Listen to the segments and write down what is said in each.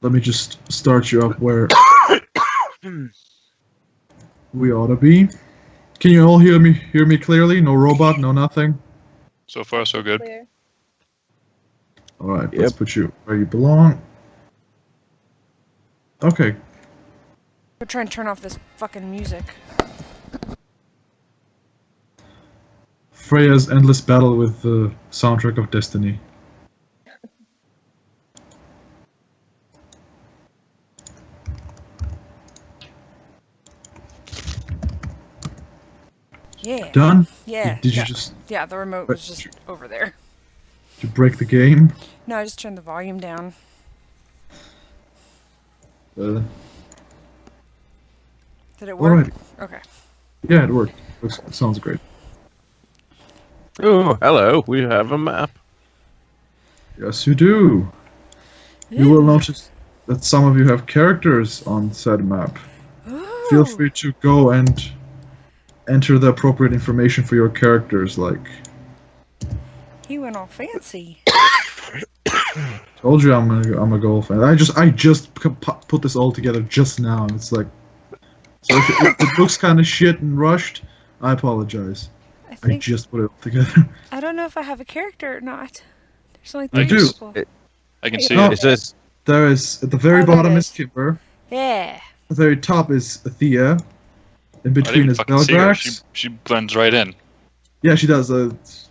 Let me just start you up where we ought to be. Can you all hear me clearly? No robot, no nothing? So far, so good. Clear. Alright, let's put you where you belong. Okay. We're trying to turn off this fucking music. Freya's endless battle with the soundtrack of Destiny. Yeah. Done? Yeah. Did you yeah. just Yeah, the remote was just over there. did you break the game? No, I just turned the volume down. Uh, Did it work? Alrighty. Okay. Yeah, it worked. Sounds great. Oh, hello. We have a map. Yes, you do. You will notice that some of you have characters on said map. Feel free to go and enter the appropriate information for your characters, like... He went all fancy. Told you I'm a Goal fan. I just put this all together just now, and it's like... So if it looks kind of shit and rushed, I apologize. I just put it all together. I don't know if I have a character or not. There's only I 3 do. people. I can see No. it. It says There is, at the very Oh, there bottom it is is. Kimber. Yeah. At the very top is Thea. In I didn't between even is fucking see her. Belgrax. She blends right in. Yeah, she does.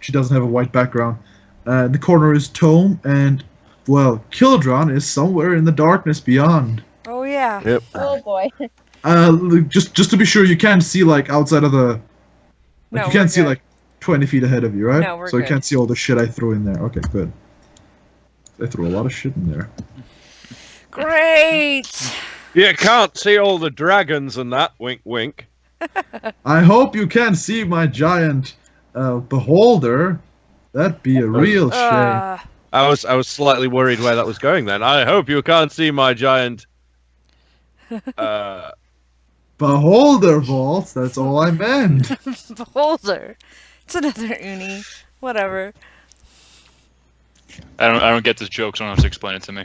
She doesn't have a white background. In the corner is Tome, and, well, Kildron is somewhere in the darkness beyond. Oh yeah. yep. Oh boy. Just to be sure, you can't see, like, outside of the... No, Like, you can't we're see, good. like, 20 feet ahead of you, right? No, we're so you good. can't see all the shit I threw in there. Okay, good. I threw a lot of shit in there. Great. You can't see all the dragons and that. Wink, wink. I hope you can see my giant beholder. That'd be a real shame. I was slightly worried where that was going. Then I hope you can't see my giant. Beholder vaults, that's all I meant. Beholder. It's another uni. Whatever. I don't get this joke, so I don't have to explain it to me.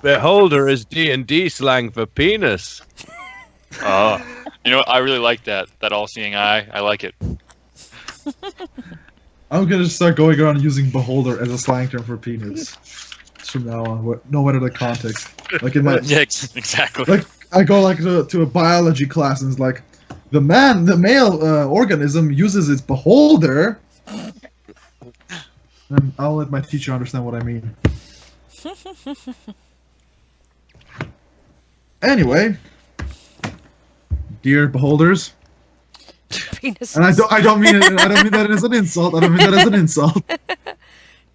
Beholder is D&D slang for penis. Oh, you know what? I really like that. That all-seeing eye. I like it. I'm gonna start going around using beholder as a slang term for penis. From now on, no matter the context. Like in my, Yeah, exactly. like I go like to a biology class and it's like, the male organism uses its beholder. And I'll let my teacher understand what I mean. Anyway, dear beholders, Penises. and I don't mean it. I don't mean that as an insult. I don't mean that as an insult.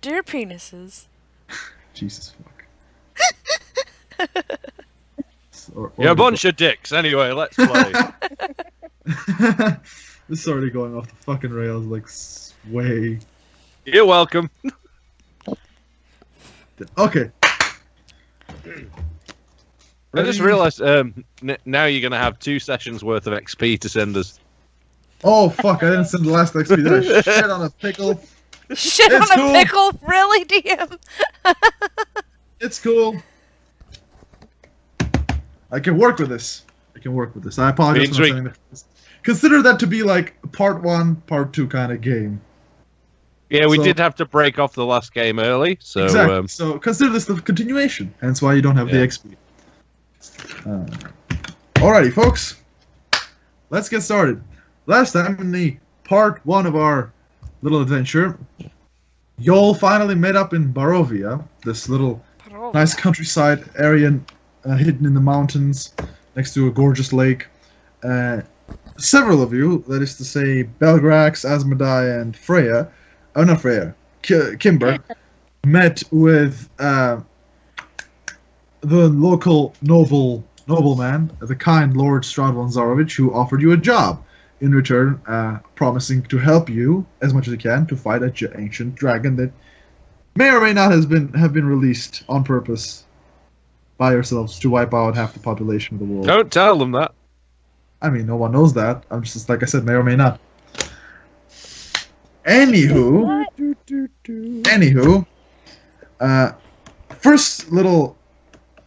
Dear penises. Jesus fuck. You're a bunch of dicks. Anyway, let's play. This is already going off the fucking rails, like way. You're welcome. Okay. I just realised now you're gonna have 2 sessions worth of XP to send us. Oh fuck! I didn't send the last XP. Did I shit on a pickle? Shit It's on cool. a pickle? Really, DM? It's cool. I can work with this. I I apologize for not Intrigue. sending the. Consider that to be like part 1, part 2 kind of game. Yeah, we So- did have to break off the last game early, so Exactly. So consider this the continuation. Hence why you don't have Yeah. the XP. Alrighty, folks. Let's get started. Last time in the part 1 of our little adventure, Yol finally met up in Barovia, this little nice countryside area hidden in the mountains next to a gorgeous lake. Several of you, that is to say Belgrax, Asmodai, and Freya, oh not Freya, Kimber, met with the local nobleman, the kind Lord Stradvon Zarovich, who offered you a job in return, promising to help you as much as he can to fight an ancient dragon that may or may not have been released on purpose by yourselves to wipe out half the population of the world. don't tell them that. I mean, no one knows that. I'm just like I said, may or may not. Anywho, First little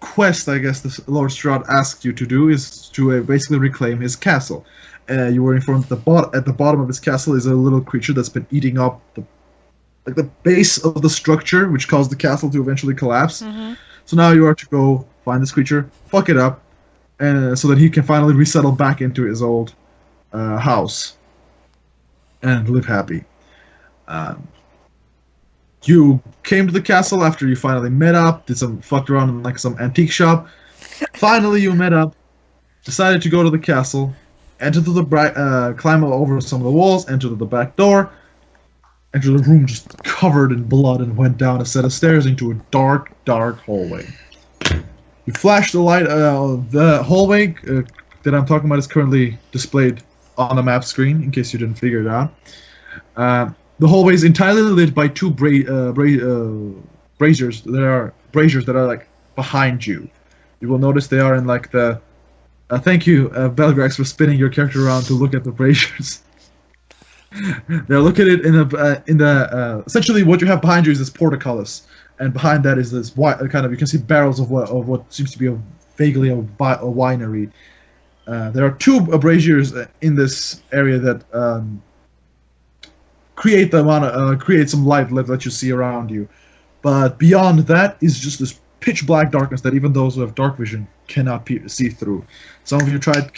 quest, I guess, the Lord Strahd asked you to do is to basically reclaim his castle. You were informed that at the bottom of his castle is a little creature that's been eating up the base of the structure, which caused the castle to eventually collapse. Mm-hmm. So now you are to go find this creature, fuck it up, so that he can finally resettle back into his old house and live happy. You came to the castle after you finally met up, fucked around in like some antique shop. Finally, you met up, decided to go to the castle, enter to the climb over some of the walls, enter to the back door, enter the room just covered in blood, and went down a set of stairs into a dark, dark hallway. You flash the light. The hallway that I'm talking about is currently displayed on the map screen, in case you didn't figure it out. The hallway is entirely lit by two braziers that are like behind you. You will notice they are in like the. Thank you, Belgrax, for spinning your character around to look at the braziers. They're located in the essentially what you have behind you is this portcullis, and behind that is this kind of, you can see barrels of what seems to be vaguely a winery. There are two braziers in this area that create some light that you see around you, but beyond that is just this pitch black darkness that even those who have dark vision cannot see through. Some of you tried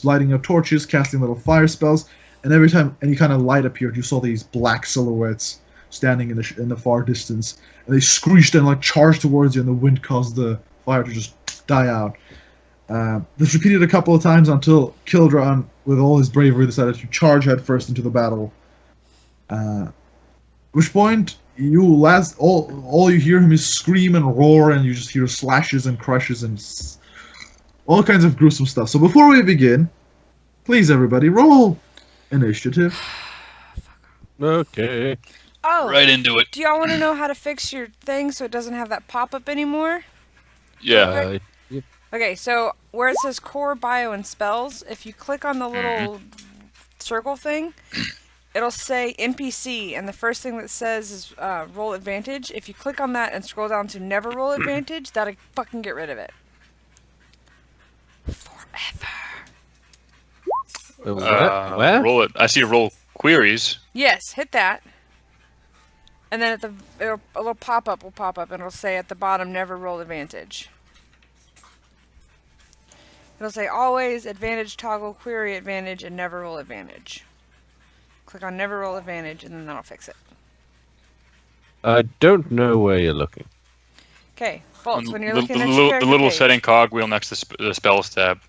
lighting up torches, casting little fire spells, and every time any kind of light appeared, you saw these black silhouettes standing in the far distance, and they screeched and like charged towards you, and the wind caused the fire to just die out. This repeated a couple of times until Kildron, with all his bravery, decided to charge headfirst into the battle. At which point, all you hear him is scream and roar, and you just hear slashes and crushes and all kinds of gruesome stuff. So before we begin, please everybody roll initiative. Okay. Oh, Right into it. do y'all want to know how to fix your thing so it doesn't have that pop-up anymore? Yeah. Okay, so where it says core, bio, and spells, if you click on the little circle thing, it'll say NPC, and the first thing that says is roll advantage. If you click on that and scroll down to never roll advantage, that'll fucking get rid of it. Forever. Where? Roll it. I see roll queries. Yes, hit that. And then a little pop-up will pop up, and it'll say at the bottom, never roll advantage. It'll say always advantage toggle, query advantage, and never roll advantage. Click on never roll advantage, and then that'll fix it. I don't know where you're looking. Okay, Bolts, when you're the, looking the at little, your character the little page, setting cogwheel next to the spells tab.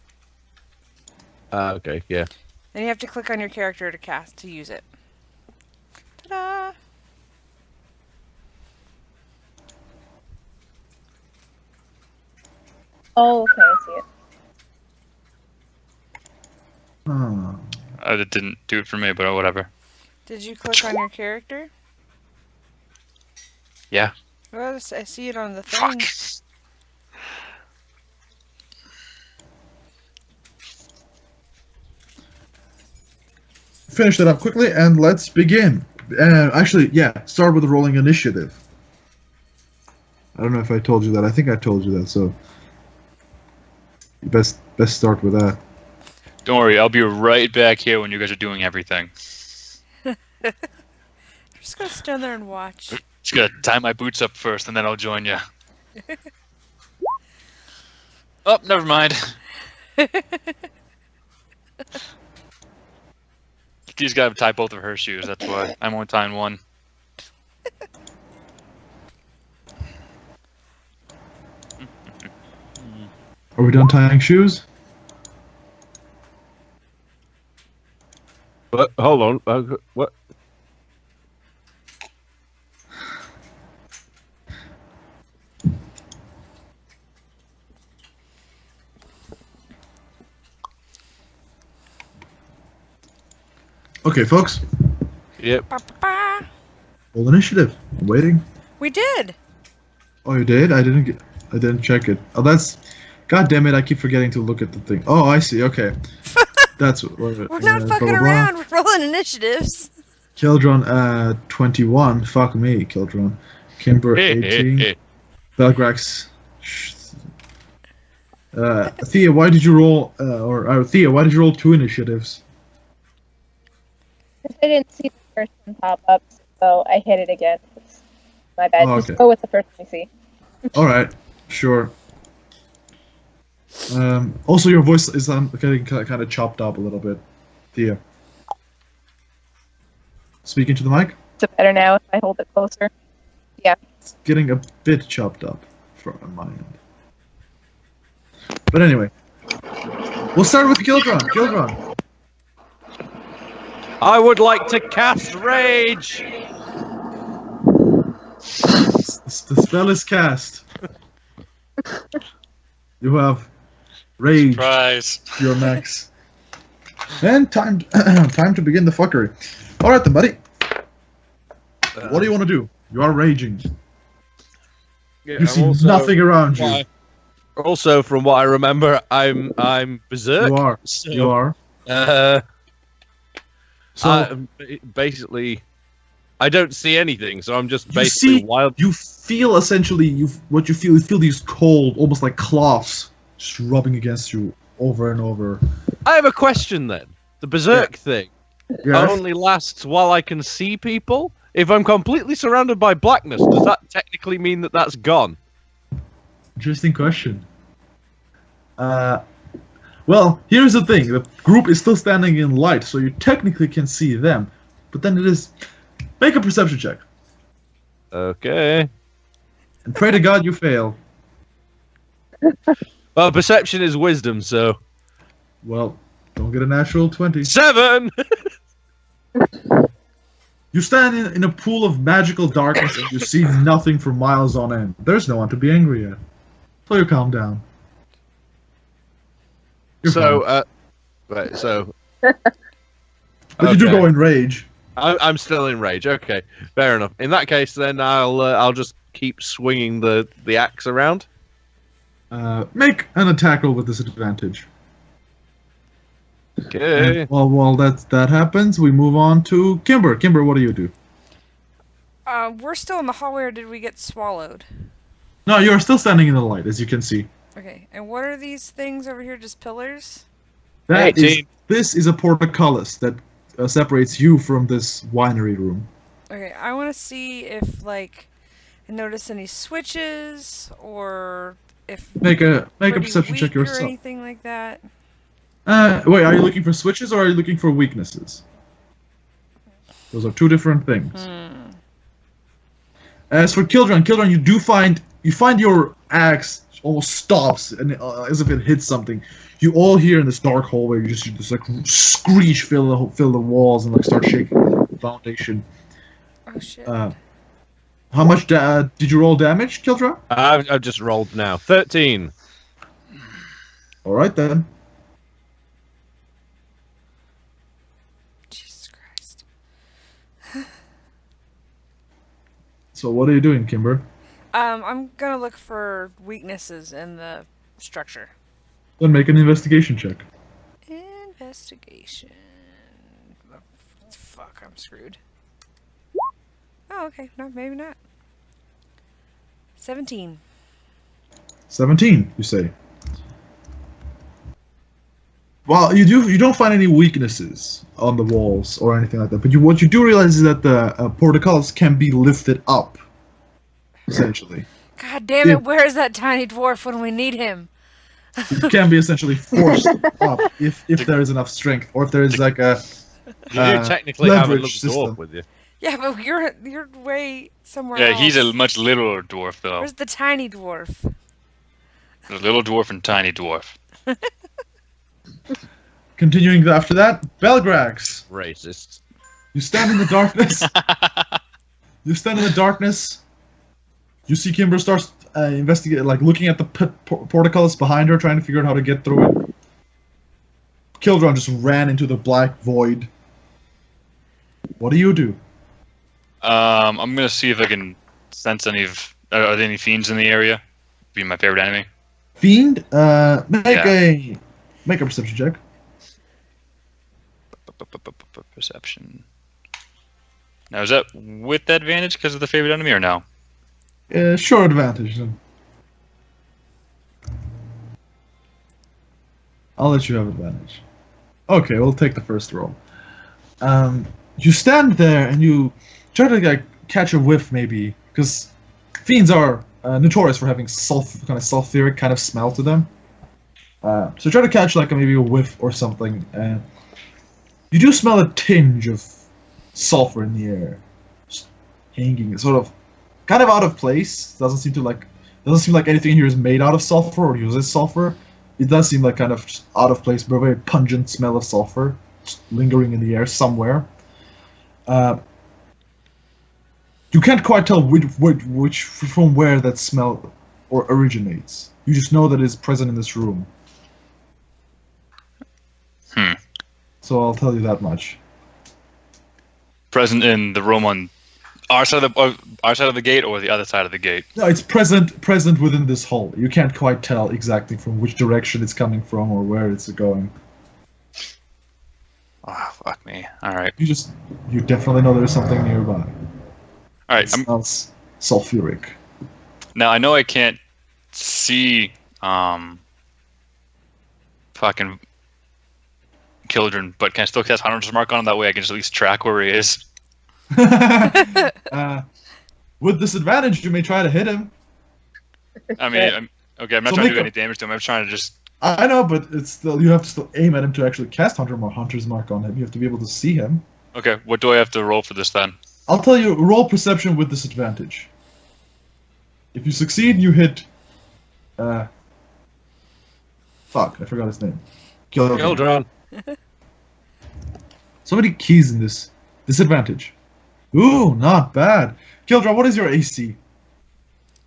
Okay, yeah. then you have to click on your character to use it. Ta-da! Oh, okay, I see it. It didn't do it for me, but whatever. Did you click on your character? Yeah. Well, I see it on the thing. Fuck. Finish that up quickly, and let's begin. Actually, yeah, start with the rolling initiative. I don't know if I told you that. I think I told you that, so you best start with that. Don't worry, I'll be right back here when you guys are doing everything. I'm just gonna stand there and watch. Just gotta tie my boots up first, and then I'll join you. Oh, never mind. She's gotta tie both of her shoes, that's why. I'm only tying one. Are we done tying shoes? What? Hold on. What? Okay, folks. Yep. Ba-ba-ba. Roll initiative. I'm waiting. We did. Oh, you did? I didn't check it. Oh, that's. God damn it! I keep forgetting to look at the thing. Oh, I see. Okay. That's what. We're not fucking around. We're rolling initiatives. Kildron, 21. Fuck me, Kildron. Kimber 18. Belgrax. Thea, why did you roll? Thea, why did you roll 2 initiatives? Because I didn't see the first one pop up, so I hit it again. My bad. Oh, Just okay. go with the first one you see. All right, sure. Also, your voice is getting kind of chopped up a little bit, Thea. Speaking to the mic. Is it better now if I hold it closer? It's getting a bit chopped up from my end. But anyway, we'll start with Kildron. Kildron. I would like to cast Rage! The spell is cast. You have Rage. Surprise. Your max. And time to begin the fuckery. Alright then, buddy. What do you want to do? You are raging. You see nothing around you. Also, from what I remember, I'm berserk. You are. So, You are. So basically, I don't see anything, so I'm just you basically see, wild. you feel essentially you feel these cold, almost like cloths, just rubbing against you over and over. I have a question then. The berserk thing Yes. only lasts while I can see people. If I'm completely surrounded by blackness, does that technically mean that that's gone? Interesting question. Well, here's the thing. The group is still standing in light, so you technically can see them. But then it is... Make a perception check. Okay. And pray to God you fail. Well, perception is wisdom, so Well, don't get a natural 20. 7. You stand in a pool of magical darkness and you see nothing for miles on end. There's no one to be angry at. So you calm down. You're fine. Right. So, But you do go in rage. I'm still in rage. Okay, fair enough. In that case, then I'll just keep swinging the axe around. Make an attack roll with disadvantage. Okay. And while that happens, we move on to Kimber. Kimber, what do you do? We're still in the hallway, or did we get swallowed? No, you are still standing in the light, as you can see. Okay, and what are these things over here? Just pillars? This is a portcullis that separates you from this winery room. Okay, I want to see if, like, I notice any switches, or if... Make a pretty perception check weak or yourself. anything like that. Wait, are you looking for switches or are you looking for weaknesses? Those are two different things. As for Kildron, you find your axe almost stops and as if it hits something. You all hear in this dark hallway, you just like screech fill the walls and like start shaking the foundation. Oh shit. How much did you roll damage, Kildron? I've just rolled now. 13. All right then. Jesus Christ. So what are you doing, Kimber? I'm gonna look for weaknesses in the structure. Then make an investigation check. Investigation. Oh, fuck, I'm screwed. Oh, okay. No, maybe not. 17. 17, you say. Well, you don't find any weaknesses on the walls or anything like that. But what you do realize is that the portcullis can be lifted up, essentially. God damn it! Where is that tiny dwarf when we need him? It can be essentially forced up if there is enough strength, or if there is like a You do technically have a little leverage system. dwarf with you. Yeah, but you're way somewhere Yeah, else. he's a much littler dwarf, though. Where's the tiny dwarf? The little dwarf and tiny dwarf. Continuing after that, Belgrax. Racist. You stand in the darkness. You stand in the darkness. You see Kimber starts investigating, like looking at the portcullis behind her, trying to figure out how to get through it. Kildron just ran into the black void. What do you do? I'm gonna see if I can sense any of. Are there any fiends in the area? Be my favorite enemy. Fiend, make a perception check. Perception. Now, is that with advantage because of the favorite enemy or no? Sure advantage then. I'll let you have advantage. Okay, we'll take the first roll. You stand there and you try to like catch a whiff, maybe, because fiends are notorious for having sulfuric kind of smell to them. So try to catch like maybe a whiff or something. You do smell a tinge of sulfur in the air, just hanging, sort of, kind of out of place. Doesn't seem like anything here is made out of sulfur or uses sulfur. It does seem like kind of just out of place, but a very pungent smell of sulfur just lingering in the air somewhere. You can't quite tell which from where that smell originates. You just know that it's present in this room. So I'll tell you that much. Present in the room on our side of the gate or the other side of the gate? No, it's present within this hole. You can't quite tell exactly from which direction it's coming from or where it's going. Oh, fuck me. Alright. You definitely know there's something nearby. Alright, It smells sulfuric. now I know I can't see fucking Kildren, but can I still cast Hunter's Mark on him? That way I can just at least track where he is. With disadvantage, you may try to hit him. I mean, I'm not So trying to make do a- any damage to him. I'm trying to just... I know, but it's still you have to still aim at him to actually cast Hunter's Mark on him. You have to be able to see him. Okay, what do I have to roll for this then? I'll tell you, roll perception with disadvantage. If you succeed, you hit. Fuck, I forgot his name. Kildron. So many keys in this. Disadvantage. Ooh, not bad. Kildra, what is your AC?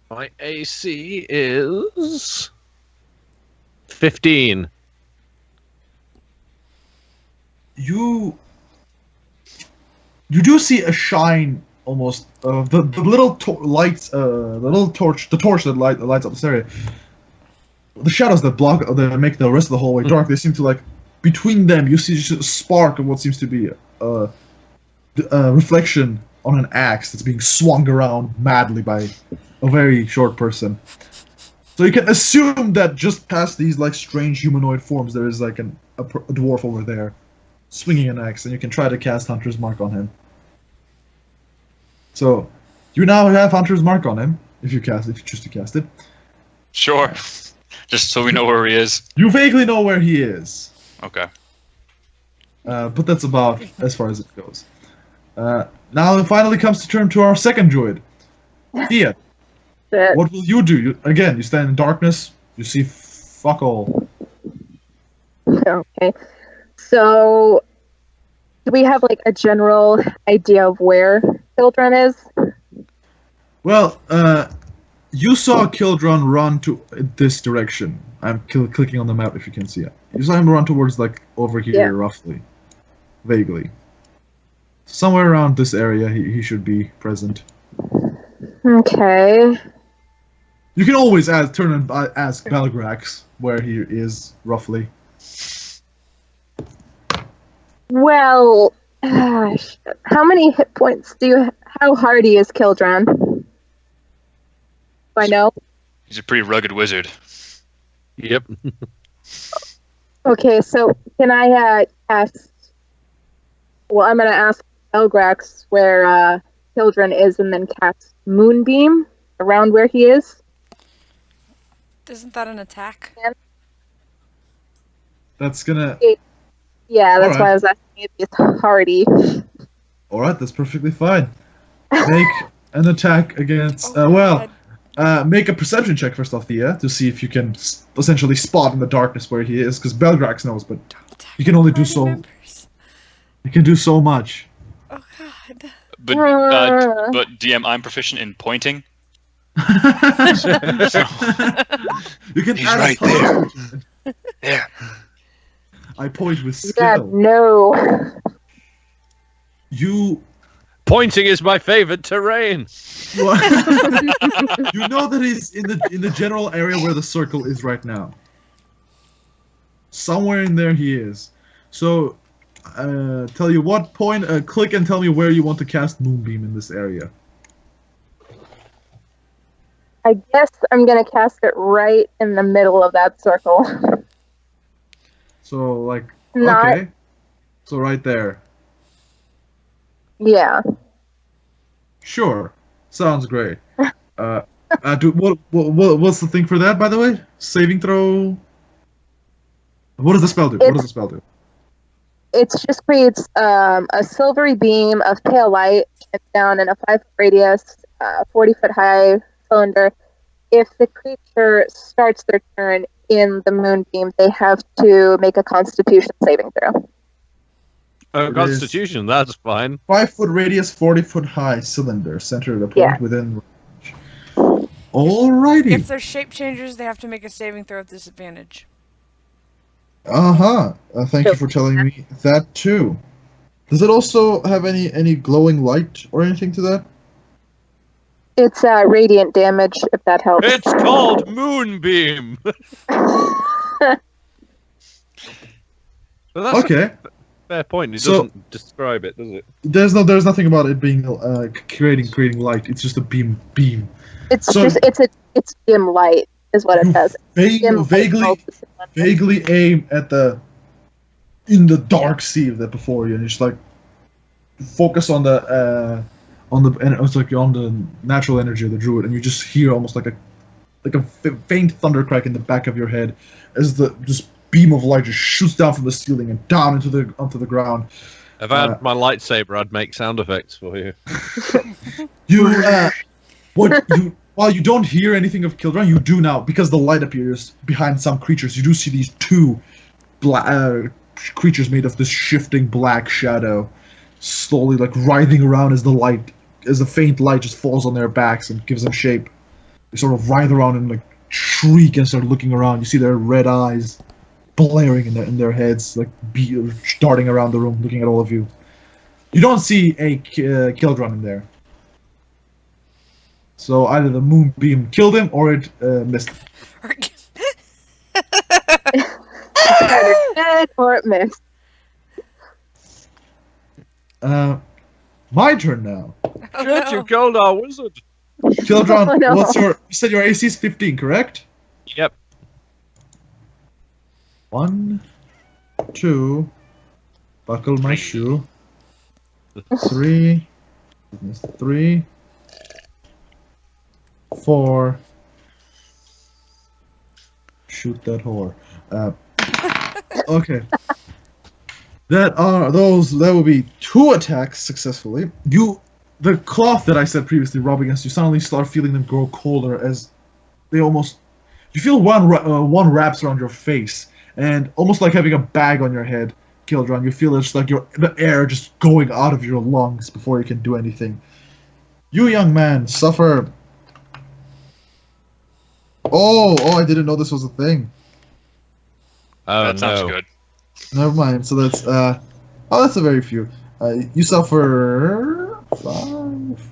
My AC is 15. You do see a shine almost. The little lights, the little torch, the torch that lights up this area. The shadows that make the rest of the hallway dark. They seem to like between them. You see just a spark of what seems to be a reflection on an axe that's being swung around madly by a very short person. So you can assume that just past these like strange humanoid forms, there is like a dwarf over there, swinging an axe, and you can try to cast Hunter's Mark on him. So you now have Hunter's Mark on him if you choose to cast it. Sure. Just so we know where he is. You vaguely know where he is, Okay. but that's about as far as it goes. Now it finally comes to turn to our second druid, Thea. That- What will you do? You stand in darkness. You see fuck all. Okay. So, do we have like a general idea of where Children is? Well, you saw Kildron run to this direction. I'm clicking on the map if you can see it. You saw him run towards like over here, Yeah. roughly, vaguely. Somewhere around this area, he should be present. Okay. You can always turn and ask Belgrax where he is roughly. Well, how many hit points do you? How hardy is Kildren? Do I know? He's a pretty rugged wizard. Yep. Okay, so can I ask? Well, I'm gonna ask Belgrax where Children is, and then cast Moonbeam around where he is. Isn't that an attack? That's gonna. Yeah, that's Alright. why I was asking if it's hardy. All right, that's perfectly fine. Make an attack against. Oh, God. Make a perception check first off, Thea, to see if you can essentially spot in the darkness where he is, because Belgrax knows, but Don't attack you can only do party so. members. You can do so much. Oh God. But DM, I'm proficient in pointing. You can He's add right a there. There. I point with Yeah, skill. no. You Pointing is my favorite terrain. you know that he's in the general area where the circle is right now. Somewhere in there he is. So, tell you what point. Click and tell me where you want to cast Moonbeam in this area. I guess I'm gonna cast it right in the middle of that circle. So like, Not, okay. So right there. yeah. Sure. Sounds great. What's the thing for that, by the way? Saving throw. What does the spell do? What does the spell do? It just creates a silvery beam of pale light down in a 5-foot radius, 40-foot high cylinder. If the creature starts their turn in the moonbeam, they have to make a Constitution saving throw. Oh, It Constitution, that's fine. 5-foot radius, 40-foot high cylinder centered at a point Yeah. within range. Alrighty. If they're shape changers, they have to make a saving throw at disadvantage. Thank you for telling me that too. Does it also have any glowing light or anything to that? It's radiant damage, if that helps. It's called Moonbeam. Well, that's Okay. a fair point. It So- doesn't describe it, does it? There's nothing about it being creating light. It's just a beam. It's So- just it's dim light is what it says. Dim light Vaguely multiple. aim at in the dark sea that before you, and just like focus on the and it's like on the natural energy of the druid, and you just hear almost like a faint thunder crack in the back of your head as this beam of light just shoots down from the ceiling and down onto the ground. If I had my lightsaber, I'd make sound effects for you. While you don't hear anything of Kildren, you do now, because the light appears behind some creatures. You do see these two creatures made of this shifting black shadow, slowly like writhing around as the faint light just falls on their backs and gives them shape. They sort of writhe around and like shriek and start looking around. You see their red eyes blaring in their heads, like darting around the room, looking at all of you. You don't see a Kildren in there. So either the moonbeam killed him or it missed him. It's either dead or it missed. My turn now. Oh, Shit, no. you killed our wizard. Kildren, Oh, no. you said your AC is 15, correct? Yep. 1, 2, buckle my shoe. 3, 4, shoot that whore. Okay. That will be 2 attacks successfully. The cloth that I said previously rub against you, suddenly start feeling them grow colder as they almost. You feel one wraps around your face, and almost like having a bag on your head, Kildren. You feel it's like the air just going out of your lungs before you can do anything. You, young man, suffer. Oh! I didn't know this was a thing. Oh, That sounds no. good. Never mind. So that's that's a very few. You suffer 5,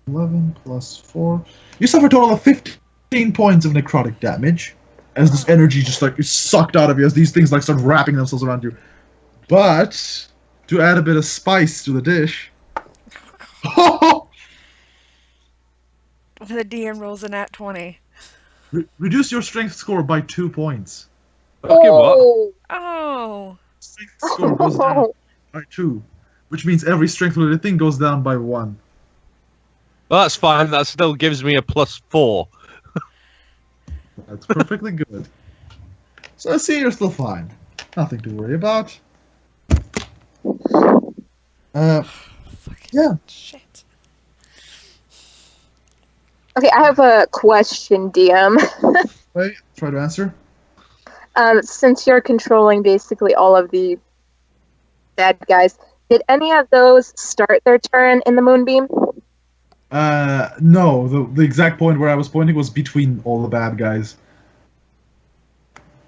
11 plus 4. You suffer a total of 15 points of necrotic damage as this energy just like is sucked out of you as these things like start wrapping themselves around you. But to add a bit of spice to the dish, The DM rolls a nat 20. reduce your strength score by 2 points. Okay, what? Oh. Oh. Strength score goes down by 2, which means every strength-related thing goes down by 1. Well, that's fine. That still gives me a +4. That's perfectly good. So I see you're still fine. Nothing to worry about. Yeah. Shit. Okay, I have a question, DM. Wait, try to answer. Since you're controlling basically all of the bad guys, did any of those start their turn in the moonbeam? No. The exact point where I was pointing was between all the bad guys.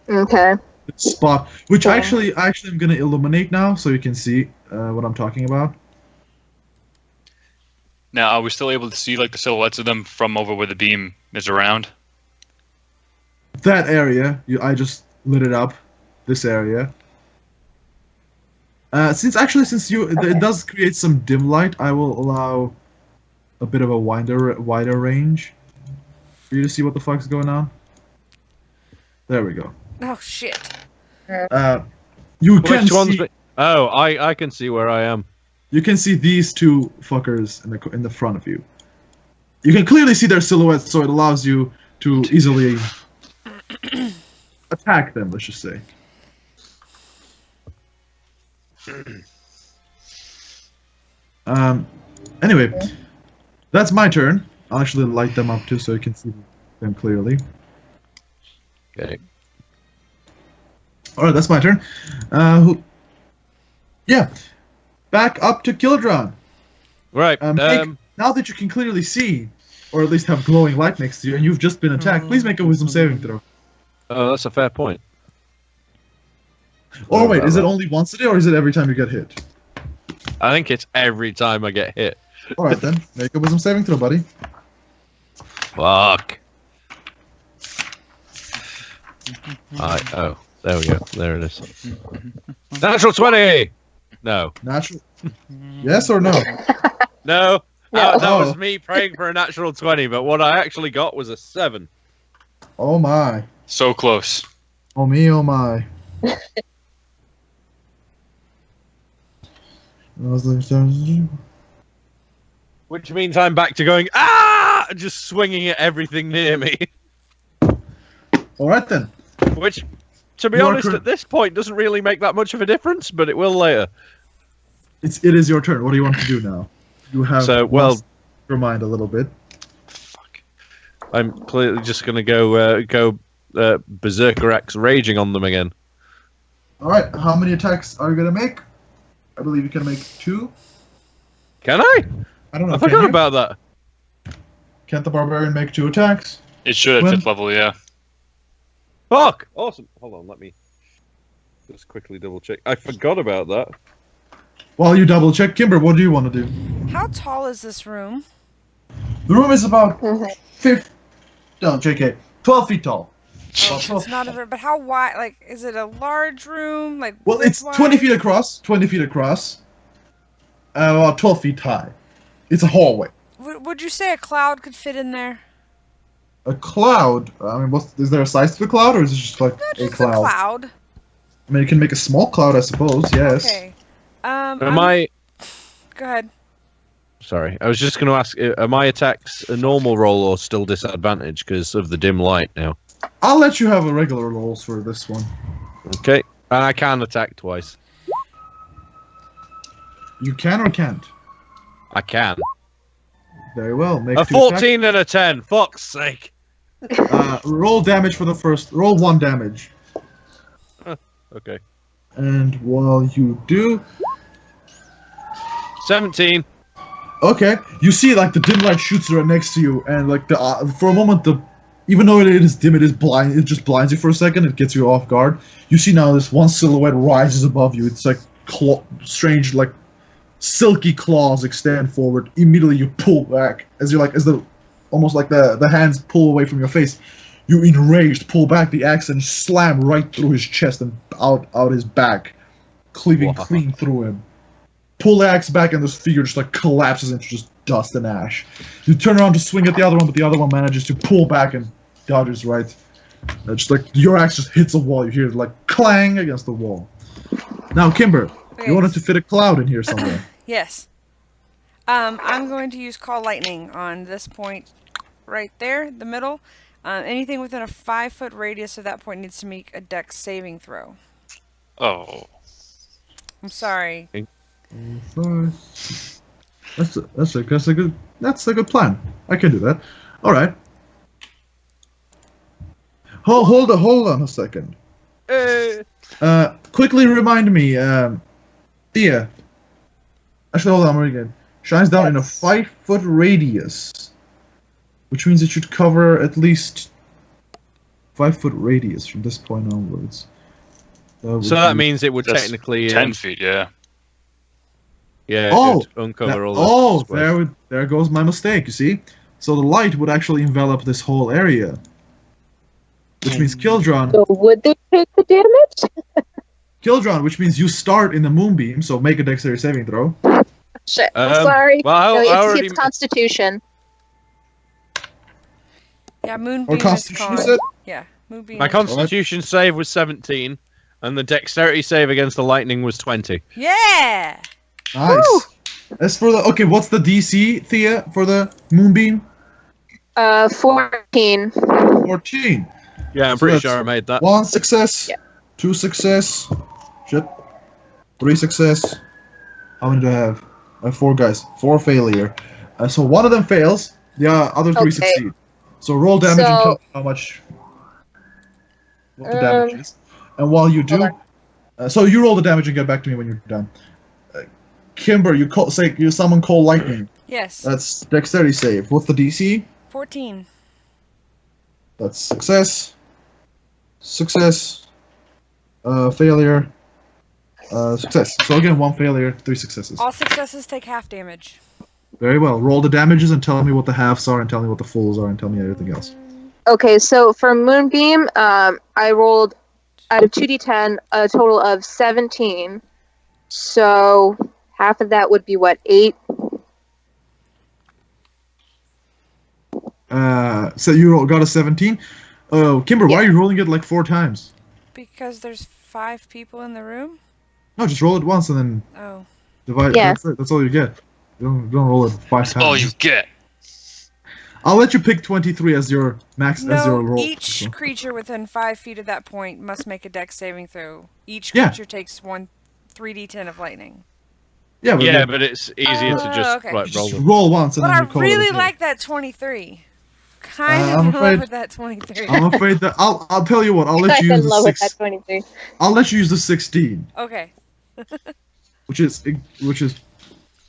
Okay. Spot, which Yeah. actually I'm gonna illuminate now, so you can see what I'm talking about. Now, are we still able to see like the silhouettes of them from over where the beam is around? That area, I just lit it up. This area. Since it does create some dim light, I will allow a bit of a wider range. for you to see what the fuck's going on. There we go. Oh shit. You can Which one's see. Oh, I can see where I am. You can see these two fuckers in the front of you. You can clearly see their silhouettes, so it allows you to easily attack them. Let's just say. Anyway, that's my turn. I'll actually light them up too, so you can see them clearly. Okay. All right, that's my turn. Yeah, back up to Kildron. Right. Now that you can clearly see, or at least have glowing light next to you, and you've just been attacked, please make a wisdom saving throw. Oh, that's a fair point. Or wait, is it only once a day, or is it every time you get hit? I think it's every time I get hit. All right then, make a wisdom saving throw, buddy. Fuck. Oh, there we go. There it is. Natural 20! No. Natural. Yes or no? No. No. That was me praying for a natural 20, but what I actually got was a 7. Oh my. So close. Oh me, oh my. Which means I'm back to going, ah! Just swinging at everything near me. All right then. Which, to be You are honest, cor- at this point doesn't really make that much of a difference, but it will later. It is your turn. What do you want to do now? You have So, well- lost your mind a little bit. Fuck. I'm clearly just going to go Berserker X raging on them again. All right. How many attacks are you gonna make? I believe you can make 2. Can I? I don't know. I Can forgot you? about that. Can't the barbarian make 2 attacks? It should at When- 5th level, yeah. Fuck! Awesome. Hold on, let me just quickly double check. I forgot about that. While you double check, Kimber, what do you want to do? How tall is this room? The room is about Mhm. 12 feet tall. About 12 It's not a but how wide? Like, is it a large room? Like, Well, it's width-wise? 20 feet across. 20 feet across. About 12 feet high. It's a hallway. Would you say a cloud could fit in there? A cloud. I mean, is there a size to the cloud, or is it just like No, a just cloud? a cloud. I mean, you can make a small cloud, I suppose. Yes. Okay. Am I? Go ahead. Sorry, I was just going to ask: are my attacks a normal roll or still disadvantage because of the dim light now? I'll let you have a regular rolls for this one. Okay, and I can attack twice. You can or can't. I can. Very well. Make A 2 attacks. 14 and a 10. Fuck's sake. Roll damage for the first. Roll 1 damage. Okay. And while you do, 17. okay, you see like the dim light shoots right next to you, and like for a moment even though it is dim, it is blind. It just blinds you for a second. It gets you off guard. You see now this one silhouette rises above you. It's like strange, like silky claws extend forward. Immediately you pull back as almost like the hands pull away from your face. You enraged pull back the axe and slam right through his chest and out his back, cleaving Wow. clean through him. Pull the axe back and this figure just like collapses into just dust and ash. You turn around to swing at the other one, but the other one manages to pull back and dodges right. Just like your axe just hits a wall. You hear it like clang against the wall. Now, Kimber, Okay. you wanted to fit a cloud in here somewhere. Yes. I'm going to use Call Lightning on this point right there, the middle. Anything within a 5-foot radius of that point needs to make a Dex saving throw. Oh. I'm sorry. That's a good plan. I can do that. All right. Hold on a second. Quickly remind me, Thea. Actually, hold on again. Shines down in a 5-foot radius, which means it should cover at least 5-foot radius from this point onwards. So that means it would That's technically 10 feet, yeah. yeah, Oh, it would uncover all the there goes my mistake. You see, so the light would actually envelop this whole area, which means Kildron. So would they take the damage? Kildron, which means you start in the moonbeam. So make a dexterity saving throw. Shit. I'm Um, sorry. well, No, I already it's Constitution. Yeah, Moonbeam Or is Constitution, you con. said? Yeah, Moonbeam. My is- Constitution save was 17, and the Dexterity save against the lightning was 20. Yeah! Nice. As for the okay, what's the DC, Thea, for the Moonbeam? 14. 14. Yeah, I'm So pretty that's sure I made that. 1 success. Yeah. 2 success. Shit. 3 success. How many do I have? I have 4 guys. 4 failure. So one of them fails. The other 3 Okay. succeed. So roll damage and So- tell me how much. What the damage is. And while you do, hold so you roll the damage and get back to me when you're done. Kimber, you summon Cold Lightning. Yes. That's Dexterity save. What's the DC? 14. That's success. Success. Failure. Success. So again, 1 failure, 3 successes. All successes take half damage. Very well. Roll the damages and tell me what the halves are, and tell me what the fulls are, and tell me everything else. Okay, so for Moonbeam, I rolled out of 2d10 a total of 17. So half of that would be what, 8? So you got a 17. Kimber, why are you rolling it like 4 times? Because there's 5 people in the room? No, just roll it once and then Oh. divide. Yeah. That's all you get. You don't roll it 5 times. All you get. I'll let you pick 23 as your max as your No, roll. each creature within 5 feet of that point must make a dex saving throw. Each Yeah. creature takes 3d10 of lightning. Yeah, but Yeah, but it's easier to just okay. like roll just them. roll once and But then I you call it a really day. like that 23. Kind I'm of in love afraid- with that 23. I'm afraid that I'll tell you what. I'll let you I'm use in the love with that 6. 23. I'll let you use the 16. Okay. which is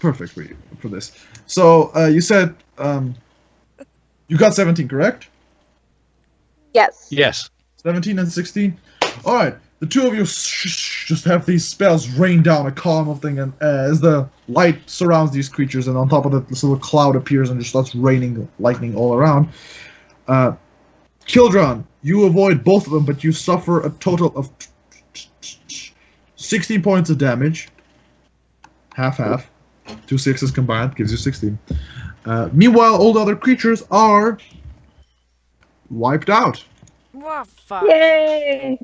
perfect for you for this. So you said you got 17, correct? Yes. Yes. 17 and 16. All right, the two of you just have these spells rain down a column of thing, and as the light surrounds these creatures, and on top of it, this little cloud appears and just starts raining lightning all around. Kildron, you avoid both of them, but you suffer a total of 16 points of damage. Half. 2 6s combined gives you 16. Meanwhile, all the other creatures are wiped out. What fuck? Yay!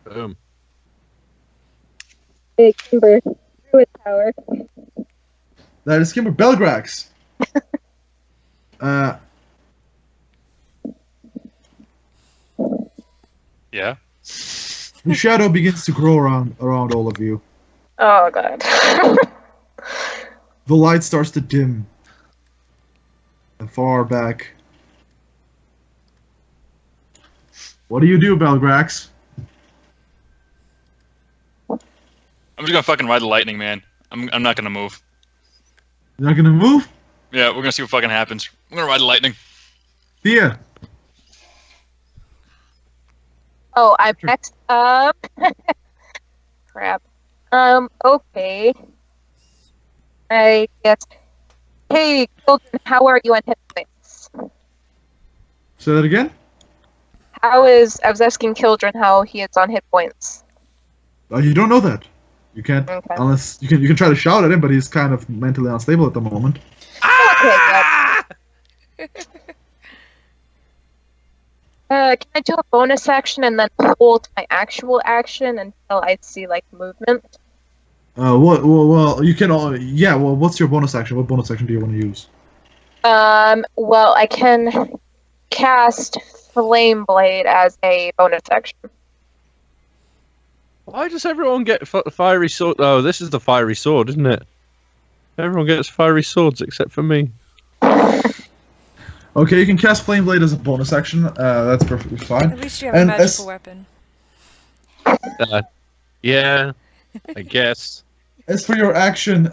Boom. Big Kimber. Druid power. That is Kimber Belgrax. Yeah. The shadow begins to grow around all of you. Oh god. The light starts to dim. And far back. What do you do, Belgrax? I'm just gonna fucking ride the lightning, man. I'm not gonna move. You're not gonna move? Yeah, we're gonna see what fucking happens. I'm gonna ride the lightning. Thea. Oh, I'm next up. Crap. Okay. I guess. Hey, children, how are you on hit points? Say that again? I was asking Kildren how he is on hit points. You don't know that. You can't Okay. unless you can try to shout at him, but he's kind of mentally unstable at the moment. Okay, good. Can I do a bonus action and then hold my actual action until I see like movement? Well, you can. Yeah. Well, what's your bonus action? What bonus action do you want to use? Well, I can cast Flame Blade as a bonus action. Why does everyone get fiery sword? Oh, this is the fiery sword, isn't it? Everyone gets fiery swords except for me. Okay, you can cast Flame Blade as a bonus action. That's perfectly fine. At least you have And a magical weapon. Yeah, I guess. As for your action,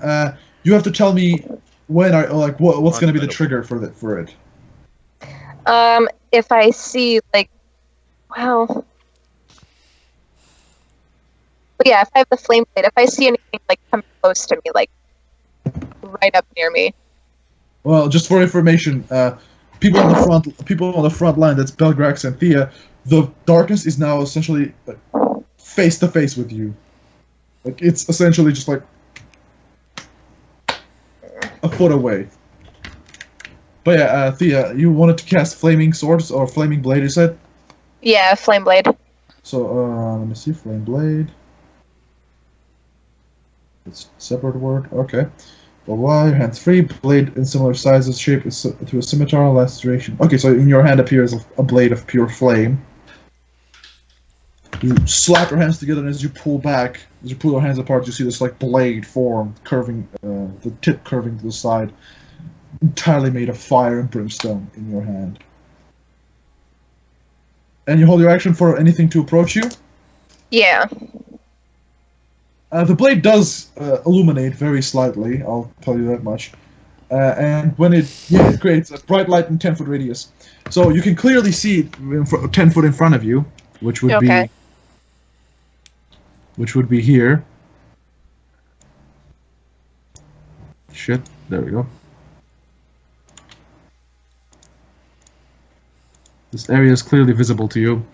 you have to tell me when what's going to be the trigger for it. If I see like, well, but yeah, if I have the Flame Blade, if I see anything like come close to me, like right up near me. Well, just for information, people on the front line, that's Belgrax and Thea, the darkness is now essentially face to face with you. Like it's essentially just like a foot away. But yeah, Thea, you wanted to cast Flaming Swords or Flaming Blade, you said? Yeah, Flame Blade. So, let me see, Flame Blade. It's a separate word, okay. But while your hand's free, blade in similar sizes, shape to a scimitar, last duration. Okay, so in your hand appears a blade of pure flame. You slap your hands together, and as you pull your hands apart, you see this like blade form, curving, the tip curving to the side, entirely made of fire and brimstone in your hand. And you hold your action for anything to approach you. Yeah. The blade does illuminate very slightly, I'll tell you that much. And when it creates a bright light in 10-foot radius. So you can clearly see it 10 foot in front of you, which would be here. Shit, there we go. This area is clearly visible to you.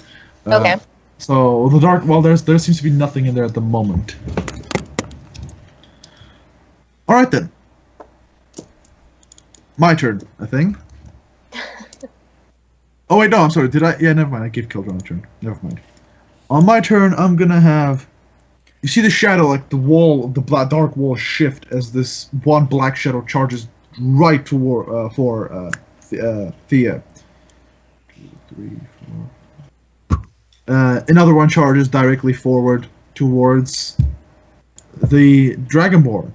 Okay. So the dark. Well, there seems to be nothing in there at the moment. All right then. My turn, I think. Oh wait, no, I'm sorry. Did I? Yeah, never mind. I gave Kildron a turn. Never mind. On my turn, I'm gonna have. You see the shadow, like the wall, the dark wall shift as this one black shadow charges right toward Thea. 2, 3, 4. Another one charges directly forward towards the Dragonborn.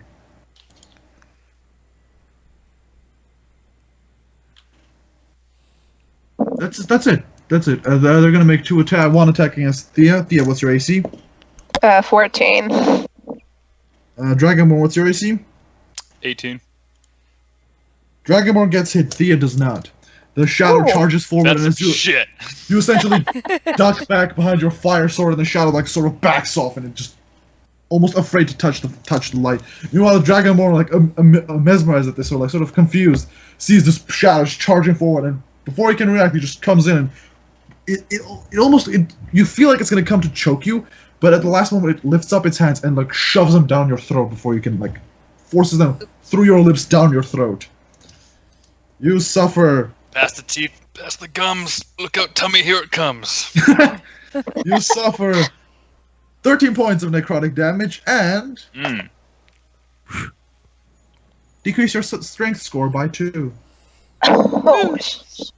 That's it. They're gonna make one attack against Thea. Thea, what's your AC? 14. Dragonborn, what's your AC? 18. Dragonborn gets hit. Thea does not. The shadow charges forward, That's and as shit. you essentially duck back behind your fire sword, and the shadow like sort of backs off, and it just almost afraid to touch the light. Meanwhile, the Dragonborn, like mesmerized at this, or like sort of confused, sees this shadow charging forward, and before he can react, he just comes in, and you feel like it's gonna come to choke you, but at the last moment, it lifts up its hands and like shoves them down your throat before you can like forces them through your lips down your throat. You suffer. Past the teeth, past the gums. Look out, tummy, here it comes. You suffer 13 points of necrotic damage and decrease your strength score by 2. Oh, shit.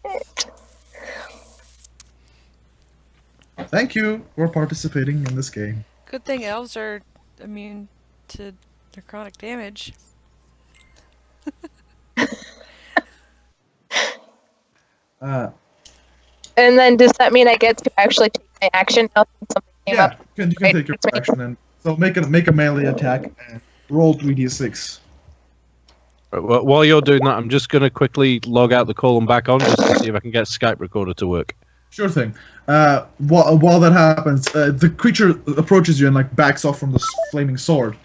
Thank you for participating in this game. Good thing elves are immune to necrotic damage. And then does that mean I get to actually take my action now since something came Yeah, up? you can take your action and so make a melee attack and roll 3d6. Well, while you're doing that, I'm just going to quickly log out the call and back on just to see if I can get Skype recorder to work. Sure thing. While that happens, the creature approaches you and like backs off from the flaming sword,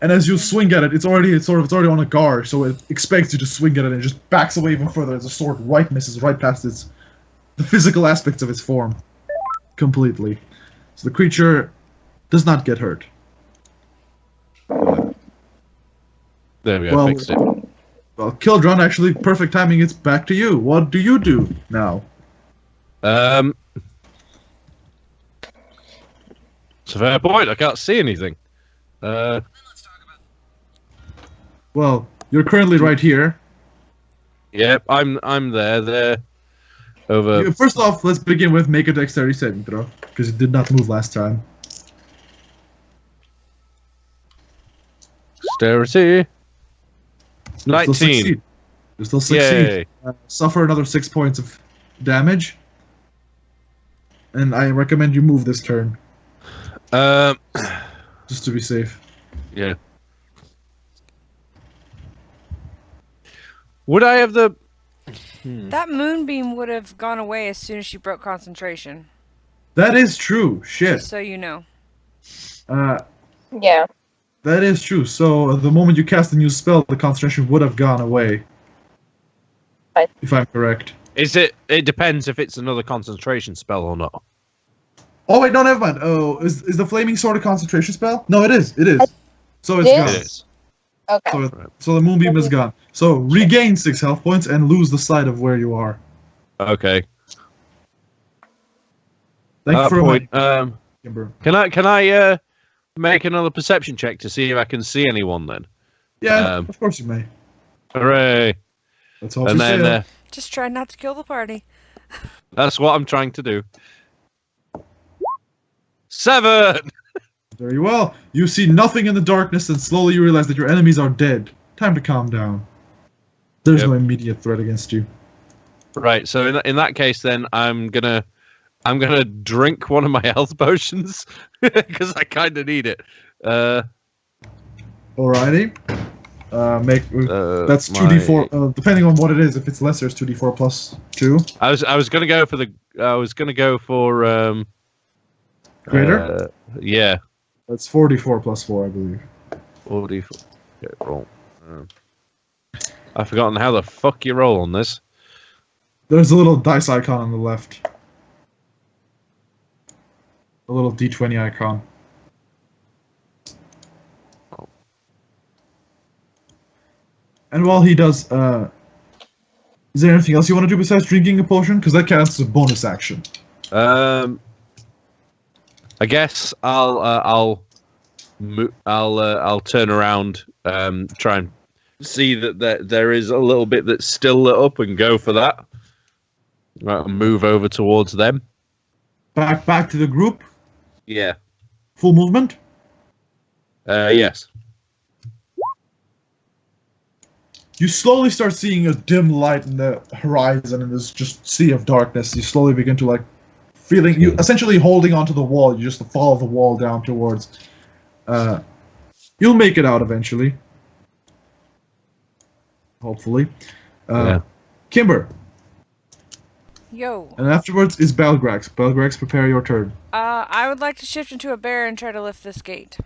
and as you swing at it, it's already on a guard, so it expects you to swing at it and just backs away even further as the sword misses right past the physical aspects of its form completely. So the creature does not get hurt. There we go, fixed it. Well, Kildron, actually, perfect timing. It's back to you. What do you do now? It's a fair point. I can't see anything. Well, you're currently right here. Yep, I'm there. There. Over. First off, let's begin with make a dexterity saving throw, because it did not move last time. Dexterity. 19. You still succeed. Yay. Suffer another 6 points of damage. And I recommend you move this turn. Just to be safe. Yeah. Would I have the... That moonbeam would have gone away as soon as she broke concentration. That is true. Shit. Just so you know. Yeah. That is true. So the moment you cast a new spell, the concentration would have gone away. Right. If I'm correct. Is it? It depends if it's another concentration spell or not. Oh wait, no, never mind. Oh, is the flaming sword a concentration spell? No, it is. It is. So it's It gone. It is. Okay. So the moonbeam is gone. So regain 6 health points and lose the sight of where you are. Okay. Thank you for Point. reminding me, Kimber. Can I make another perception check to see if I can see anyone then? Yeah, of course you may. Hooray! Let's hope And you fail. then Just try not to kill the party. that's what I'm trying to do. 7. Very well. You see nothing in the darkness, and slowly you realize that your enemies are dead. Time to calm down. There's Yep. no immediate threat against you. Right. So in that case, then I'm gonna drink one of my health potions because I kind of need it. Alrighty. That's my- 2d4. Depending on what it is, if it's lesser, it's 2d4 plus 2. I was gonna go for Greater? Yeah. That's 4d4 plus 4, I believe. 44. Okay, roll. I've forgotten how the fuck you roll on this. There's a little dice icon on the left. A little d20 icon. And while he does, is there anything else you want to do besides drinking a potion? Because that counts as a bonus action. I guess I'll turn around, try and see that there is a little bit that's still lit up, and go for that. Right, move over towards them. Back to the group. Yeah. Full movement. Yes. You slowly start seeing a dim light in the horizon, and this just sea of darkness. You slowly begin to feeling you essentially holding onto the wall. You just follow the wall down towards. You'll make it out eventually. Hopefully. Yeah. Kimber. Yo. And afterwards is Belgrax. Belgrax, prepare your turn. I would like to shift into a bear and try to lift this gate.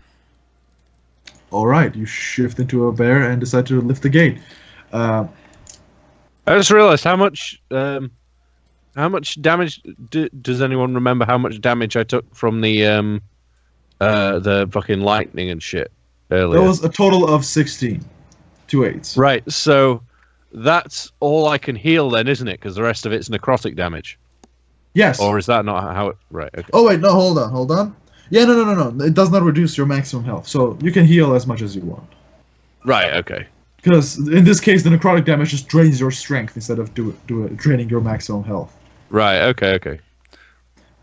Alright, you shift into a bear and decide to lift the gate. I just realised how much damage does anyone remember how much damage I took from the fucking lightning and shit earlier? That was a total of 16. 2 8s. Right, so that's all I can heal then, isn't it? Because the rest of it's necrotic damage. Yes. Or is that not how it... Right, okay. Oh wait, no, hold on. Yeah, no. It does not reduce your maximum health, so you can heal as much as you want. Right, okay. Because in this case, the necrotic damage just drains your strength instead of draining your maximum health. Right, okay.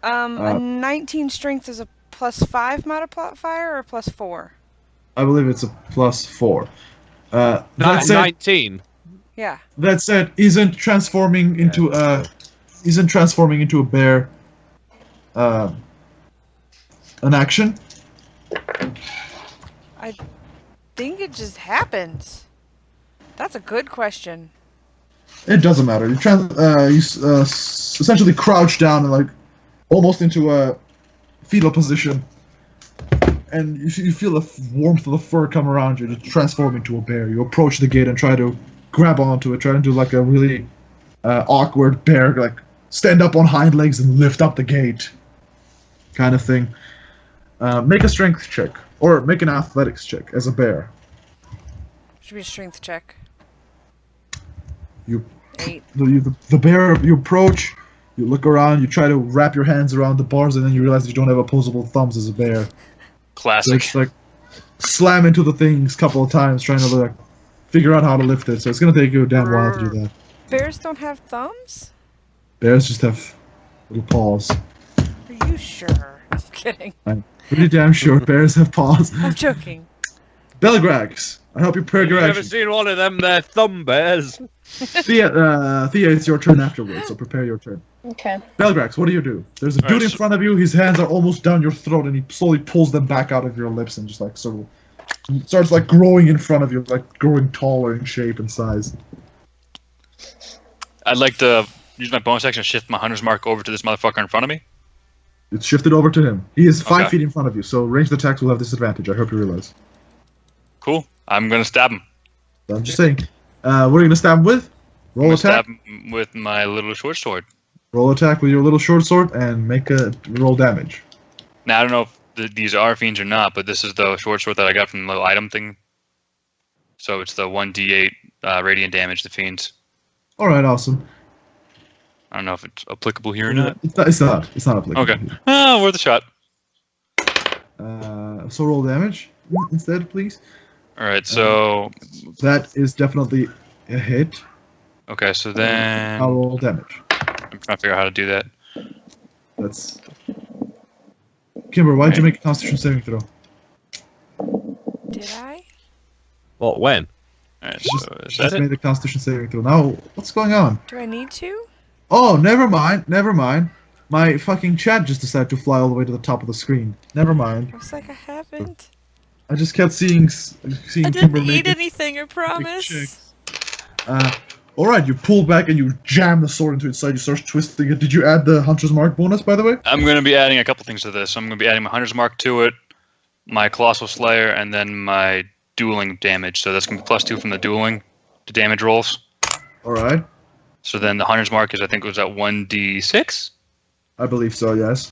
A 19 strength is a +5 modifier or +4? I believe it's a +4. That said, 19. Yeah. that said, isn't transforming into a bear an action? I think it just happens. That's a good question. It doesn't matter. You essentially crouch down and almost into a fetal position, and you feel the warmth of the fur come around you to transform into a bear. You approach the gate and try to grab onto it, try to do a really awkward bear, stand up on hind legs and lift up the gate, kind of thing. Make a strength check or make an athletics check as a bear. Should be a strength check. You 8. the bear, you approach, you look around, you try to wrap your hands around the bars, and then you realize you don't have opposable thumbs as a bear. So Classic. it's slam into the things a couple of times, trying to figure out how to lift it. So it's gonna take you a damn while to do that. Bears don't have thumbs? Bears just have little paws. Are you sure? I'm kidding. I'm pretty damn sure bears have paws. I'm joking. Belgrax, I hope you prepare your You've never action. seen one of them there thumb bears. Thea, it's your turn afterwards, so prepare your turn. Okay. Belgrax, what do you do? There's a dude in front of you, his hands are almost down your throat, and he slowly pulls them back out of your lips and just starts growing in front of you, growing taller in shape and size. I'd like to use my bonus action to shift my hunter's mark over to this motherfucker in front of me. It's shifted over to him. He is 5 Okay. feet in front of you, so ranged attacks will have disadvantage. I hope you realize. Cool. I'm gonna stab him. I'm just saying. What are you gonna stab him with? I'm Roll gonna attack. stab him with my little short sword. Roll attack with your little short sword and make a roll damage. Now I don't know if these are fiends or not, but this is the short sword that I got from the little item thing. So it's the 1d8 radiant damage to fiends. All right, awesome. I don't know if it's applicable here or not. It's not. It's not applicable. Okay. Oh, worth a shot. So roll damage instead, please. All right. So That is definitely a hit. okay. So then I'll roll damage. I'm trying to figure out how to do that. That's. Kimber, why did you make a Constitution saving throw? Did I? What? When? All right. Just, So is just that it? made a Constitution saving throw. Now, what's going on? Do I need to? Oh, never mind. Never mind. My fucking chat just decided to fly all the way to the top of the screen. Never mind. I was like, I haven't. I just kept seeing I Kimber didn't make eat a anything, I check. promise. Alright, you pull back and you jam the sword into its side, you start twisting it. Did you add the Hunter's Mark bonus, by the way? I'm going to be adding a couple things to this. I'm going to be adding my Hunter's Mark to it, my Colossal Slayer, and then my dueling damage. So that's going to be +2 from the dueling to damage rolls. Alright, So then the Hunter's Mark is, I think, was at 1d6. I believe so, yes.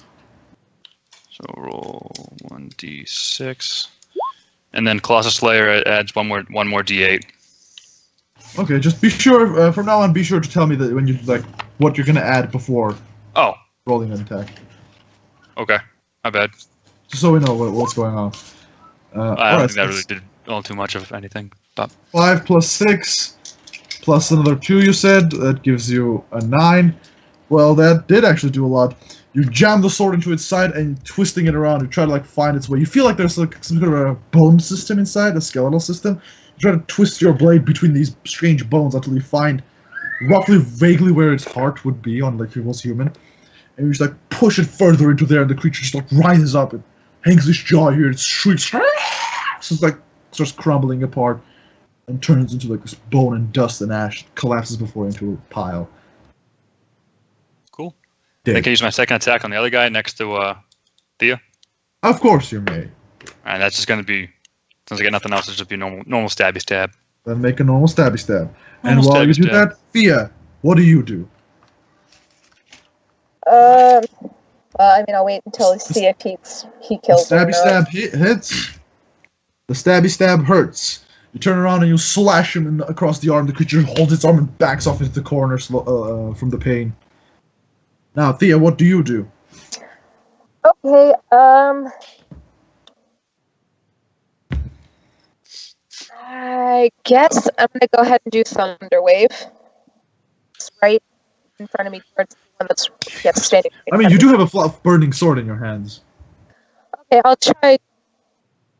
So roll 1d6, and then Colossal Slayer adds one more d8. Okay, just be sure, from now on, be sure to tell me that when you, like, what you're gonna add before Oh, rolling an attack. okay, my bad. Just so we know what's going on. I don't alright, think that so really did all too much of anything. But 5 plus 6, plus another 2 you said, that gives you a 9. Well, that did actually do a lot. You jam the sword into its side and twisting it around, you try to like find its way. You feel like there's like some kind of a bone system inside, a skeletal system. You try to twist your blade between these strange bones until you find roughly vaguely where its heart would be on like if it was human. And you just like push it further into there and the creature just like rises up and hangs its jaw here, it shrieks. So it's like starts crumbling apart and turns into like this bone and dust and ash, collapses before into a pile. cool. Dead. I can use my second attack on the other guy next to Thea. Of course you may. And that's just going to be, since I get nothing else, it's just be normal stabby stab. Then make a normal stabby stab. And Normal while you stabby do stab. that, Thea, what do you do? Well, I mean, I'll wait until I see if he The kills him. stabby stab hits. The stabby stab hurts. You turn around and you slash him across the arm. The creature holds its arm and backs off into the corner from the pain. Now, Thea, what do you do? Okay, I guess I'm gonna go ahead and do Thunder Wave. It's right in front of me towards the one that's standing. I mean, you do have a flat burning sword in your hands. Okay, I'll try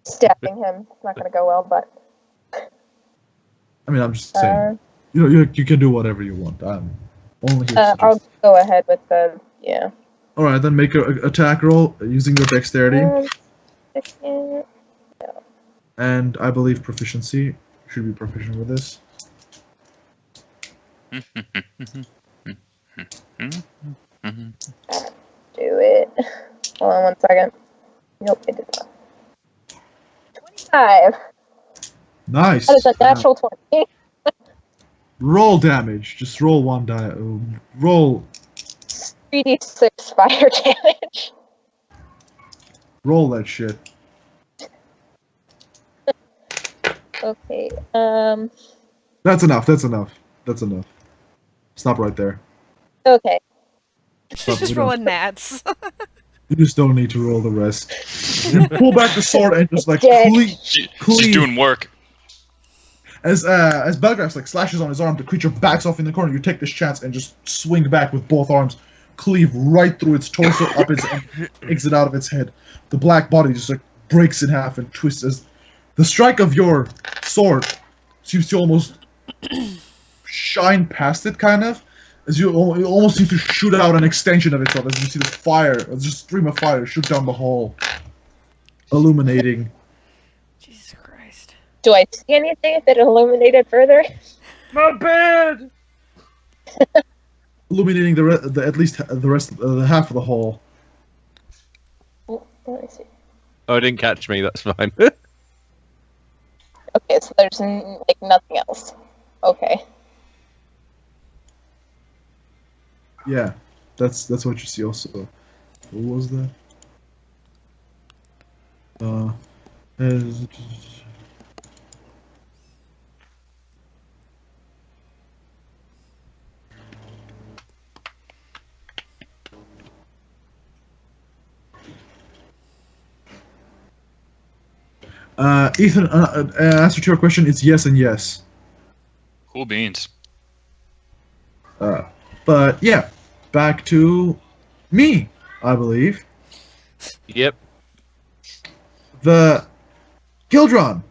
stabbing him. It's not gonna go well, but I mean, I'm just saying. You can do whatever you want. I'm only here to I'll suggest. go ahead with the yeah. Alright, then make an attack roll using your dexterity. Second. And I believe proficiency. You should be proficient with this. Do it. Hold on 1 second. Nope, it did not. 25. Nice. That is a natural 20. Roll damage. Just roll one die. Roll 3d6 fire damage. Roll that shit. Okay, That's enough. That's enough. That's enough. Stop right there. okay. Stop, Just we don't- rolling gnats. You just don't need to roll the rest. You pull back the sword and just like Dead. She's cleave. doing work. As Belgrass like slashes on his arm, the creature backs off in the corner. You take this chance and just swing back with both arms, cleave right through its torso, up its and exit out of its head. The black body just like breaks in half and twists as the strike of your sword seems to almost shine past it, kind of, as you almost seem to shoot out an extension of itself. As you see this fire, just a stream of fire shoot down the hall, illuminating. Jesus Christ. Do I see anything if it illuminated further? My bed. Illuminating at least the rest, the half of the hall. Oh, let me see. Oh, it didn't catch me. That's fine. Okay, so there's like nothing else. Okay. Yeah, that's what you see. Also, what was that? Ethan, answer to your question, it's yes and yes. Cool beans. But yeah, back to me, I believe. Yep. The Gildron,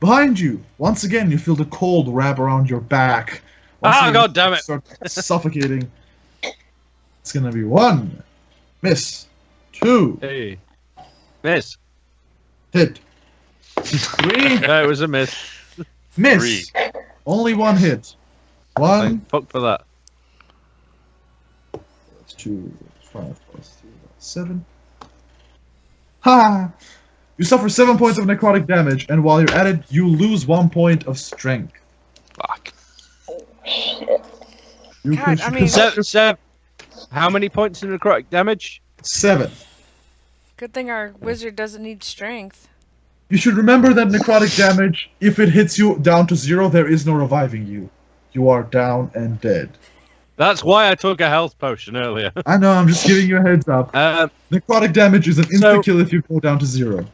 behind you. Once again, you feel the cold wrap around your back. Once again, God damn it! Start suffocating. It's gonna be 1 miss, 2 Hey. Miss. hit, 3 No, it was a miss. miss. Only 1 hit. 1. Thank fuck for that. That's 2, 5 plus 3, 7. Ha! You suffer 7 points of necrotic damage, and while you're at it, you lose 1 point of strength. Fuck. You God, I mean- So, how many points in necrotic damage? 7. Good thing our wizard doesn't need strength. You should remember that necrotic damage, if it hits you down to 0, there is no reviving you. You are down and dead. That's why I took a health potion earlier. I know, I'm just giving you a heads up. Necrotic damage is an instant kill if you go down to 0.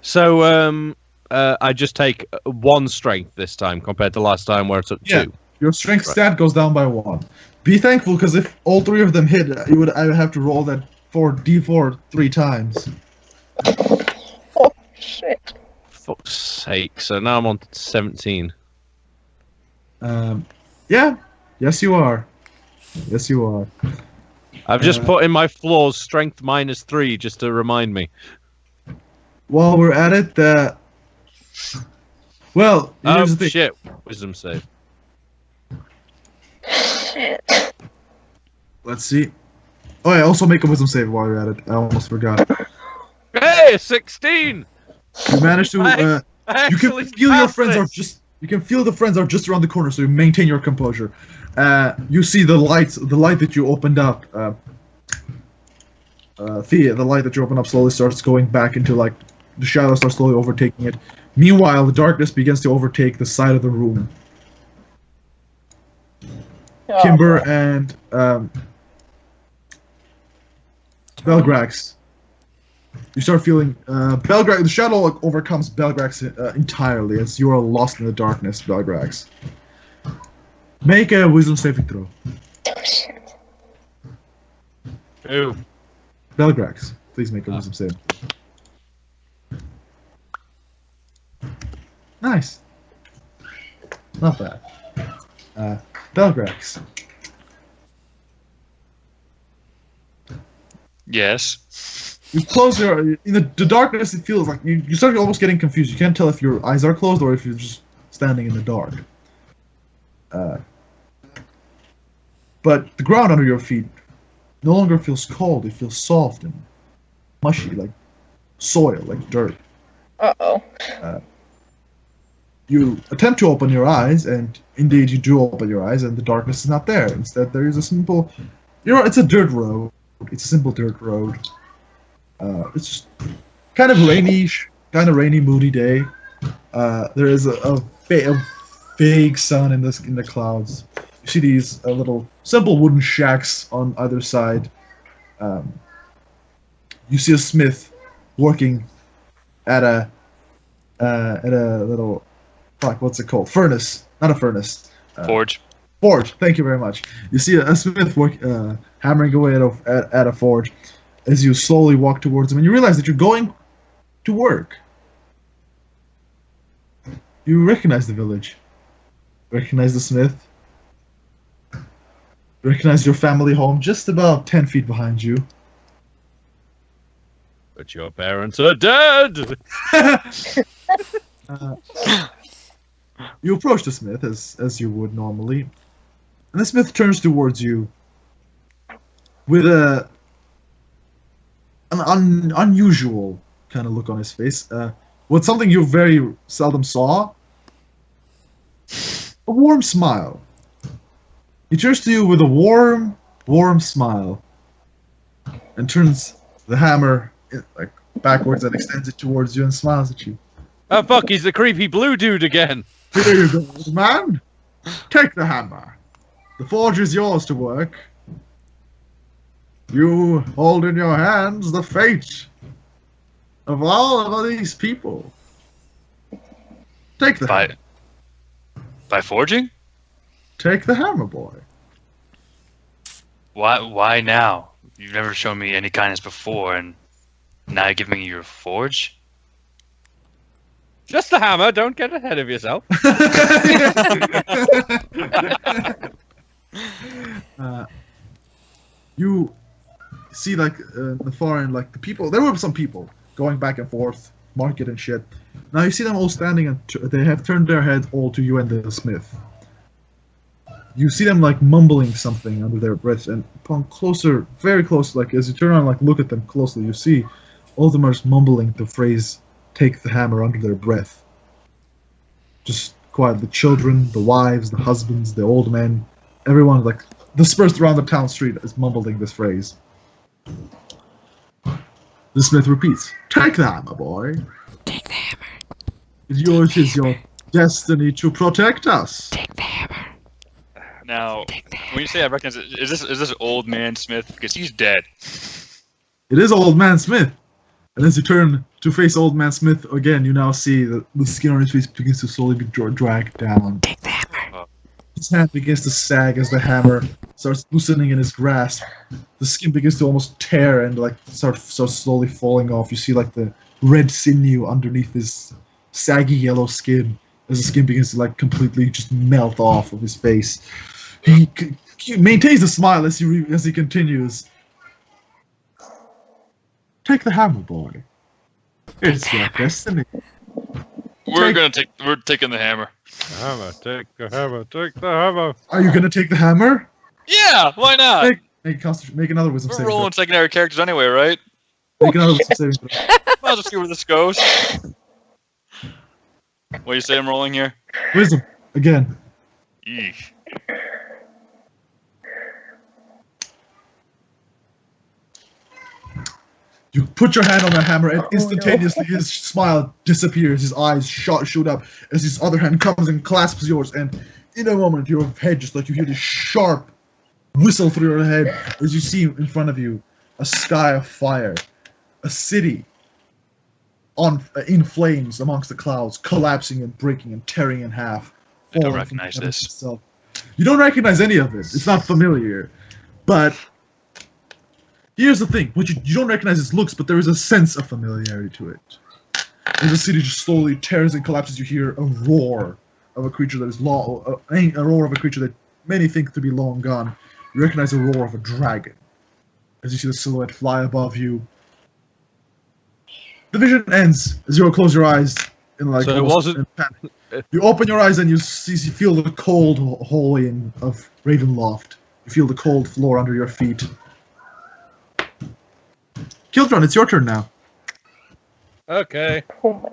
So, I just take 1 strength this time compared to last time where I took 2. Yeah. Your strength stat goes down by 1. Be thankful, because if all 3 of them hit, I would have to roll that d4 3 times. Oh, shit. Fuck's sake. So now I'm on 17. Yeah. Yes, you are. Yes, you are. I've just put in my flaws strength -3 just to remind me. While we're at it, well, Oh, here's the thing. shit. Wisdom save. Let's see. Oh, yeah, also make a wisdom save while you're at it. I almost forgot. Hey, 16! You managed to. I You can actually feel your passed friends are this. just. You can feel the friends are just around the corner, so you maintain your composure. You see the light that you opened up. Thea, the light that you opened up slowly starts going back into like the shadows start slowly overtaking it. Meanwhile, the darkness begins to overtake the side of the room. Oh, Kimber and Belgrax. You start feeling Belgrax. The shadow like, overcomes Belgrax entirely as you are lost in the darkness. Belgrax, make a wisdom saving throw. Ooh. Belgrax, please make a wisdom save. Nice. Not bad. Belgrax. Yes. You close your in the darkness. It feels like you start almost getting confused. You can't tell if your eyes are closed or if you're just standing in the dark. But the ground under your feet no longer feels cold. It feels soft and mushy, like soil, like dirt. Uh-oh. You attempt to open your eyes, and indeed you do open your eyes, and the darkness is not there. Instead, there is a simple, it's a dirt road. It's a simple dirt road. It's just kind of rainy, moody day. There is a vague sun in the clouds. You see these little simple wooden shacks on either side. You see a smith working at a little, what's it called? Furnace, not a furnace. Forge. Forge. Thank you very much. You see a smith hammering away at a forge as you slowly walk towards him, and you realize that you're going to work. You recognize the village. Recognize the smith. Recognize your family home just about 10 feet behind you. But your parents are dead! You approach the smith as you would normally, and the smith turns towards you with an unusual kind of look on his face. With something you very seldom saw. A warm smile. He turns to you with a warm smile, and turns the hammer like backwards and extends it towards you and smiles at you. Oh fuck, he's the creepy blue dude again! Here you go, old man. Take the hammer. The forge is yours to work. You hold in your hands the fate of all of these people. Take the hammer. By forging? Take the hammer, boy. Why now? You've never shown me any kindness before, and now you're giving me your forge? Just the hammer. Don't get ahead of yourself. You see, like, the far end, like, the people. There were some people going back and forth, market and shit. Now you see them all standing, and they have turned their head all to you and the smith. You see them, like, mumbling something under their breath, and upon closer, very close, like, as you turn around, like, look at them closely, you see all of them are mumbling the phrase, take the hammer, under their breath. Just quiet. The children, the wives, the husbands, the old men, everyone, like, dispersed around the town street is mumbling this phrase. The smith repeats, take the hammer, boy. Take the hammer. Yours is your destiny to protect us. Take the hammer. Now, when you say I recognize it, is this old man Smith? Because he's dead. It is Old Man Smith. And as you turn to face Old Man Smith again, you now see that the skin on his face begins to slowly be dragged down. Take the hammer. His hand begins to sag as the hammer starts loosening in his grasp. The skin begins to almost tear and like start slowly falling off. You see like the red sinew underneath his saggy yellow skin as the skin begins to like completely just melt off of his face. He maintains a smile as he continues. Take the hammer, boy. It's your destiny. We're taking the hammer. Hammer, take the hammer, take the hammer. Are you gonna take the hammer? Yeah, why not? Make another wisdom We're saving rolling throw. secondary characters anyway, right? Make another wisdom saving throw. I'll just see where this goes. What do you say I'm rolling here? Wisdom again. Yeesh. You put your hand on the hammer, and instantaneously his smile disappears. His eyes shoot up as his other hand comes and clasps yours. And in a moment, your head just like you hear this sharp whistle through your head as you see in front of you a sky of fire, a city in flames amongst the clouds, collapsing and breaking and tearing in half. I don't falling recognize from this. itself. You don't recognize any of this. It's not familiar, but. Here's the thing, you don't recognize its looks, but there is a sense of familiarity to it. As the city just slowly tears and collapses, you hear a roar of a creature that is a roar of a creature that many think to be long gone. You recognize the roar of a dragon. As you see the silhouette fly above you. The vision ends as you close your eyes in like. So it wasn't. In panic. You open your eyes and you feel the cold hallway of Ravenloft. You feel the cold floor under your feet. Kildron, it's your turn now. Okay. Oh my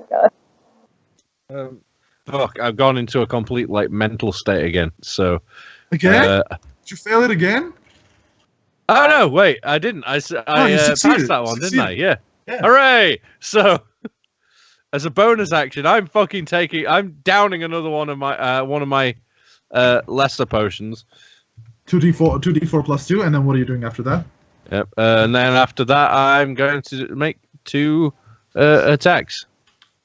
god. Fuck, I've gone into a complete like mental state again. So. Again? Did you fail it again? Oh no! Wait, I didn't. I you passed succeeded. that one, didn't I? Yeah. Yeah. Hooray! So, as a bonus action, I'm downing another one of my lesser potions. 2d4 plus 2, and then what are you doing after that? Yep. And then after that, I'm going to make 2 attacks.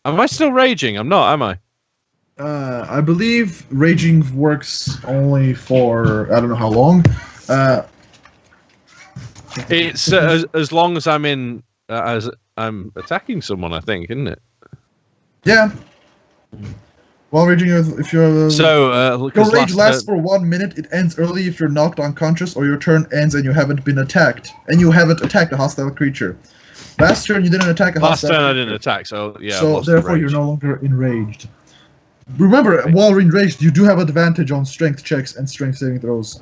Am I still raging? I'm not, am I? I believe raging works only for I don't know how long. It's as long as I'm in as I'm attacking someone, I think, isn't it? Yeah. While raging, if you're So your rage lasts for 1 minute. It ends early if you're knocked unconscious, or your turn ends and you haven't been attacked, and you haven't attacked a hostile creature. Last turn you didn't attack a last hostile. turn I creature, didn't attack, so yeah. So therefore you're no longer enraged. Remember, while enraged, you do have advantage on strength checks and strength saving throws.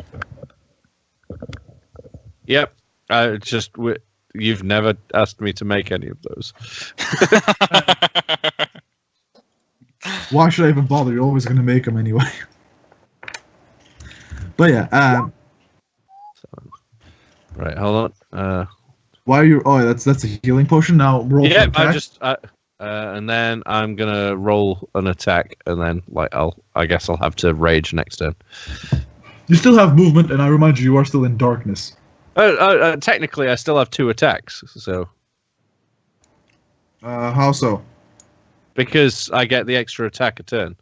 Yep. You've never asked me to make any of those. Why should I even bother? You're always going to make them anyway. But yeah, right, hold on. why are you? Oh, that's a healing potion. Now roll. Yeah, for attack. and then I'm gonna roll an attack, and then I guess I'll have to rage next turn. You still have movement, and I remind you are still in darkness. Technically, I still have 2 attacks, so. How so? Because I get the extra attack a turn,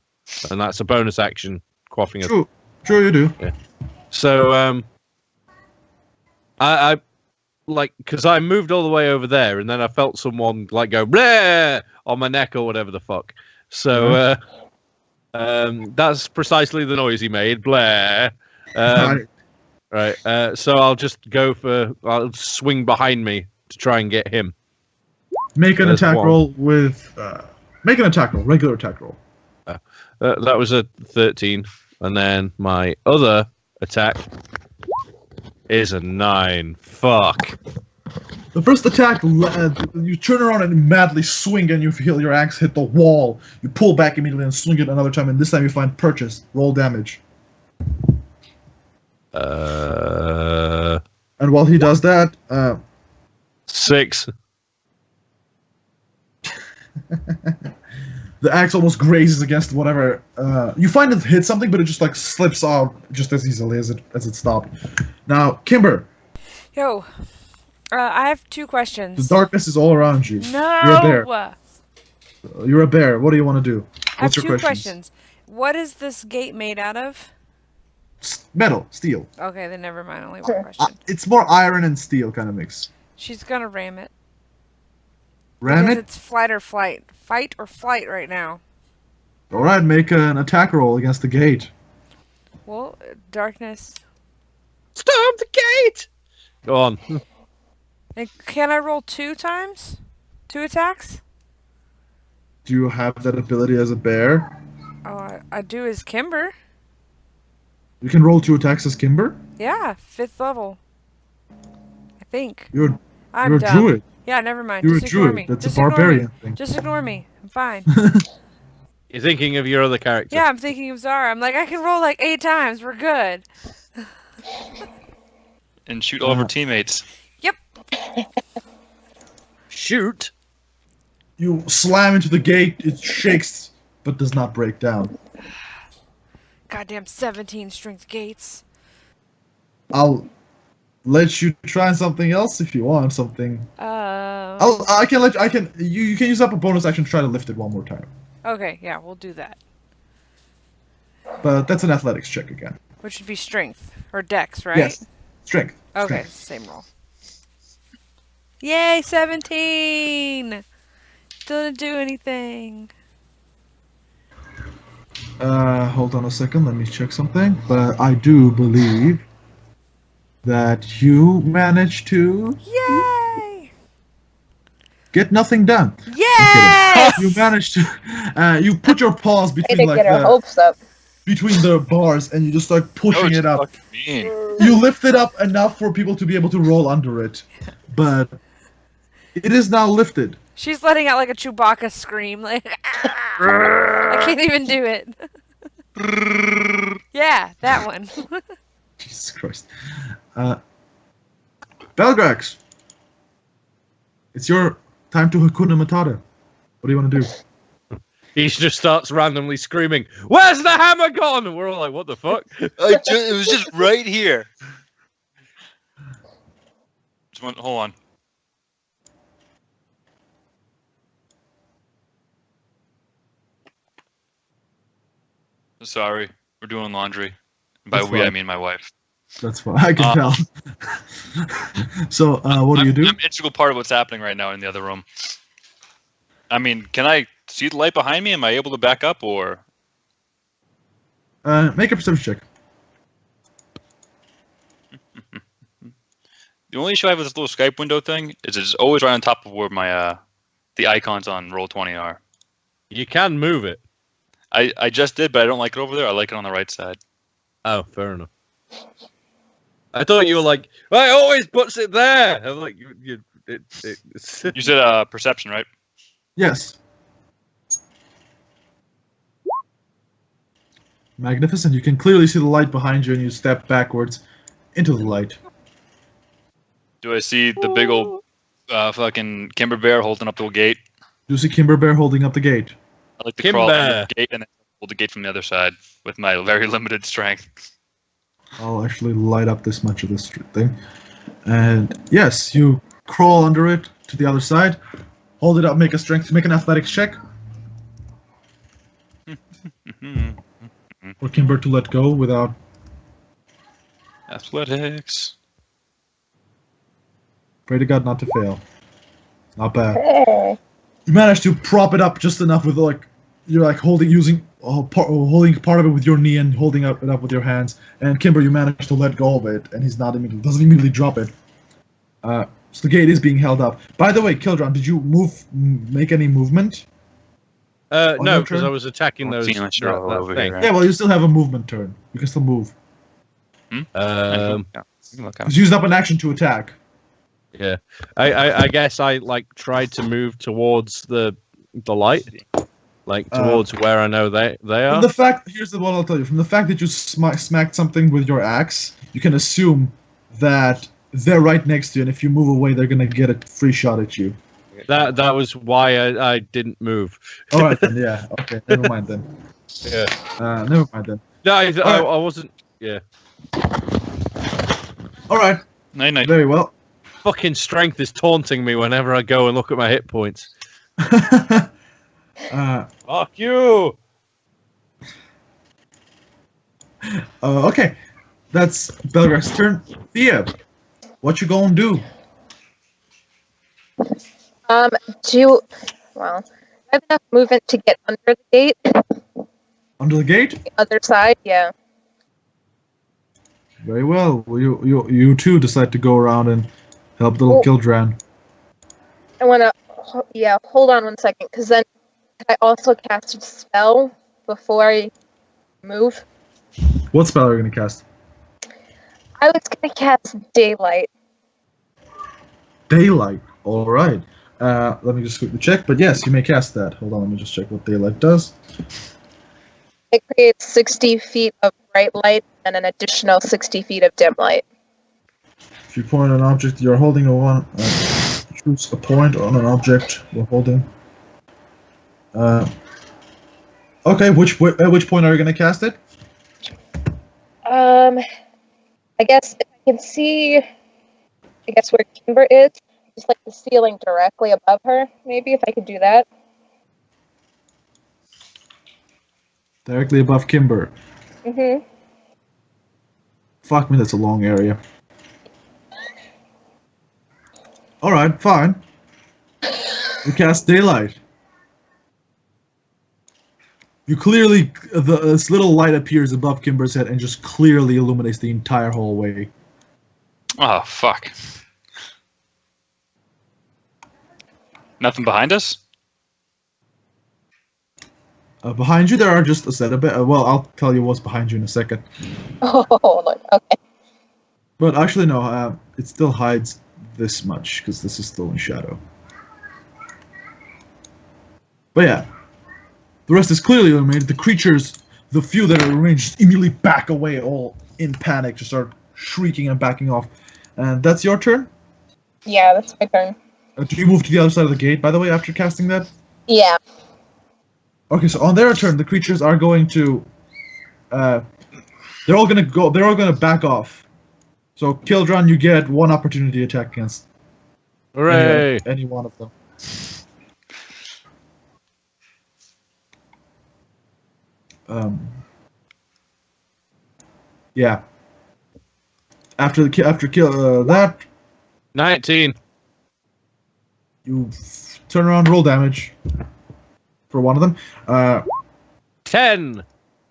and that's a bonus action, quaffing a. True, you do. So I like because I moved all the way over there, and then I felt someone like go bleh on my neck or whatever the fuck. So that's precisely the noise he made, bleh. Right. So I'll swing behind me to try and get him. Make an There's attack one. roll with. Make an attack roll, regular attack roll. That was a 13, and then my other attack is a 9. Fuck. The first attack, you turn around and madly swing, and you feel your axe hit the wall. You pull back immediately and swing it another time, and this time you find purchase. Roll damage. And while he does that, 6. the axe almost grazes against whatever. You find it hit something, but it just like slips out just as easily as it stopped. Now, Kimber, Yo, I have 2 the questions. darkness is all around you. No! You're a bear. You're a bear. What do you want to do? I have What's your 2 questions. What is this gate made out of? Metal, steel. Okay, then never mind. Only one question. It's more iron and steel kind of mix. She's gonna ram it. Ram Because it. it's fight or flight. Fight or flight right now. All right, make an attack roll against the gate. Well, darkness. Storm the gate! Go on. And can I roll 2 times? 2 attacks? Do you have that ability as a bear? Oh, I do as Kimber. You can roll 2 attacks as Kimber. Yeah, 5th level. I think. You're I'm a dumb. druid. Yeah, never mind. You're a Just ignore druid. me. That's Just a ignore barbarian me. thing. Just ignore me. I'm fine. You're thinking of your other character. Yeah, I'm thinking of Zara. I'm like, I can roll like 8 times. We're good. And shoot all of her teammates. Yep. Shoot. You slam into the gate. It shakes, but does not break down. Goddamn 17 strength gates. I'll let you try something else if you want something. You can use up a bonus action to try to lift it one more time. Okay, yeah, we'll do that. But that's an athletics check again. Which would be strength or dex, right? Yes, strength. Okay, Strength. it's the same roll. Yay, 17! Doesn't do anything. Hold on a second. Let me check something. But I do believe that you managed to Yay! get nothing done. Yes! You managed to. You put your paws Way between to get our hopes up. between the bars, and you just start pushing it up. Fucking mean. You lift it up enough for people to be able to roll under it, but it is now lifted. She's letting out like a Chewbacca scream. Like, I can't even do it. Yeah, that one. Jesus Christ. Belgrax, it's your time to Hakuna Matata. What do you want to do? He just starts randomly screaming, "Where's the hammer gone?" And we're all like, "What the fuck?" It was just right here. Hold on. Sorry, we're doing laundry. By That's we, I fine. mean my wife. That's fine. I can tell. So, what do you do? I'm an integral part of what's happening right now in the other room. I mean, can I see the light behind me? Am I able to back up, or? Make a perception check. The only issue I have with this little Skype window thing is it's always right on top of where my the icons on Roll20 are. You can move it. I just did, but I don't like it over there. I like it on the right side. Oh, fair enough. I thought you were like, "I always puts it there." I'm like, it's You said perception, right? Yes. Magnificent. You can clearly see the light behind you, and you step backwards into the light. Do I see the big old fucking Kimber Bear holding up the gate? You see Kimber Bear holding up the gate. I like to crawl Kimber. under the gate and then hold the gate from the other side with my very limited strength. I'll actually light up this much of this thing. And yes, you crawl under it to the other side. hold it up, make an athletics check. For Kimber to let go without. Athletics. Pray to God not to fail. Not bad. Hey. You managed to prop it up just enough with you're like holding part of it with your knee and holding it up with your hands. And Kimber, you managed to let go of it, and he's not doesn't immediately drop it. So the gate is being held up. By the way, Kildron, did you make any movement? No, your because turn? I was attacking those. Seeing that you're all that over thing. here. Yeah, well, you still have a movement turn. You can still move. Yeah, you can look at He's used up an action to attack. Yeah, I guess I tried to move towards the light, towards where I know they are. Here's what I'll tell you. From the fact that you smacked something with your axe, you can assume that they're right next to you, and if you move away, they're gonna get a free shot at you. That was why I didn't move. All right then. Yeah. Okay. Never mind then. Yeah. Never mind then. No, I right. wasn't. Yeah. All right. Night. Very well. Fucking strength is taunting me whenever I go and look at my hit points. Fuck you. Okay. That's Belgar's turn. Thea, what you gonna do? I have enough movement to get under the gate. Under the gate? The other side, yeah. Very well. Well, you too decide to go around and help little Kildran. I want to, hold on 1 second, because then I also cast a spell before I move. What spell are you gonna cast? I was going to cast Daylight. Daylight. All right. Let me just quickly check. But yes, you may cast that. Hold on. Let me just check what Daylight does. It creates 60 feet of bright light and an additional 60 feet of dim light. If you point at an object you're holding, choose a point on an object you're holding. Okay. At which point are you gonna cast it? I guess if I can see, where Kimber is, just like the ceiling directly above her, maybe, if I could do that. Directly above Kimber. Mm-hmm. Fuck me, that's a long area. Alright, fine. You cast Daylight. You clearly, this little light appears above Kimber's head and just clearly illuminates the entire hallway. Oh, fuck. Nothing behind us? Behind you, there are just a set of well, I'll tell you what's behind you in a second. Oh, Lord, okay. But actually, no, it still hides this much, because this is still in shadow. But yeah. The rest is clearly illuminated. The creatures, the few that are remain, just immediately back away, all in panic, just start shrieking and backing off. And that's your turn? Yeah, that's my turn. Do you move to the other side of the gate, by the way, after casting that? Yeah. Okay, so on their turn, the creatures are going to... they're all gonna back off. So, Kildron, you get one opportunity attack against Hooray! any one of them. Yeah. After that, 19. you turn around, roll damage for one of them. 10.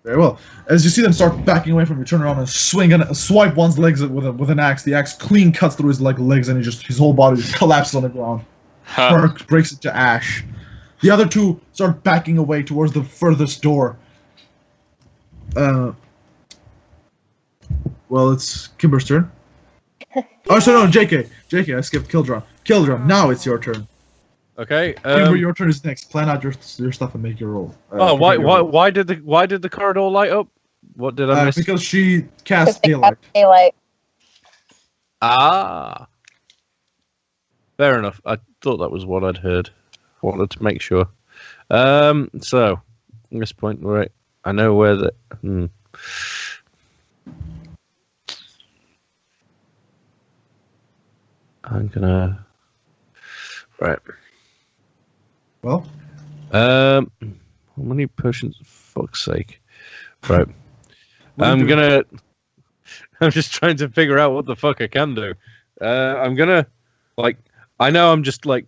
Very well. As you see them start backing away from you, turn around and swing and swipe one's legs with an axe. The axe clean cuts through his legs, and his whole body just collapses on the ground. Perk breaks it to ash. The other two start backing away towards the furthest door. Well, it's Kimber's turn. Oh, so no, JK, I skipped Kildron. Kildron, now it's your turn. Okay. Kimber, your turn is next. Plan out your stuff and make your roll. Why did the corridor light up? What did I miss? Because she cast Daylight. Daylight. Ah. Fair enough. I thought that was what I'd heard. Wanted to make sure. So at this point, right, I know where the. I'm gonna. Right. Well, How many potions? Fuck's sake! Right. what are you doing? I'm just trying to figure out what the fuck I can do. I'm gonna, like, I know I'm just like,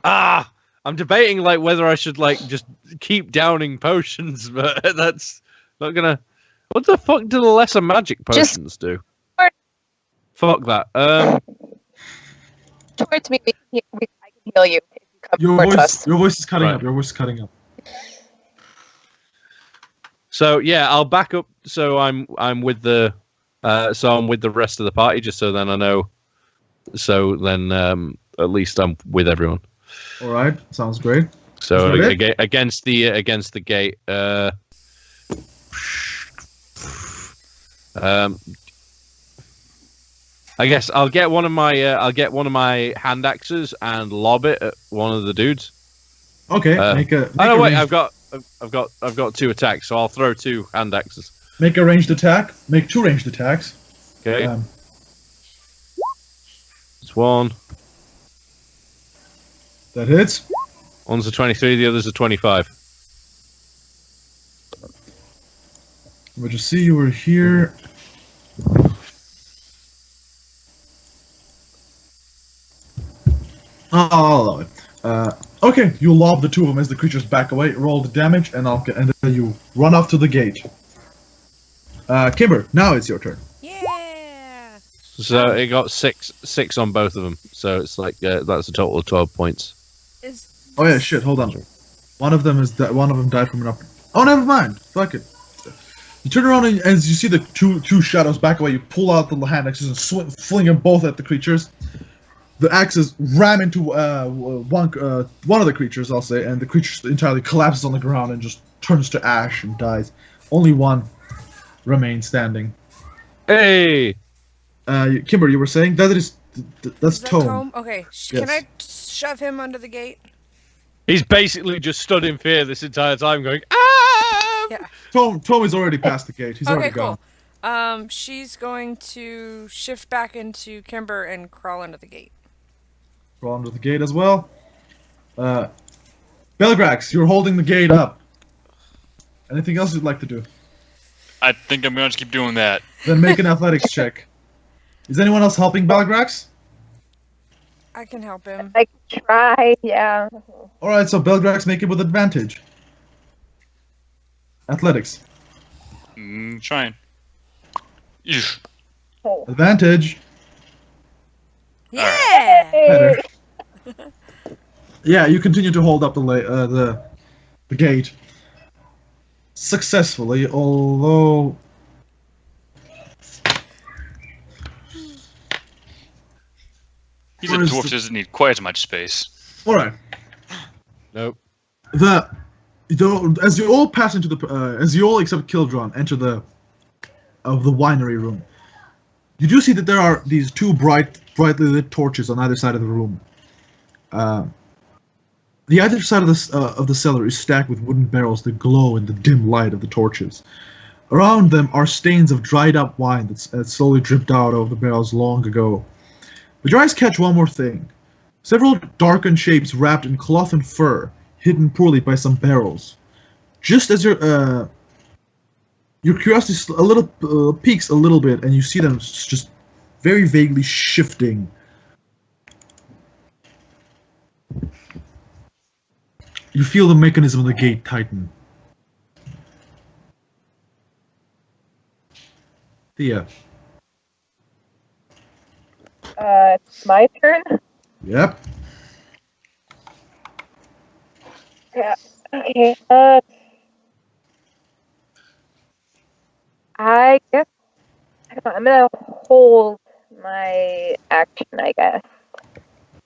I'm debating like whether I should like just keep downing potions, but that's not gonna. What the fuck do the lesser magic potions do? Fuck that. Towards me, I can heal you if you come towards us. Your voice is cutting Right. up. Your voice is cutting up. So yeah, I'll back up. So I'm with the, I'm with the rest of the party, just so then I know. So then at least I'm with everyone. All right, sounds great. So Is that it? against the gate. I guess I'll get one of my hand axes and lob it at one of the dudes. Okay, Oh no, wait! I've got 2 attacks, so I'll throw 2 hand axes. make a ranged attack. Make 2 ranged attacks. Okay, Um, it's one. that hits. One's a 23, the other's a 25. We'll just see you were here. I'll allow it. Okay, you lob the 2 of them as the creatures back away. Roll the damage, and then you run off to the gate. Kimber, now it's your turn. Yeah. So it got six on both of them. So it's like that's a total of 12 points. Is Oh yeah, shit. Hold on. One of them died from an up. Oh, never mind. Fuck it. You turn around and as you see the two shadows back away, you pull out the hand axes and fling them both at the creatures. The axes ram into one of the creatures, I'll say, and the creature entirely collapses on the ground and just turns to ash and dies. Only one remains standing. Hey, Kimber, you were saying that's is that Tome. Okay. Yes. Can I shove him under the gate? he's basically just stood in fear this entire time, going ah. Yeah. Tome is already past the gate. He's Okay, already gone. cool. She's going to shift back into Kimber and crawl under the gate. Crawl under the gate as well. Belgrax, you're holding the gate up. Anything else you'd like to do? I think I'm going to keep doing that. Then make an athletics check. Is anyone else helping Belgrax? I can help him. I can try, yeah. Alright, so Belgrax, make it with advantage. Athletics. Trying. Eesh. Oh. Advantage. Yeah. Better. Yeah, you continue to hold up the gate. Successfully, although... He's a Where's dwarf, the- doesn't need quite as much space. Alright. Nope. As you all pass into as you all except Kildron enter the winery room, you do see that there are these 2 brightly lit torches on either side of the room. The other side of the cellar is stacked with wooden barrels that glow in the dim light of the torches. Around them are stains of dried up wine that slowly dripped out of the barrels long ago. But your eyes catch one more thing. Several darkened shapes wrapped in cloth and fur, hidden poorly by some barrels. Just as your curiosity peaks a little bit, and you see them just very vaguely shifting. You feel the mechanism of the gate tighten. Thea. It's my turn? Yep. Yeah. Okay, I guess I'm gonna hold my action, I guess.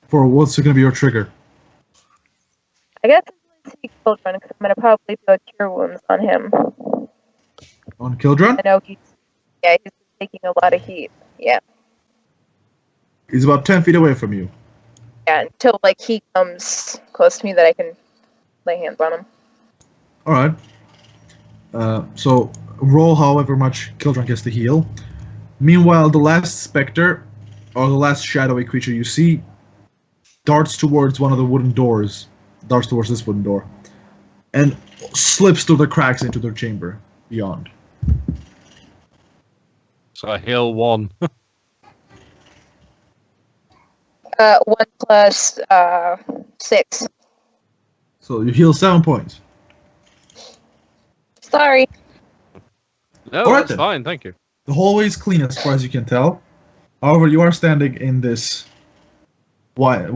For what's going to be your trigger? I guess I'm going to see Children, because I'm gonna probably do a cure wounds on him. On Kildron? I know he's taking a lot of heat. Yeah. He's about 10 feet away from you. Yeah, until like he comes close to me that I can lay hands on him. Alright. So, roll however much Kildron gets to heal. Meanwhile, the last specter, or the last shadowy creature you see, darts towards one of the wooden doors darts towards this wooden door, and slips through the cracks into their chamber beyond. So I heal 1. 1 plus 6. So you heal 7 points. Sorry. No, Alright that's then. fine, thank you. The hallway is clean as far as you can tell. However, you are standing in this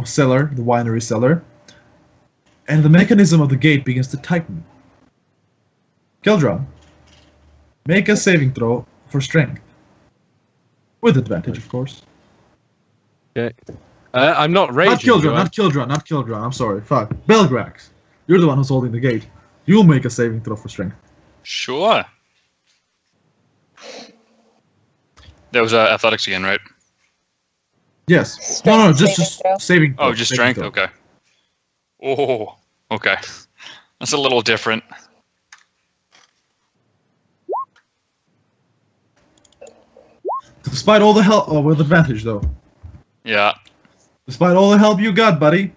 cellar, the winery cellar, and the mechanism of the gate begins to tighten. Keldron, make a saving throw for strength. With advantage, of course. Okay. I'm not raging. Not Keldron. I'm sorry. Fuck. Belgrax, you're the one who's holding the gate. You'll make a saving throw for strength. Sure. That was athletics again, right? Yes. Strength Just saving throw. saving. Oh, throw, just saving strength? throw. Okay. Oh, okay. That's a little different. Despite all the help, with advantage though. Yeah. Despite all the help you got, buddy,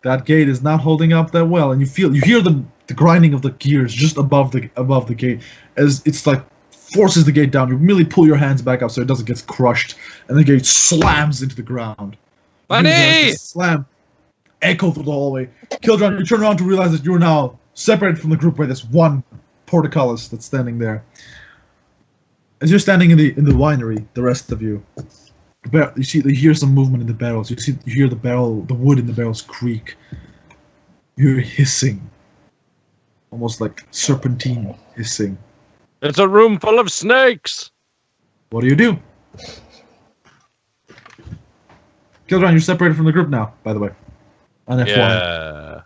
that gate is not holding up that well, and you hear the grinding of the gears just above the gate, as it's like forces the gate down. You immediately pull your hands back up so it doesn't get crushed, and the gate slams into the ground. Bunny! You hear the slam echo through the hallway. Kildron, you turn around to realize that you're now separated from the group by this one portcullis that's standing there. As you're standing in the winery, the rest of you hear some movement in the barrels. You hear the wood in the barrels creak. You hear hissing, almost like serpentine hissing. It's a room full of snakes. What do you do? Kildron, you're separated from the group now, by the way. On F1. Yeah.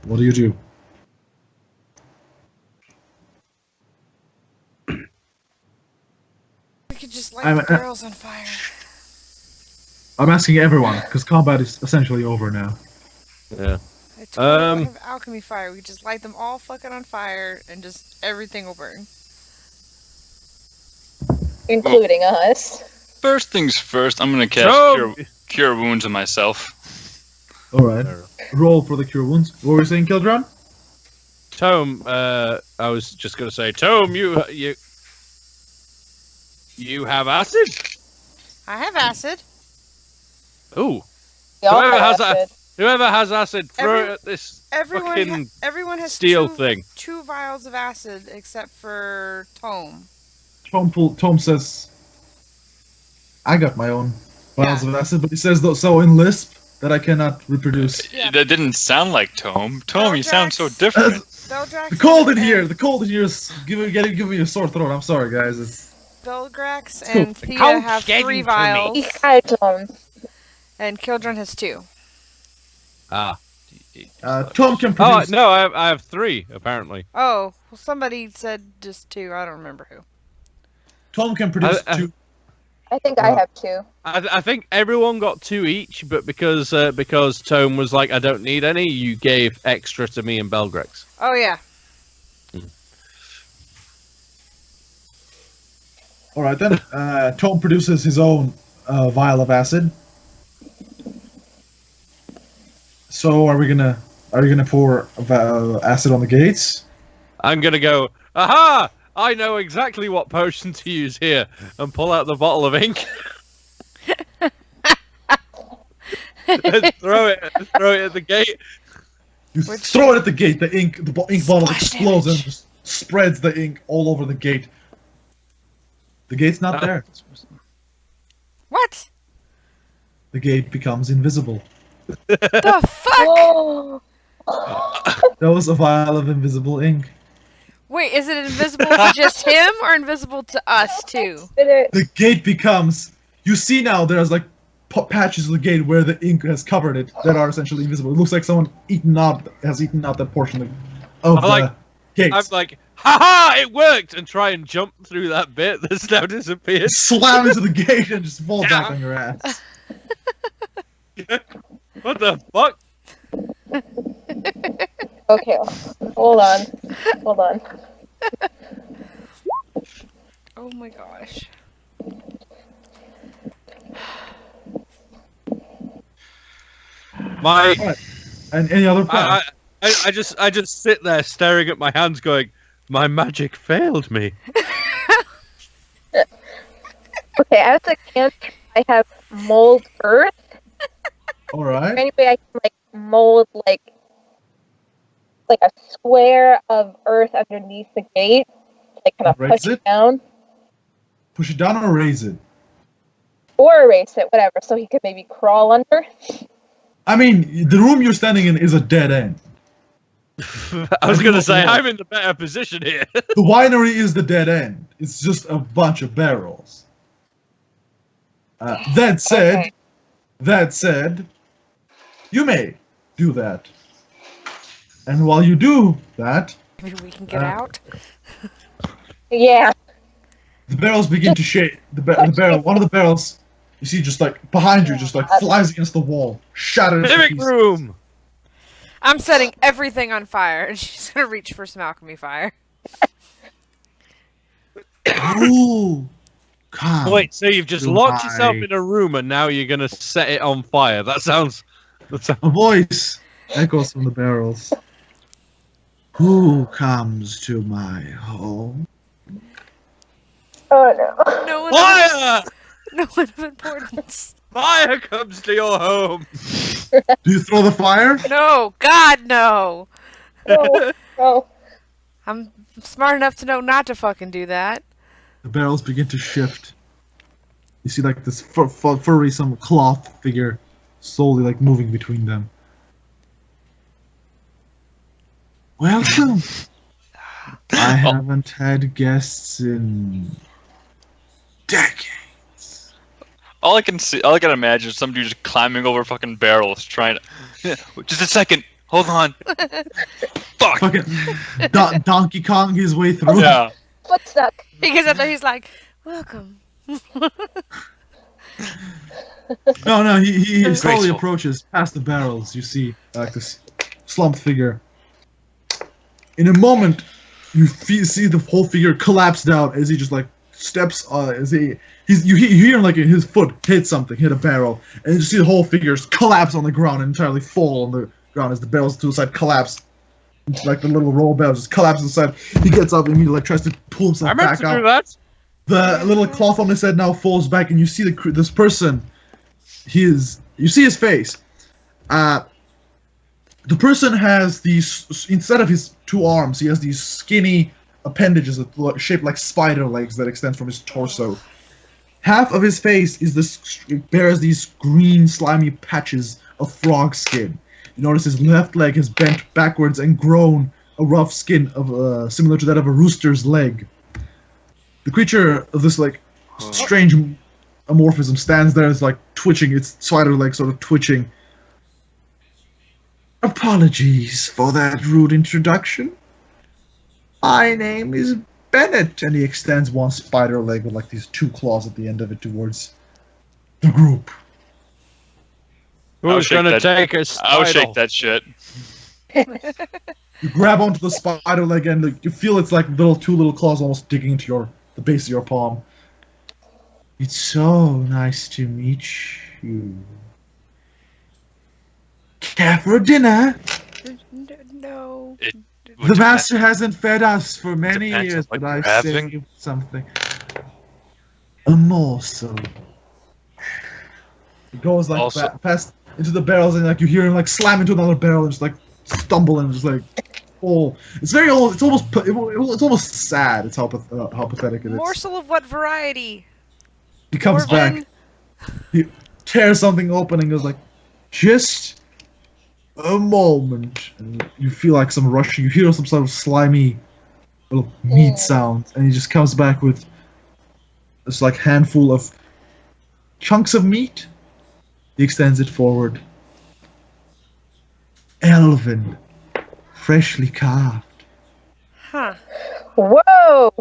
What do you do? We could just light I'm- the barrels on fire. I'm asking everyone, because combat is essentially over now. Yeah. I totally have alchemy fire. We could just light them all fucking on fire and just everything will burn. Including us. First things first, I'm gonna cast So- cure wounds on myself. Alright. Roll for the cure wounds. What were you saying, Kildron? Tome, I was just gonna say, Tome, you have acid? I have acid. Ooh. We all Whoever have has that- acid. Whoever has acid, throw Every- it at this Everyone, fucking everyone has steel two, thing. 2 vials of acid except for Tome. Tome says, I got my own vials Yeah. of acid, but he says so in Lisp that I cannot reproduce. Yeah. That didn't sound like Tome. Tome, you sound so Veldrax. different. Belgrax. The cold in and- here! The cold in here is giving me a sore throat. I'm sorry, guys. It's Belgrax cool. and Thea Cold have getting 3 to me. vials, Hi, Tom. and Kildren has 2. Ah. Tom can Oh produce. no, I have 3 apparently. Oh, well, somebody said just 2. I don't remember who. Tom can produce I- 2. I think I have 2. I think everyone got 2 each, but because Tome was like, I don't need any, you gave extra to me and Belgrex. Oh yeah. All right then. Tom produces his own vial of acid. So are we gonna pour acid on the gates? I'm gonna go, aha! I know exactly what potion to use here, and pull out the bottle of ink. And throw it at the gate. You Which- throw it at the gate. The ink bottle Splash explodes and damage. just spreads the ink all over the gate. The gate's not there. What? The gate becomes invisible. The fuck? Whoa! That was a vial of invisible ink. Wait, is it invisible to just him or invisible to us too? The gate becomes. You see now there's like patches of the gate where the ink has covered it that are essentially invisible. It looks like someone has eaten out that portion of the like- gates. I'm like, haha, it worked! And try and jump through that bit that's now disappeared. Slam into the gate and just fall back on your ass. What the fuck? Okay, hold on. Hold on. Oh my gosh. My Alright. And any other plan? I just sit there staring at my hands, going, "My magic failed me." Okay, as a cancer, I have mold earth. All right. Any way I can like mold like a square of earth underneath the gate, like kind of Raise push it? it down Push it down or raise it. or erase it, whatever, so he could maybe crawl under. I mean, the room you're standing in is a dead end. I was gonna say Yeah. I'm in the better position here. The winery is the dead end. It's just a bunch of barrels. That said, you may do that. And while you do that, Maybe we can get out. Yeah. the barrels begin to shake. The barrel, one of the barrels, you see, just like behind you, just like flies against the wall, shatters. to Living pieces. room. I'm setting everything on fire, and she's gonna reach for some alchemy fire. Ooh, come. Wait, so you've just Do locked yourself I- in a room and now you're gonna set it on fire? That sounds. A voice echoes from the barrels. Who comes to my home? Oh no. No one. Fire! No one of importance. Fire comes to your home. Do you throw the fire? No, God, no. No. No. I'm smart enough to know not to fucking do that. The barrels begin to shift. You see, like this furry, some cloth figure, slowly like moving between them. Welcome. I haven't had guests in decades. All I can imagine is some dude just climbing over fucking barrels, trying to. Just a second. Hold on. Fuck. Fucking Donkey Kong his way through. Yeah. Foot stuck. He gets up there, he's like, welcome. No, he slowly Graceful. approaches past the barrels. You see, like this slumped figure. In a moment, you see the whole figure collapse down as he just like steps. You hear like his foot hit a barrel, and you see the whole figure just collapse on the ground and entirely fall on the ground as the barrels to the side collapse. It's like the little roll barrel just collapses aside. He gets up and he like tries to pull himself I meant back to out. do that. The little cloth on his head now falls back, and you see this person. You see his face. The person has these, instead of his two arms, he has these skinny appendages that look shaped like spider legs that extend from his torso. Half of his face bears these green slimy patches of frog skin. You notice his left leg has bent backwards and grown a rough skin of similar to that of a rooster's leg. The creature of this like strange amorphism stands there, it's like twitching, its spider leg sort of twitching. Apologies for that rude introduction. My name is Bennett, and he extends one spider leg with like these two claws at the end of it towards the group. I'll Who's shake gonna that- take a I would spider? shake that shit. You grab onto the spider leg and like, you feel it's like two little claws almost digging into the base of your palm. It's so nice to meet you. Care for dinner? No. The master hasn't fed us for many Depends on years, what but I you're having. saved something. A morsel. He goes like Also- past into the barrels, and like you hear him like slam into another barrel and just like stumble and just like fall. It's very old. It's almost sad. It's how pathetic it is. Morsel of what variety? He comes Dwarven? back. He tears something open and goes like, just a moment. And you feel like some rushing. You hear some sort of slimy little meat sound, and he just comes back with this like handful of chunks of meat. He extends it forward. Elven, freshly carved. Huh. Whoa!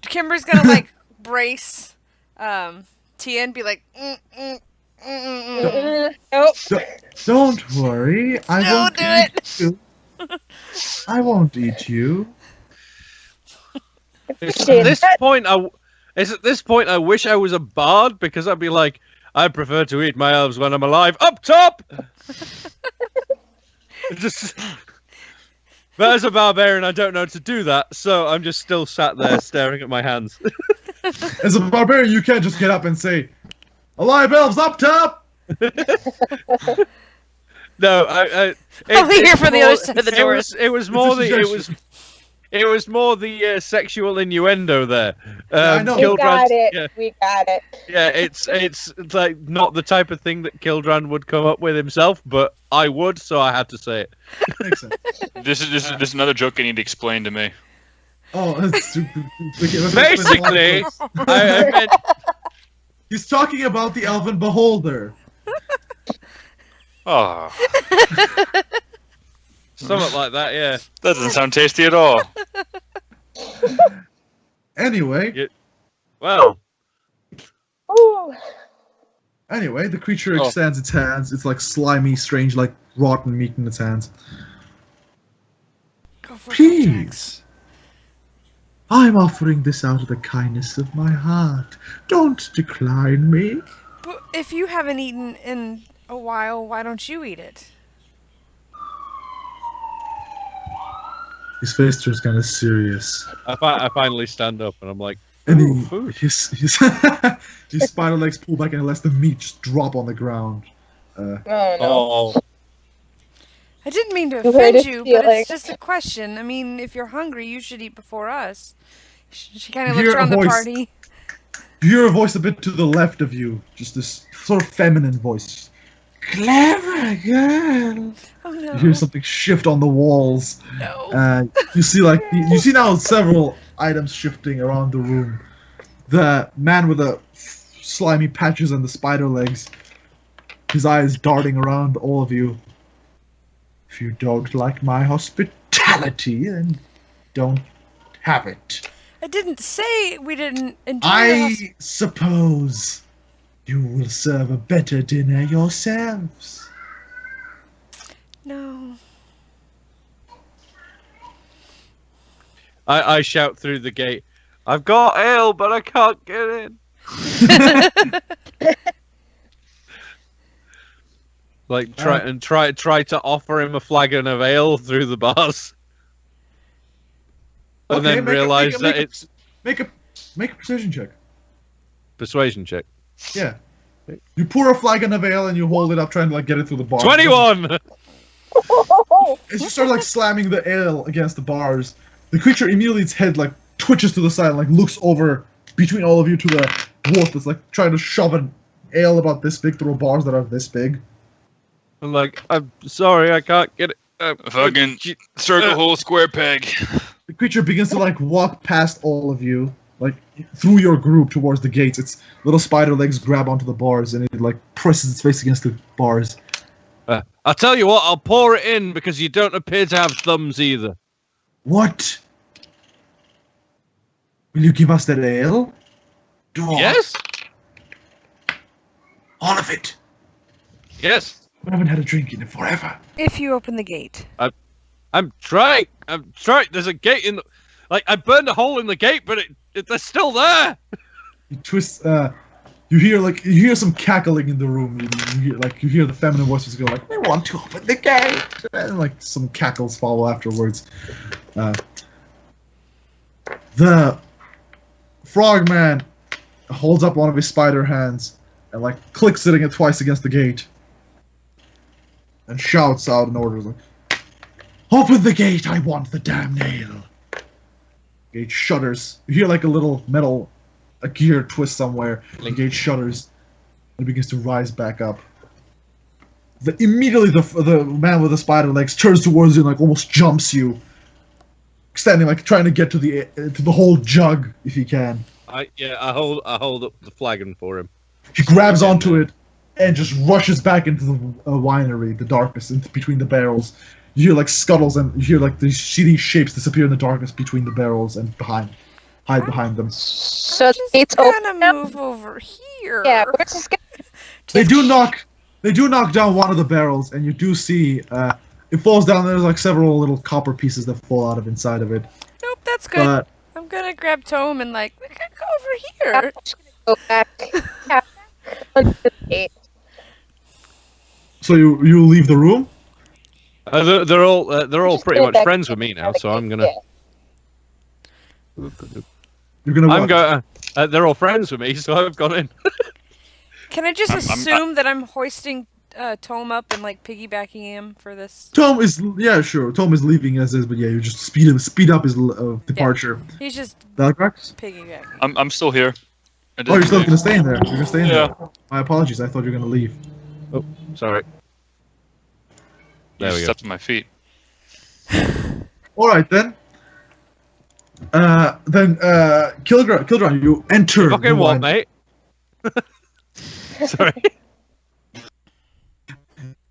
Kimber's gonna like brace Tia and be like, Nope. Don't worry, I No, won't do eat you. I won't eat you. It's Shit. at this point, I wish I was a bard because I'd be like, I prefer to eat my elves when I'm alive. Up top! Just... But as a barbarian, I don't know how to do that, so I'm just still sat there staring at my hands. As a barbarian, you can't just get up and say, "Alive elves up top!" No, I'll be here for the other side of the door. It was more the sexual innuendo there. I know. We got Kildran's- it. Yeah, We got it. yeah, it's like not the type of thing that Kildran would come up with himself, but I would, so I had to say it. Makes sense. This is another joke you need to explain to me. Oh, that's stupid. Okay, let's Basically, explain the line. I meant He's talking about the Elven Beholder. Oh, something like that. Yeah. that doesn't sound tasty at all. Anyway, Yeah. Well, Ooh. anyway, the creature Oh. extends its hands. It's like slimy, strange, like rotten meat in its hands. Go for it, Jax. Please. I'm offering this out of the kindness of my heart. Don't decline me. But if you haven't eaten in a while, why don't you eat it? His face turns kind of serious. I finally stand up and I'm like, And Ooh, food. his spider legs pull back and it lets the meat just drop on the ground. Oh no. oh, I didn't mean to You hurt offend his you, but feelings. it's just a question. I mean, if you're hungry, you should eat before us. She kind of You looks hear a around the voice. party. You hear a voice a bit to the left of you, just this sort of feminine voice. Clever girl. Oh You no. hear something shift on the walls. No. You see you see now several items shifting around the room. The man with the slimy patches and the spider legs, his eyes darting around all of you. If you don't like my hospitality, then don't have it. I didn't say we didn't enjoy the I suppose you will serve a better dinner yourselves. No. I shout through the gate. I've got ale, but I can't get in. Like try to offer him a flagon of ale through the bars, and Okay, then make a- realize make a- that make a- it's Make a precision check. persuasion check. Yeah. You pour a flagon of ale and you hold it up, trying to like get it through the bar. 21. As you start like slamming the ale against the bars, the creature immediately its head like twitches to the side, and, like looks over between all of you to the dwarf that's like trying to shove an ale about this big through bars that are this big. I'm like, I'm sorry, I can't get it. Fucking circle hole square peg. The creature begins to like walk past all of you, like through your group towards the gates. Its little spider legs grab onto the bars and it like presses its face against the bars. I'll tell you what, I'll pour it in because you don't appear to have thumbs either. What? Will you give us that ale? Dwarf, Yes? all of it. Yes. We haven't had a drink in it forever. If you open the gate. I'm trying. There's a gate in the... Like, I burned a hole in the gate, but they're still there. You twist. You hear some cackling in the room. You hear the feminine voices go like, "We want to open the gate," and like some cackles follow afterwards. The frogman holds up one of his spider hands and like clicks it twice against the gate, and shouts out an order like, "Open the gate! I want the damn nail." Gate shudders. You hear like a little metal, a gear twist somewhere. The gate shudders and begins to rise back up. Immediately, the man with the spider legs turns towards you and like almost jumps you, standing like trying to get to the whole jug if he can. I hold up the flagon for him. He grabs onto it and just rushes back into the winery, the darkness between the barrels. You hear like scuttles and you hear like these shitty shapes disappear in the darkness between the barrels and hide behind them. So the Just gate's open gonna now? move over here. Yeah, we're just gonna... They do knock down one of the barrels, and you do see it falls down. There's like several little copper pieces that fall out of inside of it. Nope, that's good. But I'm gonna grab Tome and like, we could go over here. I'm just gonna go back. Yeah. 158. So you leave the room? They're all Just pretty go much back friends to with me now, the so I'm gonna. Yeah. You're gonna. I'm What? going. They're all friends with me, so I've gone in. Can I just I'm- assume that I'm hoisting Tome up and like piggybacking him for this? Tom is sure. Tom is leaving as is, but yeah, you just speed up his departure. He's just Valgrax? piggybacking. I'm still here. I Oh, you're didn't still leave. gonna stay in there. You're gonna stay in Yeah. there. My apologies. I thought you were gonna leave. Sorry. There You we go. stepped on my feet. All right then. Kildron, you enter Fucking the what, wine- mate? Sorry.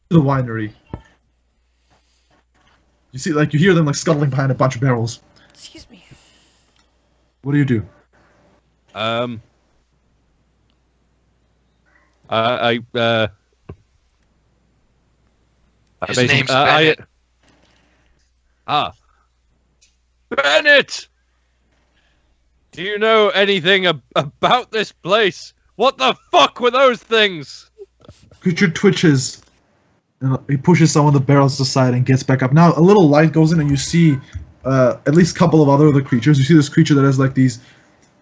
the winery. You see, you hear them scuttling behind a bunch of barrels. Excuse me. What do you do? His basically- name's Bennett. Bennett! Do you know anything about this place? What the fuck were those things? Creature twitches, and he pushes some of the barrels aside and gets back up. Now a little light goes in, and you see at least a couple of other creatures. You see this creature that has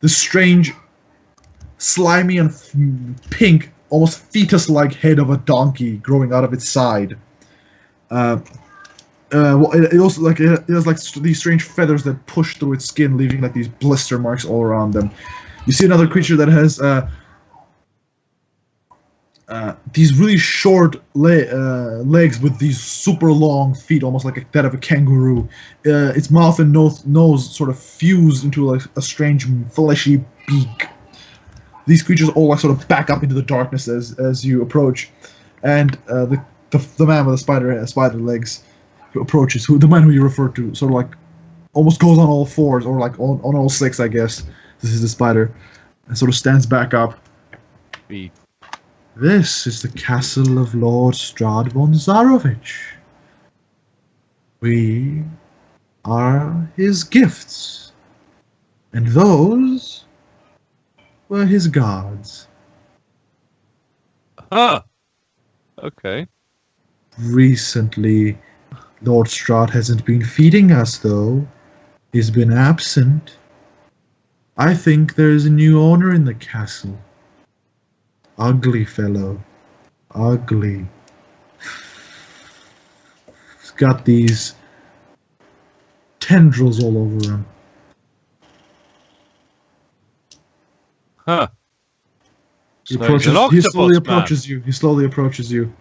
this strange, slimy and pink, almost fetus-like head of a donkey growing out of its side. It also it has these strange feathers that push through its skin, leaving these blister marks all around them. You see another creature that has these really short legs with these super long feet, almost like that of a kangaroo. Its mouth and nose sort of fuse into a strange fleshy beak. These creatures all sort of back up into the darkness as you approach, and the man with the spider legs approaches. The man who you refer to sort of almost goes on all fours, or on all six, I guess. This is the spider, and sort of stands back up. This is the castle of Lord Strahd von Zarovich. We are his gifts, and those were his guards. Huh. Okay. Recently, Lord Strahd hasn't been feeding us, though. He's been absent. I think there's a new owner in the castle. Ugly fellow. Ugly. He's got these tendrils all over him. Huh. He So he's an slowly octopus approaches you. He slowly approaches you.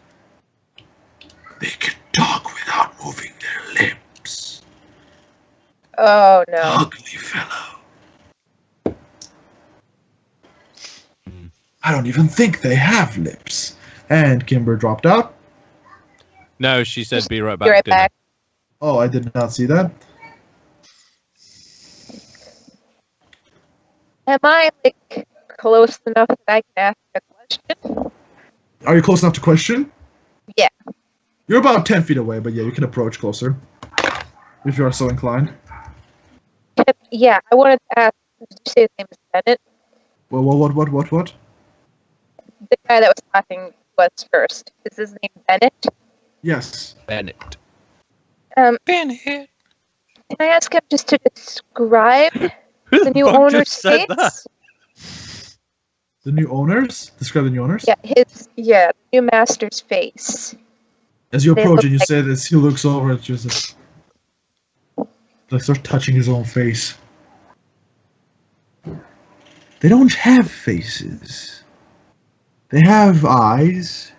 They can talk without moving their lips. Oh no. Ugly fellow. I don't even think they have lips. And Kimber dropped out. No, she said be right back. Be right didn't back. Oh, I did not see that. Am I close enough that I can ask a question? Are you close enough to question? Yeah. You're about 10 feet away, but yeah, you can approach closer. If you are so inclined. Yeah, I wanted to ask. Did you say his name is Bennett? Well, what? The guy that was talking to us first. Is his name Bennett? Yes. Bennett. Bennett. Can I ask him just to describe Who the new fuck owner's just said that? face? The new owners? Describe the new owners? Yeah, the new master's face. As you They approach look and you like- say this, he looks over at you and says, starts touching his own face. They don't have faces. They have eyes.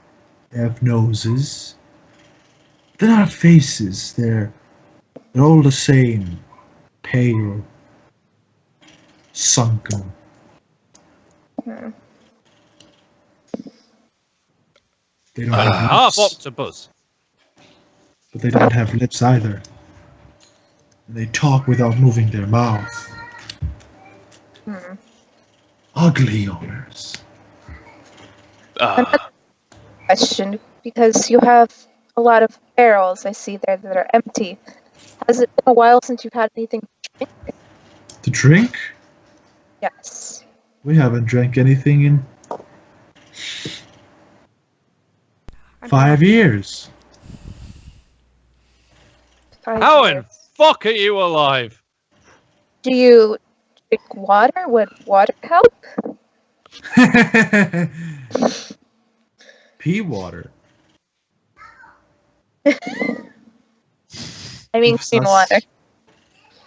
They have noses. They're not faces. They're all the same. Pale. Sunken. They don't have Half lips, octopus. but they don't have lips either. And they talk without moving their mouth. Hmm. Ugly owners. Question, because you have a lot of barrels I see there that are empty. Has it been a while since you've had anything to drink? To drink? Yes. We haven't drank anything in 5 years. How in fuck are you alive? Do you drink water? Would water help? Pea water. I mean, Keeps clean us- water.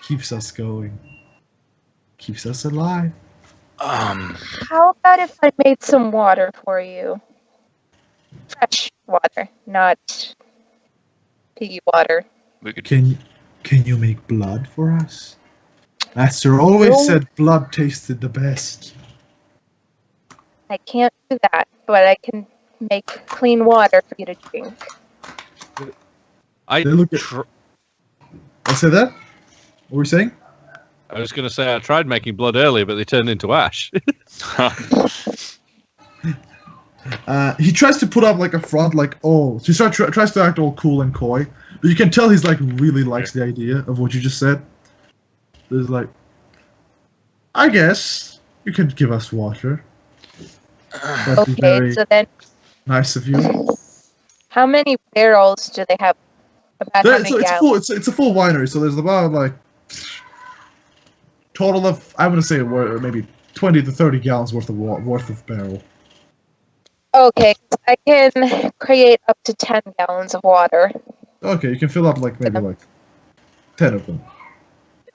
Keeps us going. Keeps us alive. How about if I made some water for you? Fresh water, not piggy water. We could. Can you make blood for us? Master always No. said blood tasted the best. I can't do that, but I can make clean water for you to drink. I They look at- I say that? What were you saying? I was going to say I tried making blood earlier, but they turned into ash. He tries to put up like a front, like he tries to act all cool and coy, but you can tell he's like really likes the idea of what you just said. There's like, I guess you can give us water. That'd be Okay, very so then nice of you. how many barrels do they have? About how It's, many it's gallons? full. It's a full winery, so there's about like total of I'm gonna say maybe 20 to 30 gallons worth of barrel. Okay, I can create up to 10 gallons of water. Okay, you can fill up like maybe like 10 of them.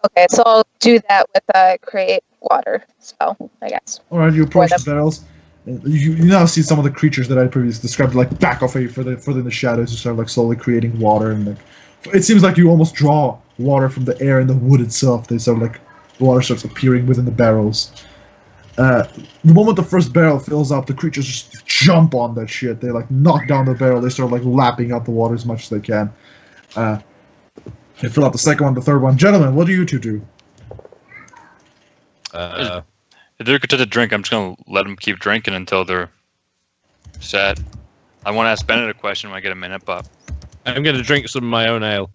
Okay, so I'll do that with create water. So I guess. All right, you approach them. the barrels. And you now see some of the creatures that I previously described, like back off further in the shadows. You start like slowly creating water, and like it seems like you almost draw water from the air and the wood itself. They start like water starts appearing within the barrels. The moment the first barrel fills up, the creatures just jump on that shit. They like knock down the barrel. They start like lapping up the water as much as they can. They fill up the second one, the third one. Gentlemen, what do you two do? If they're content to drink, I'm just gonna let them keep drinking until they're set. I want to ask Bennett a question when I get a minute, but I'm going to drink some of my own ale.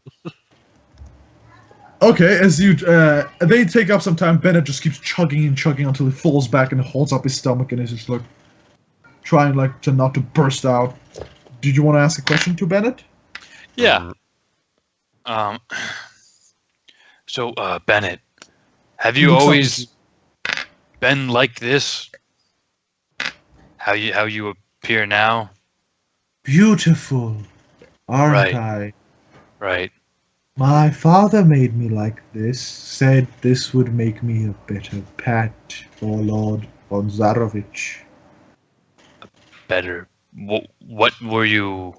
Okay, as they take up some time, Bennett just keeps chugging and chugging until he falls back and holds up his stomach and is just like trying like to not to burst out. Did you want to ask a question to Bennett? yeah. So, Bennett, have you Looks like- always been like this? How you appear now? Beautiful, aren't Right. I? Right. My father made me like this, said this would make me a better pet for Lord von Zarovich. Better. What were you?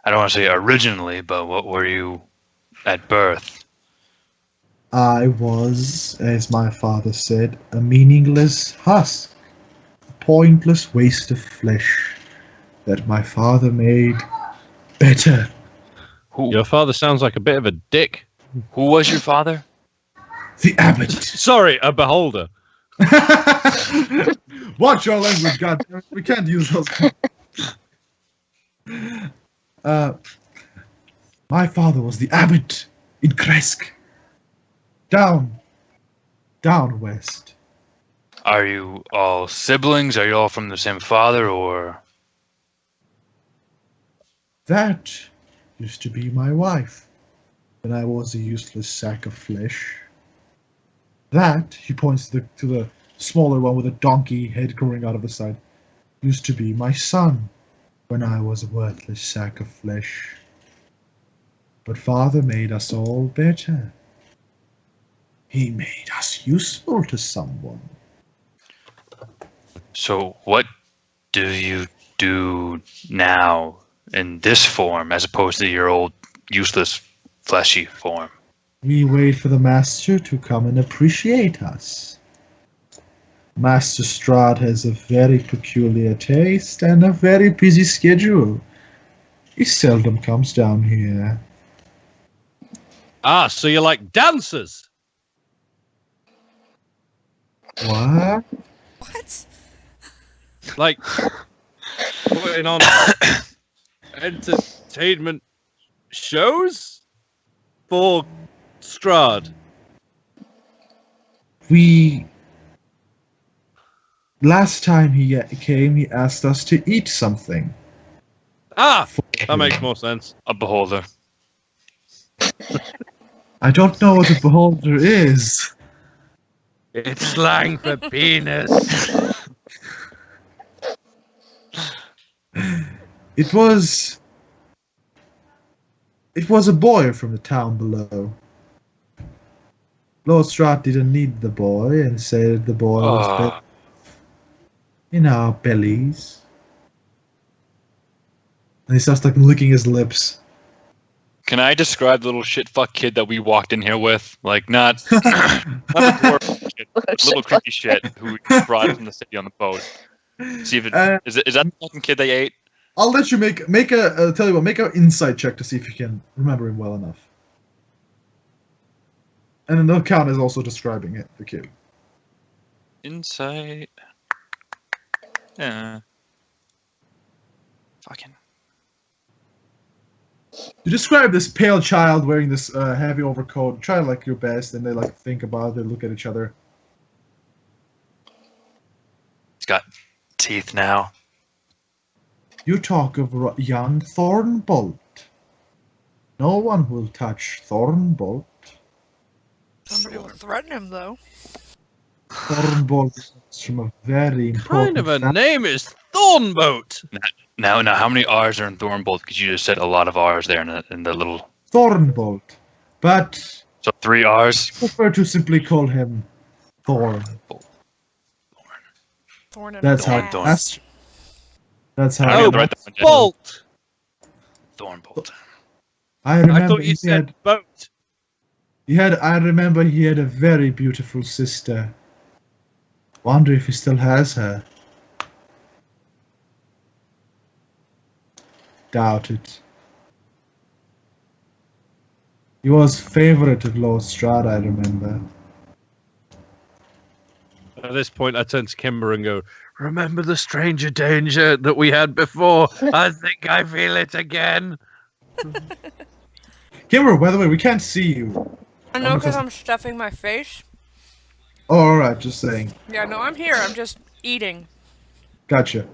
I don't want to say originally, but what were you at birth? I was, as my father said, a meaningless husk, a pointless waste of flesh that my father made better. Your father sounds like a bit of a dick. Who was your father? The abbot. Sorry, a beholder. Watch your language, goddammit. We can't use those. My father was the abbot in Kresk. Down west. Are you all siblings? Are you all from the same father, or? That used to be my wife when I was a useless sack of flesh. That, he points to the smaller one with a donkey head growing out of the side, used to be my son when I was a worthless sack of flesh. But father made us all better. He made us useful to someone. So what do you do now in this form, as opposed to your old useless fleshy form? We wait for the master to come and appreciate us. Master Strahd has a very peculiar taste and a very busy schedule. He seldom comes down here. Ah, so you're like dancers. What? What? Like putting on entertainment shows for Strahd. Last time he came, he asked us to eat something. Ah, that makes more sense. A beholder. I don't know what a beholder is. It's slang for penis. It was a boy from the town below. Lord Strat didn't need the boy and said the boy was better in our bellies. And he starts like licking his lips. Can I describe the little shit fuck kid that we walked in here with? Like, not the dwarf kid, little creepy shit who brought us from the city on the boat. See if it is that the fucking kid they ate? I'll let you make a tell you what, make an insight check to see if you can remember him well enough. And then the count is also describing it, the kid. Insight. Yeah. Fucking. You describe this pale child wearing this heavy overcoat. Try like your best, and they like think about it. They look at each other. He's got teeth now. You talk of young Thornbolt. No one will touch Thornbolt. Somebody will threaten him, though. Thornbolt is from a very important Kind of a name is Thornbolt. Now, how many R's are in Thornbolt? Because you just said a lot of R's there in the little. Thornbolt, but So 3 R's. I prefer to simply call him Thorn. Thorn and That's how. ass. That's how. I Oh, don't write that one down. Bolt. Thornbolt. I remember I thought you he said boat. I remember he had a very beautiful sister. Wonder if he still has her. Doubt it. He was favorite of Lord Strahd, I remember. At this point, I turn to Kimber and go, "Remember the stranger danger that we had before? I think I feel it again." Kimber, by the way, we can't see you. I know because I'm stuffing my face. Oh, alright, just saying. Yeah, no, I'm here. I'm just eating. Gotcha.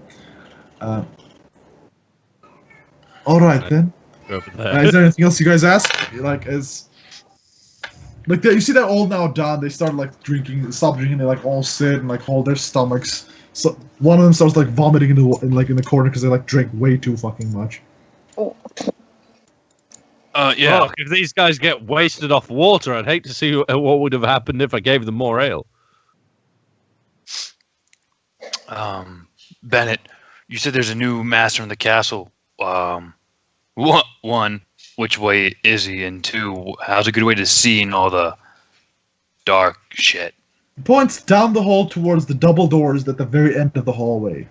Alright then. Over there. Is there anything else you guys ask? You see that old now Don, they start like stop drinking, they like all sit and like hold their stomachs. So one of them starts like vomiting in the corner because they like drank way too fucking much. Yeah. Fuck, if these guys get wasted off water, I'd hate to see what would have happened if I gave them more ale. Bennett, you said there's a new master in the castle. One, which way is he? And 2, how's a good way to see in all the dark shit? He points down the hall towards the double doors at the very end of the hallway.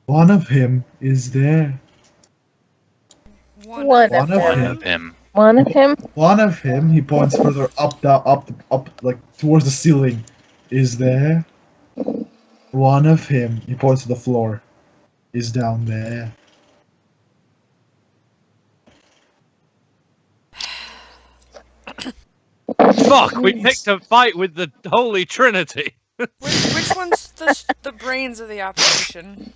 One of him is there. One of One them. of him. One of him. One of him, he points further up, like towards the ceiling, is there. One of him, he points to the floor, is down there. Fuck, we picked a fight with the Holy Trinity. Which one's the brains of the operation?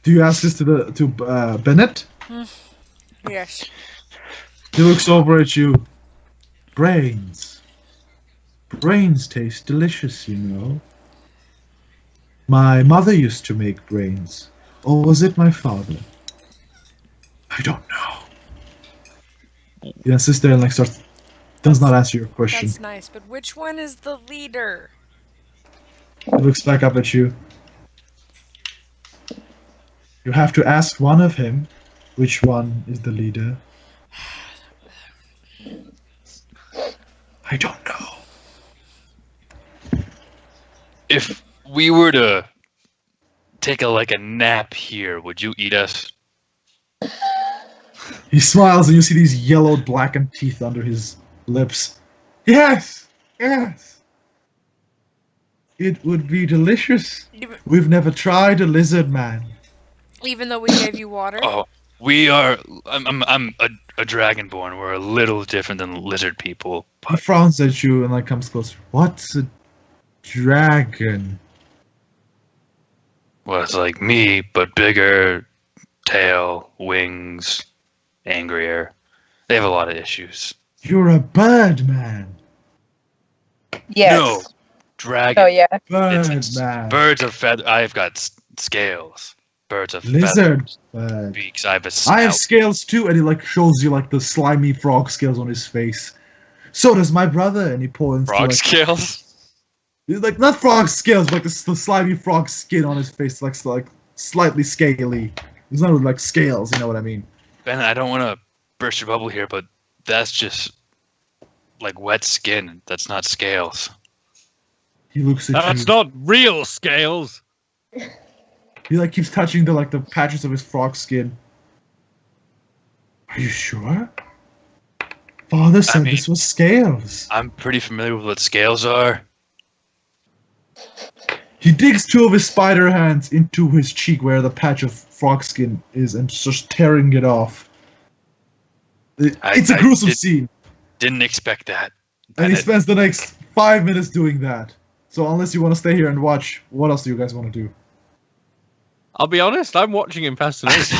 Do you ask this to Bennett? Yes. He looks over at you. Brains. Brains taste delicious, you know. My mother used to make brains. Or was it my father? I don't know. Yeah, sits there and like does not answer your question. That's nice, but which one is the leader? He looks back up at you. You have to ask one of him which one is the leader. I don't know. If we were to take a nap here, would you eat us? He smiles and you see these yellowed blackened teeth under his lips. Yes! Yes! It would be delicious. We've never tried a lizard man. Even though we gave you water? Oh, we are. I'm a dragonborn. We're a little different than lizard people. He frowns at you and like comes closer. What's a dragon? was like me, but bigger, tail, wings, angrier. They have a lot of issues. You're a bird man. Yes. No, dragon. Oh yeah. Bird man. Birds are feather. I've got scales. Birds are Lizard. feathers. Beaks. I have a snout. I have scales too, and he like shows you like the slimy frog scales on his face. So does my brother, and he points frog to, like, scales. like not frog scales, but like the slimy frog skin on his face, like slightly scaly. It's not like scales, you know what I mean? Ben, I don't want to burst your bubble here, but that's just like wet skin. That's not scales. He looks at That's you. not real scales. He like keeps touching the patches of his frog skin. Are you sure? Father said mean- this was scales. I'm pretty familiar with what scales are. He digs two of his spider hands into his cheek where the patch of frog skin is and just tearing it off. It's a I gruesome did- scene. Didn't expect that. And he Bennett. spends the next 5 minutes doing that. So unless you want to stay here and watch, what else do you guys want to do? I'll be honest, I'm watching in fascination.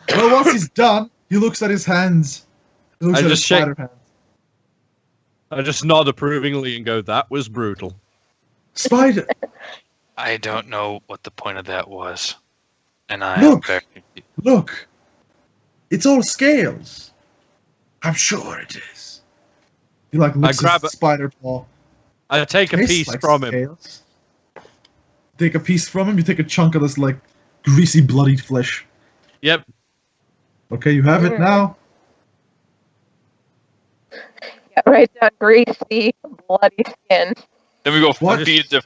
Well, once he's done, he looks at his hands. He looks I at his just shake- spider hands. I just nod approvingly and go, that was brutal. Spider! I don't know what the point of that was. And I Look. am very Look! It's all scales. I'm sure it is. He like looks grab at the it. spider paw. I take a Tastes piece like from him. scales. Take a piece from him, you take a chunk of this like greasy bloodied flesh. Yep. Okay, you have it now. Yeah, right down greasy, bloody skin. Then we go What? feed the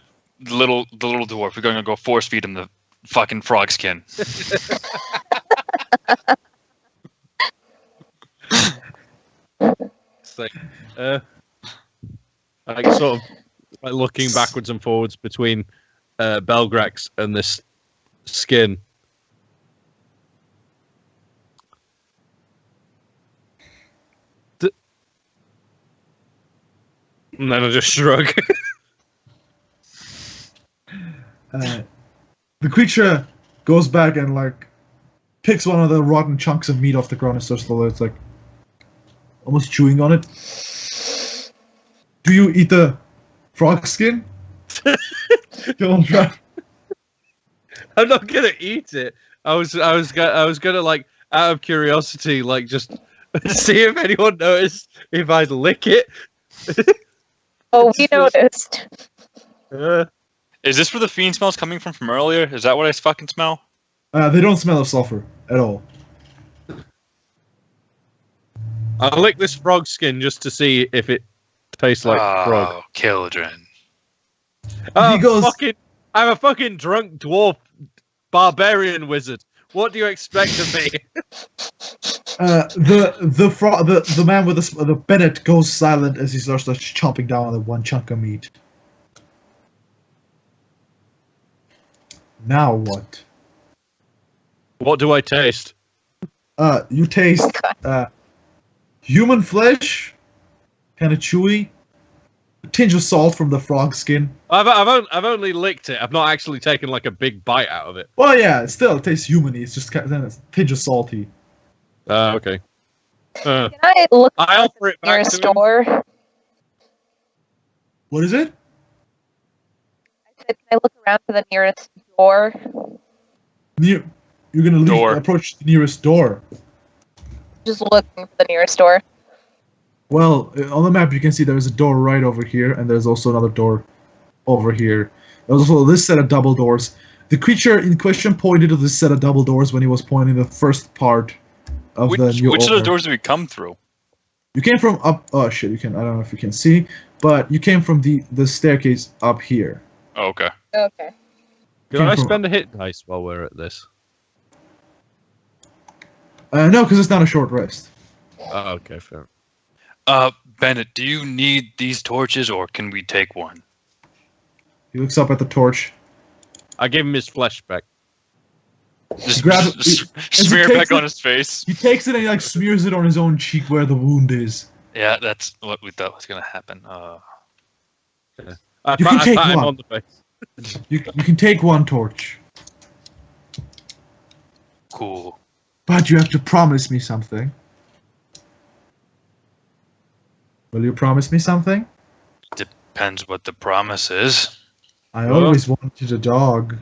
little dwarf. We're going to go force feed him the fucking frog skin. It's like, like sort of like looking backwards and forwards between Belgrax and this skin. And then I just shrug. The creature goes back and like picks one of the rotten chunks of meat off the ground and starts to it's like almost chewing on it. Do you eat the frog skin? Don't try. I'm not gonna eat it. I was gonna like out of curiosity, like just see if anyone noticed if I'd lick it. Oh, we noticed. Is this where the fiend smell's coming from earlier? Is that what I fucking smell? They don't smell of sulfur at all. I'll lick this frog skin just to see if it tastes like frog. Oh, Kildren. Oh, goes- I'm a fucking drunk dwarf barbarian wizard. What do you expect of me? The man with the Bennett goes silent as he starts chomping down on the one chunk of meat. Now what? What do I taste? You taste human flesh, kind of chewy, a tinge of salt from the frog skin. I've only licked it. I've not actually taken like a big bite out of it. Well, yeah, it still tastes humany. It's just kind of a tinge of salty. Okay. Can I look I at offer the it back nearest to him. door? What is it? I said, can I look around for the nearest door? You're gonna Door. approach the nearest door. Just looking for the nearest door. Well, on the map you can see there's a door right over here, and there's also another door over here. There's also this set of double doors. The creature in question pointed to this set of double doors when he was pointing the first part of the new Which of the order. doors did we come through? You came from up. Oh shit! You can. I don't know if you can see, but you came from the staircase up here. Oh, okay. Okay. Can I spend a hit dice while we're at this? No, because it's not a short rest. Oh, okay, fair. Bennett, do you need these torches or can we take one? He looks up at the torch. I give him his flesh back. Just Grab it- smear as he it back takes on it- his face. He takes it and he like smears it on his own cheek where the wound is. Yeah, that's what we thought was gonna happen. I You can pat take him one. on the face. You can take one torch, Cool. but you have to promise me something. Will you promise me something? Depends what the promise is. I Well- always wanted a dog.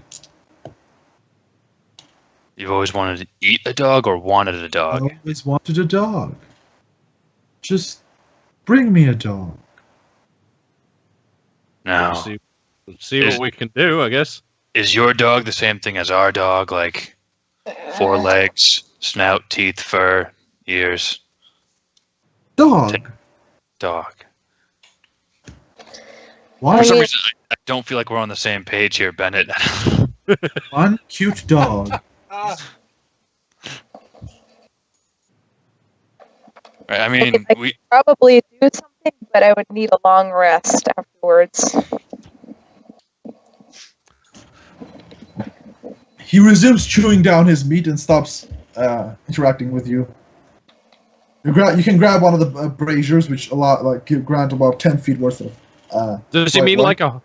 You've always wanted to eat a dog or wanted a I dog? always wanted a dog. Just bring me a dog. Now, See what we can do, I guess. is your dog the same thing as our dog? Like 4 legs, snout, teeth, fur, ears, Dog. dog. One, For some mean- reason, I don't feel like we're on the same page here, Bennett. one cute dog. Right, I mean, Okay, we Probably do something, but I would need a long rest afterwards. He resumes chewing down his meat and stops interacting with you. You can grab one of the braziers, which grant about 10 feet worth of. Does he Wait, mean what? like a?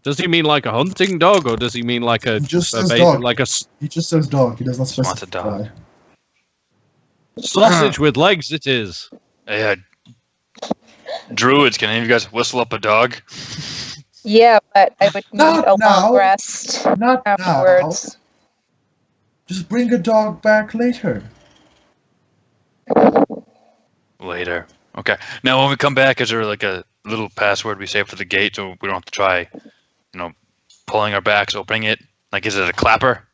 Does he mean like a hunting dog, or does he mean like a? He just a says ba- dog. Like a He just says dog. He does not Wants a specify. dog. sausage with legs? It is. yeah. Druids, can any of you guys whistle up a dog? Yeah, but I would need Not a now. long rest Not now. afterwards. Just bring a dog back later. Later. Okay. Now, when we come back, is there like a little password we save for the gate so we don't have to try, pulling our backs, opening it? Like, is it a clapper?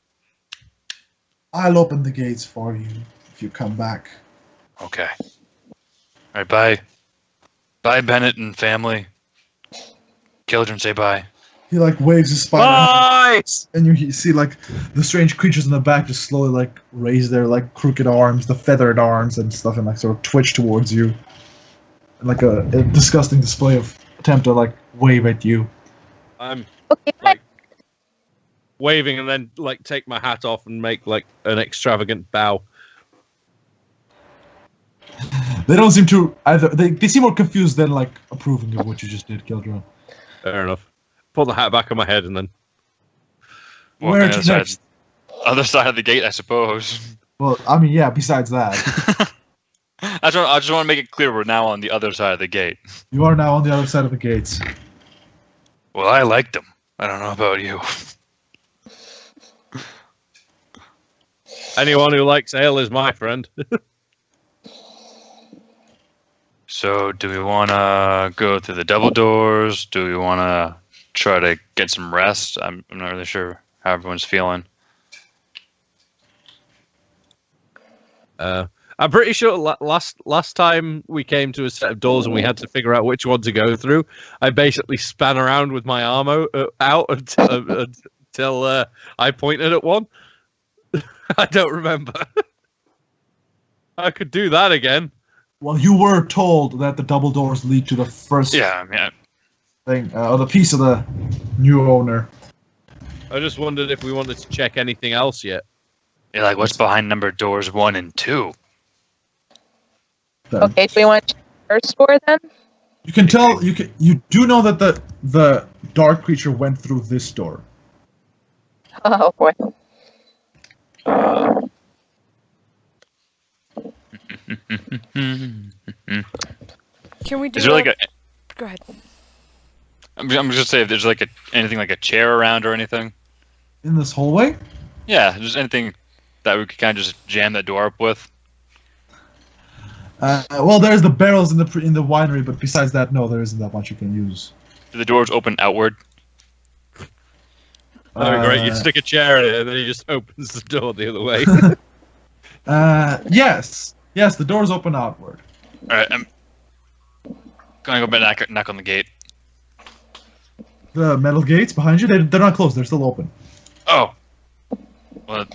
I'll open the gates for you if you come back. Okay. All right, bye. Bye, Bennett and family. Children, say bye. He waves his spider, Bye. and you see the strange creatures in the back just slowly raise their crooked arms, the feathered arms and stuff, and sort of twitch towards you, and a disgusting display of attempt to wave at you. I'm Okay, like waving and then take my hat off and make an extravagant bow. They don't seem to either. They seem more confused than approving of what you just did, Kildron. Fair enough. Put the hat back on my head and then. Walk Where on the to other side, next? other side of the gate, I suppose. Well, I mean, yeah. Besides that, I just want to make it clear we're now on the other side of the gate. you are now on the other side of the gates. Well, I liked them. I don't know about you. Anyone who likes ale is my friend. So, do we want to go through the double doors? Do we want to try to get some rest? I'm not really sure how everyone's feeling. I'm pretty sure last time we came to a set of doors and we had to figure out which one to go through, I basically span around with my arm out until I pointed at one. I don't remember. I could do that again. Well, you were told that the double doors lead to the first Yeah, I mean, thing, or the piece of the new owner. I just wondered if we wanted to check anything else yet. you're like, what's behind number doors 1 and 2? Then. okay, do we want to check the first door then? You can tell. You do know that the dark creature went through this door. Oh boy. Can we do Is there like a? Go ahead. I'm just gonna say if there's anything like a chair around or anything. In this hallway? Yeah, just anything that we could kind of just jam that door up with. Well, there's the barrels in the winery, but besides that, no, there isn't that much you can use. Do the doors open outward? Oh, great. You Uh, stick a chair in it and then he just opens the door the other way. Yes, the doors open outward. All right, I'm gonna go knock on the gate. The metal gates behind you, they're not closed. They're still open. Oh, well,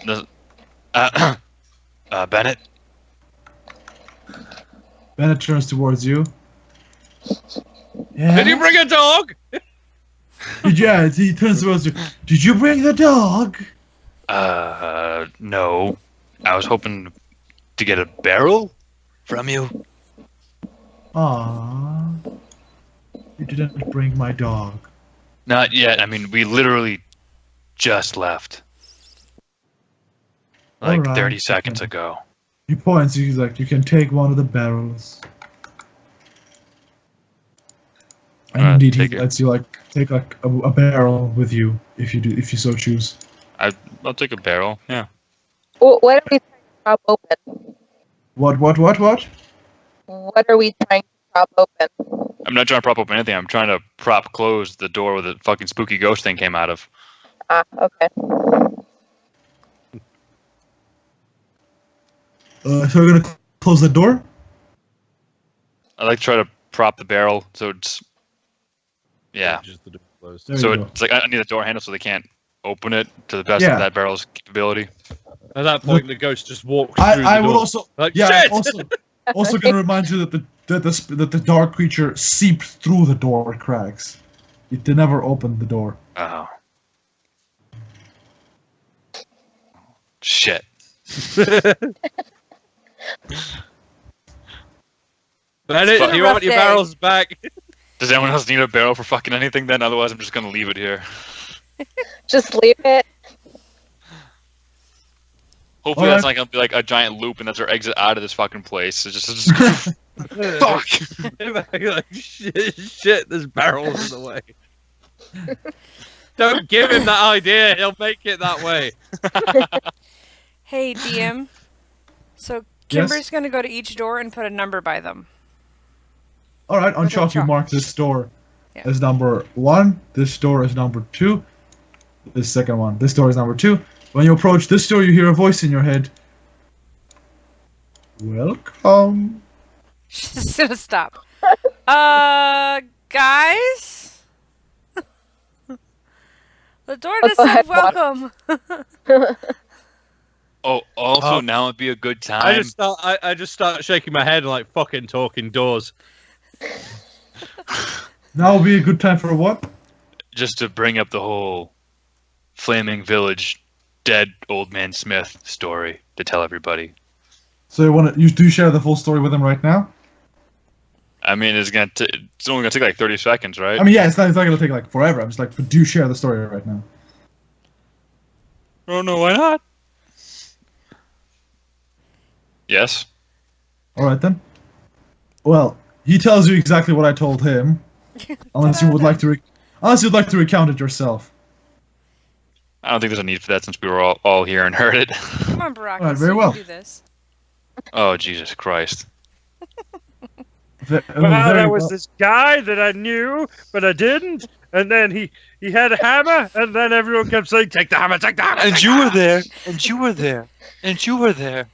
Bennett. Bennett turns towards you. Yeah. Did you bring a dog? Yeah, he turns towards you. Did you bring the dog? No. I was hoping to get a barrel from you. Aww. You didn't bring my dog. Not yet. I mean, we literally just left. Like Alright, 30 seconds okay. ago. He points. He's like, you can take one of the barrels. And Alright, indeed, he take it. lets you like take like a barrel with you if you so choose. I'll take a barrel. Yeah. What are we trying to prop open? What? What are we trying to prop open? I'm not trying to prop open anything. I'm trying to prop close the door where the fucking spooky ghost thing came out of. Ah, okay. So we're gonna close the door. I like to try to prop the barrel so it's. Yeah. Just the door closed. There So you go. it's like I need a door handle so they can't open it to the best Yeah. of that barrel's capability. At that point, the ghost just walks through I the would door. also Like, yeah shit! also gonna remind you that the dark creature seeped through the door cracks. It never opened the door. Oh. Shit. Bennett, Fuck. do you Rough want your day. barrels back? Does anyone else need a barrel for fucking anything then? Otherwise, I'm just gonna leave it here. Just leave it. Hopefully, Alright. that's not gonna be like a giant loop and that's our exit out of this fucking place. It's just fuck. Like, shit, there's barrels in the way. Don't give him that idea. He'll make it that way. Hey, DM. So Yes? Kimber's gonna go to each door and put a number by them. All right, on With a chalk you chalk. mark this door Yeah. as number 1. This door is number 2. This second one. This door is number 2. When you approach this door, you hear a voice in your head. Welcome. She's gonna stop. Guys? The door Oh, just go said ahead, Juan. welcome. Oh, also Oh. now would be a good time I just start shaking my head like fucking talking doors. Now will be a good time for what? just to bring up the whole Flaming Village dead old man Smith story to tell everybody. So you do share the full story with him right now? I mean, it's only gonna take like 30 seconds, right? I mean, yeah, it's not gonna take like forever. I'm just like, but do you share the story right now? Oh no, why not? Yes. All right then. Well, he tells you exactly what I told him, unless you would like to, unless you'd like to recount it yourself. I don't think there's a need for that since we were all here and heard it. Come on, Baraka. Alright, very well. Do this. Oh Jesus Christ! Very There was well. this guy that I knew, but I didn't. And then he had a hammer, and then everyone kept saying, "Take the hammer, take the hammer." And you were there. And you were there. And you were there.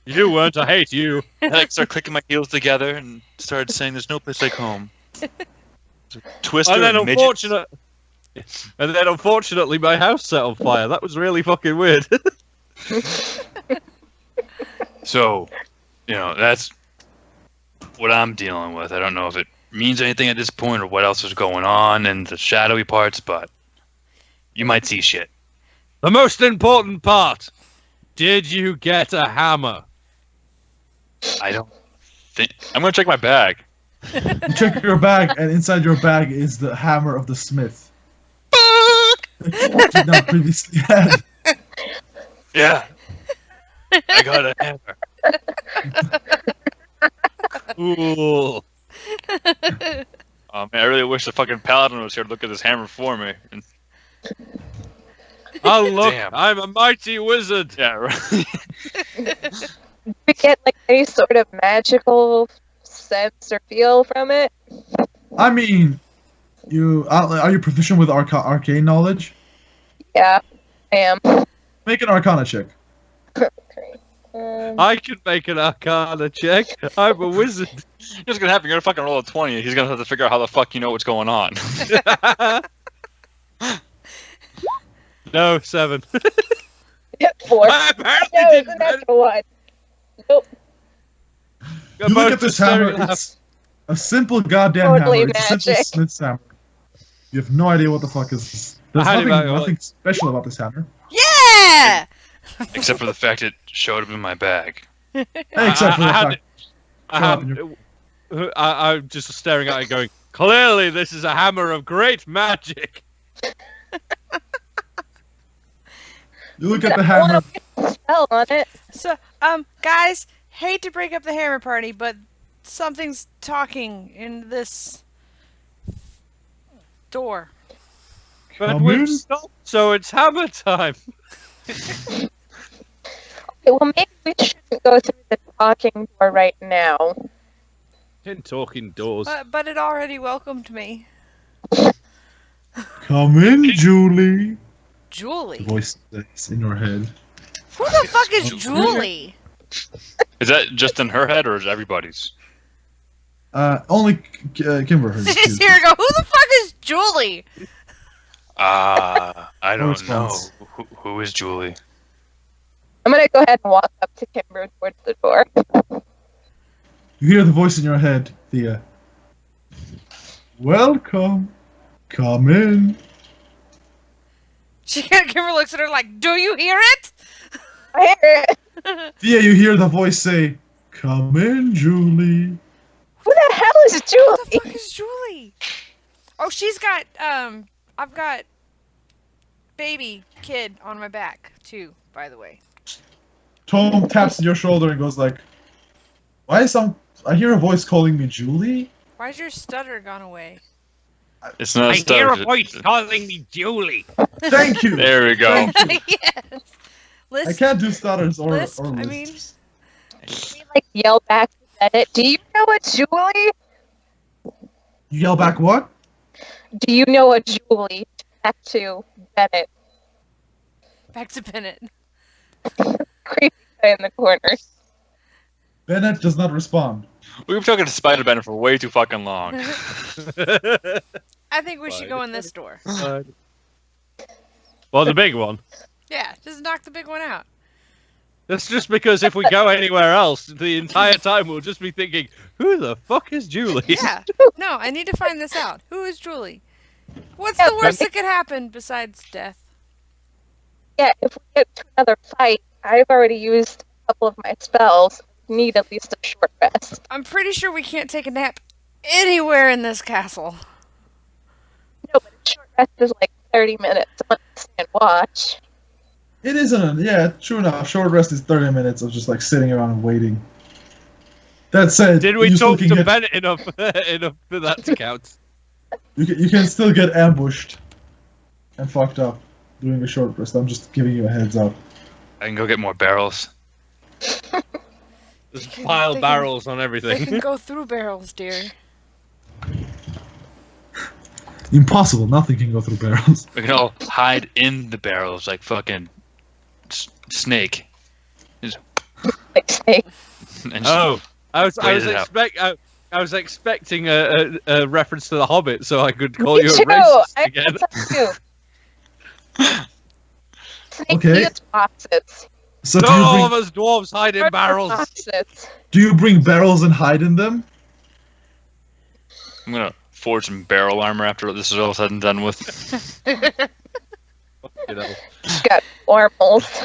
You weren't. I hate you. I like started clicking my heels together and started saying, "There's no place like home." Twister And then and midget. unfortunately, my house set on fire. That was really fucking weird. So, that's what I'm dealing with. I don't know if it means anything at this point or what else is going on in the shadowy parts, but you might see shit. The most important part. Did you get a hammer? I don't think. I'm gonna check my bag. You check your bag, and inside your bag is the hammer of the smith. That you did not previously had. Yeah. I got a hammer. Ooh. Oh man, I really wish the fucking paladin was here to look at this hammer for me. And, Oh look, Damn. I'm a mighty wizard. yeah, right. We get like any sort of magical sense or feel from it. I mean, are you proficient with arcane knowledge? Yeah, I am. Make an Arcana check. I can make an Arcana check. I'm a wizard. What's gonna happen? You're gonna fucking roll a 20. He's gonna have to figure out how the fuck you know what's going on. No, 7. 4. I apparently No, it's didn't. a natural one. Nope. You look at this hammer. It's a simple goddamn Totally hammer. It's a simple magic. smith's hammer. You have no idea what the fuck is this. There's How do nothing, you- nothing special about this hammer. Yeah! Except for the fact it showed up in my bag. Except for the fact. I'm just staring at it going, Clearly, this is a hammer of great magic. You look at the hammer. Spell on it. So, guys, hate to break up the hammer party, but something's talking in this door. But Come we've in. stopped, so it's hammer time. Okay, well, maybe we shouldn't go through the talking door right now. In talking doors. But it already welcomed me. Come in, Julie. The Julie? voice says in your head. Who the fuck is Julie? Is that just in her head or is everybody's? Only Kimber heard it Just too. here we go. Who the fuck is Julie? I No don't know. response. Who is Julie? I'm gonna go ahead and walk up to Kimber towards the door. You hear the voice in your head, Thea. Welcome. Come in. Kimber looks at her like, do you hear it? I hear it. Thea, you hear the voice say, "Come in, Julie." Who the hell is Who the Julie? fuck is Julie? Oh, she's got, I've got baby kid on my back, too, by the way. Tom taps your shoulder and goes like, "Why is I hear a voice calling me Julie?" Why's your stutter gone away? It's not. I hear a stutter. voice calling me Julie. Thank you. There we go. Yes. I Lisp, can't do stutters or lisp, or I lisps. We like yell back to Bennett. Do you know a Julie? You yell back what? Do you know a Julie? Back to Bennett. back to Bennett. Creepy guy in the corner. Bennett does not respond. We've been talking to Spider Bennett for way too fucking long. I think we should go in this door. Well, the big one. Yeah, just knock the big one out. That's just because if we go anywhere else, the entire time we'll just be thinking, who the fuck is Julie? Yeah. No, I need to find this out. Who is Julie? What's Yeah, the worst that could happen besides death? Yeah, if we get to another fight, I've already used a couple of my spells. Need at least a short rest. I'm pretty sure we can't take a nap anywhere in this castle. No, but a short rest is like 30 minutes on and watch. It isn't. Yeah, true enough. Short rest is 30 minutes of just like sitting around and waiting. That said, Did we you still talk can to get- Bennett enough for that to count? You can still get ambushed and fucked up doing a short rest. I'm just giving you a heads up. I can go get more barrels. There's They pile can- barrels on They everything. can go through barrels, dear. Impossible. Nothing can go through barrels. We can all hide in the barrels like fucking snake. Like snake. And just- Oh, I was Wait it out. I was expecting a reference to the Hobbit, so I could call Me you a too! racist I again. thought too. Snake Okay. eats boxes. So No, of us dwarves hide in barrels. Boxes. do you bring barrels and hide in them? I'm gonna forge some barrel armor after this is all said and done with. You know. Got normals.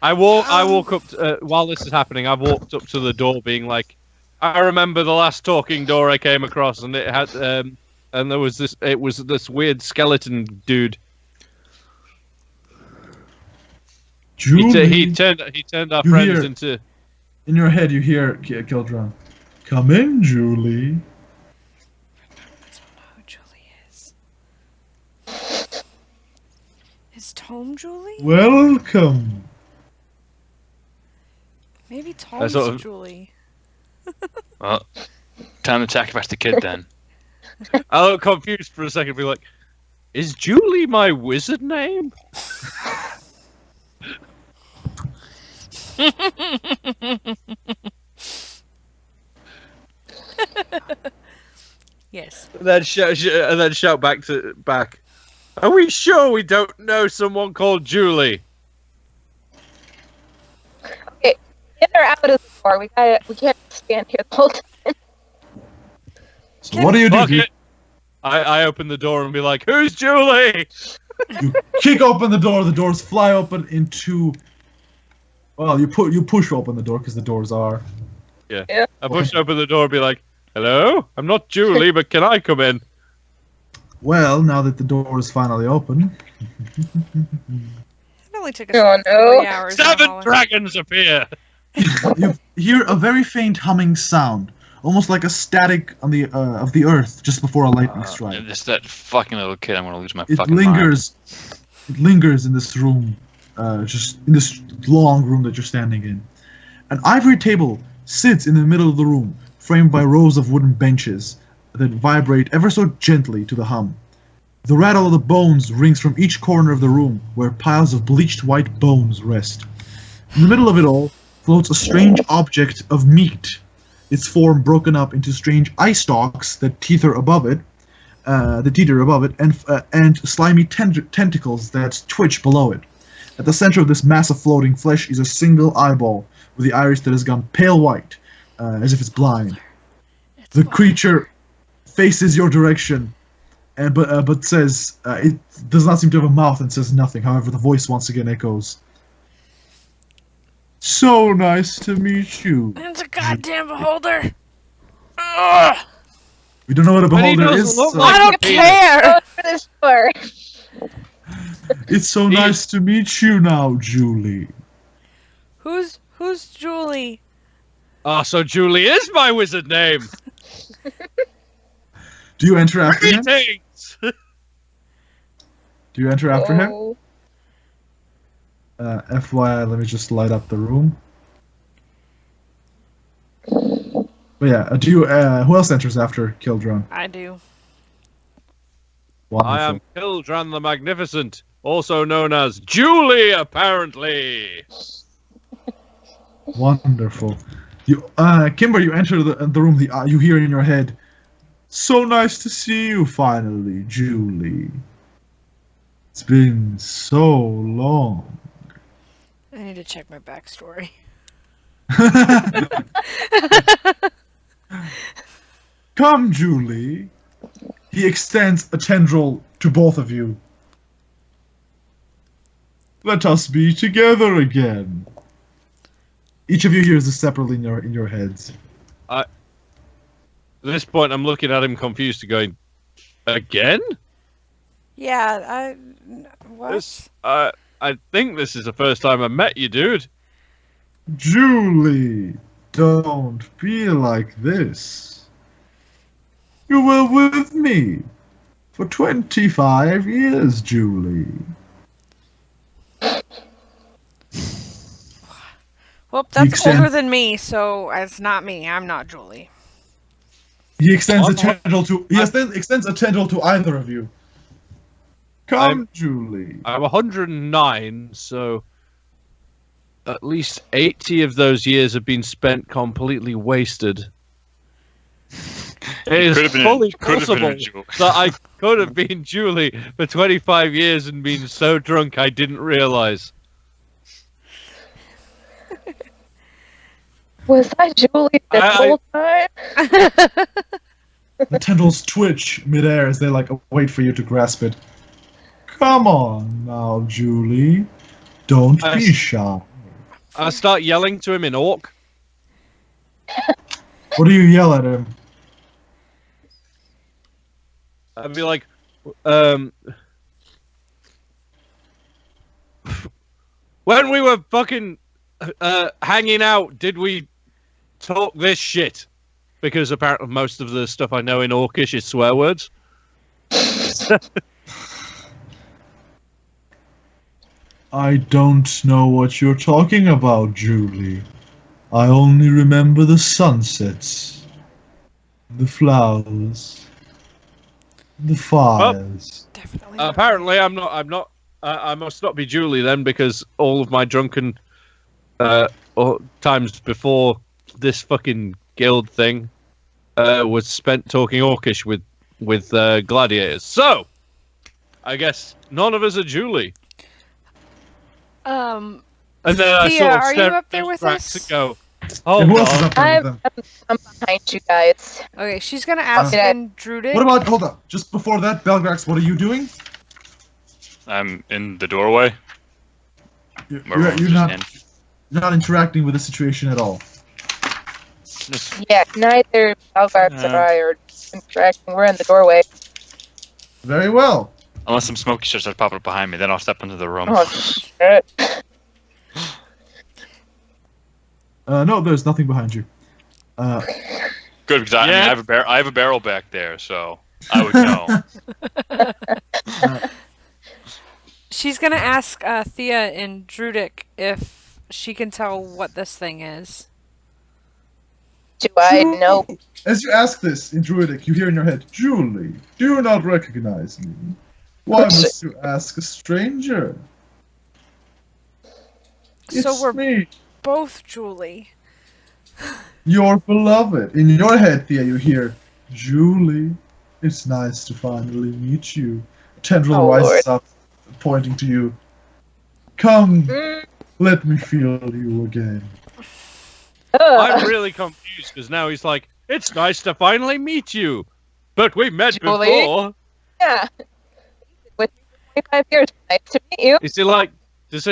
I walk up to, while this is happening. I've walked up to the door, being like, I remember the last talking door I came across, and it had and there was this. It was this weird skeleton dude. Julie, He turned our You friends hear- into. in your head you hear Kildron. Come in, Julie. Who Julie is? Is Tome Julie? Welcome. Maybe Tome's sort of- Julie. Well, time to sacrifice the kid then. I look confused for a second, be like, "Is Julie my wizard name?" Yes. And then shout back. Are we sure we don't know someone called Julie? Okay, in or out of the door. We can't stand here the whole time. So what do you do? Fuck Do you, it. I open the door and be like, "Who's Julie?" you kick open the door. The doors fly open into. Well, you push open the door because the doors are. I push open the door and be like, Hello? I'm not Julie, but can I come in? Well, now that the door is finally open, It only took us Oh, no. 3 hours. 7 dragons appear! you hear a very faint humming sound, almost like a static on the of the earth just before a lightning strike. It's that fucking little kid. I'm gonna lose my It fucking lingers. It lingers in this room, just in this long room that you're standing in. An ivory table sits in the middle of the room, framed by rows of wooden benches that vibrate ever so gently to the hum. The rattle of the bones rings from each corner of the room, where piles of bleached white bones rest. In the middle of it all floats a strange object of meat, its form broken up into strange eye stalks that teeter above it, and slimy tentacles that twitch below it. At the center of this mass of floating flesh is a single eyeball with the iris that has gone pale white, as if it's blind. The creature faces your direction, but says it does not seem to have a mouth and says nothing. However, the voice once again echoes. So nice to meet you. It's a goddamn beholder. Ugh. We don't know what a But he beholder doesn't is. look so- like I don't care. Go for this door. It's so nice to meet you now, Julie. Who's Julie? Ah, so Julie is my wizard name! Do you enter after him? Greetings! Do you enter after him? Oh. FYI, let me just light up the room. But yeah, do you? Who else enters after Kildron? I do. Wonderful. I am Kildran the Magnificent, also known as Julie, apparently! Wonderful. You, Kimber, you enter the room. You hear in your head, "So nice to see you finally, Julie. It's been so long." I need to check my backstory. Come, Julie. He extends a tendril to both of you. Let us be together again. Each of you hears this separately in your heads. At this point, I'm looking at him confused, going, again? Yeah, what? This, I think this is the first time I met you, dude. Julie, don't be like this. You were with me for 25 years, Julie. Well, that's extend- older than me, so it's not me. I'm not Julie. He extends a tendril to. He extends a tendril to either of you. Come, Julie. I'm 109, so at least 80 of those years have been spent completely wasted. It is fully possible that I could have been Julie for 25 years and been so drunk I didn't realize. Was I Julie this whole time? The tendrils twitch midair as they wait for you to grasp it. Come on now, Julie. Don't be shy. I start yelling to him in Orc. What do you yell at him? I'd be like, when we were fucking hanging out, did we talk this shit? Because apparently most of the stuff I know in Orcish is swear words. I don't know what you're talking about, Julie. I only remember the sunsets, the flowers, the fires. Definitely. Apparently, I'm not. I must not be Julie then, because all of my drunken times before this fucking guild thing was spent talking Orcish with gladiators. So, I guess none of us are Julie. And then I Thea, sort of are you stare up at there those with racks us? and go, Yeah, "Oh, who else is God." up there with them? I'm behind you guys. Okay, she's gonna ask Okay. then Druidic. What about? Hold up. Just before that, Belgrax, what are you doing? I'm in the doorway. You're Maroon's not just in. you're not interacting with the situation at all. Yeah, neither Belgarts or I are interacting. We're in the doorway. Very well. Unless some smoky shit starts popping up behind me, then I'll step into the room. Oh, shit. No, there's nothing behind you. Good, because I mean, I have a barrel back there, so I would know. She's gonna ask Thea and Druidic if she can tell what this thing is. Do I know? As you ask this in Druidic, you hear in your head, Julie, do you not recognize me? Why must you ask a stranger? So It's we're me, both Julie. your beloved. In your head, Thea, you hear, Julie, it's nice to finally meet you. Tendril Oh, rises Lord. up, pointing to you. Come, Mm, let me feel you again. I'm really confused because now he's like, it's nice to finally meet you. But we met Julie? before. Yeah. With 25 years, nice to meet you. Is he like, does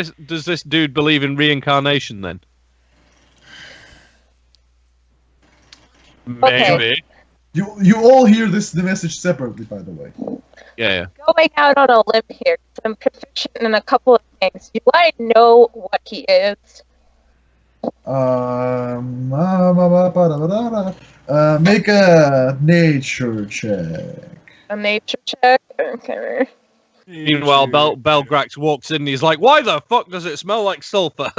this dude believe in reincarnation then? Okay. Maybe. You all hear the message separately, by the way. Yeah. Going out on a limb here, 'cause I'm proficient in a couple of things. Do I know what he is? Make a nature check. A nature check? Okay. Meanwhile, Belgrax walks in and he's like, why the fuck does it smell like sulfur?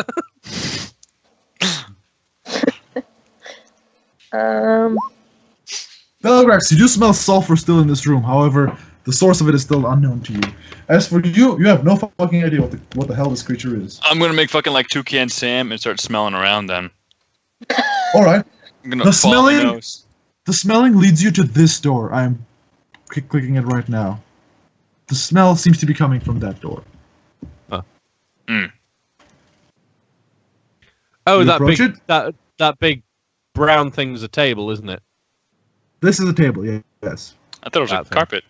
Belgrax, you do smell sulfur still in this room. However, the source of it is still unknown to you. As for you, you have no fucking idea what the hell this creature is. I'm gonna make fucking like Toucan Sam and start smelling around then. All right. I'm gonna The follow my smelling- nose. The smelling leads you to this door. I'm clicking it right now. The smell seems to be coming from that door. Oh, You that approach big, it? that big brown thing's a table, isn't it? This is a table. Yes. I thought it was That a thing. carpet.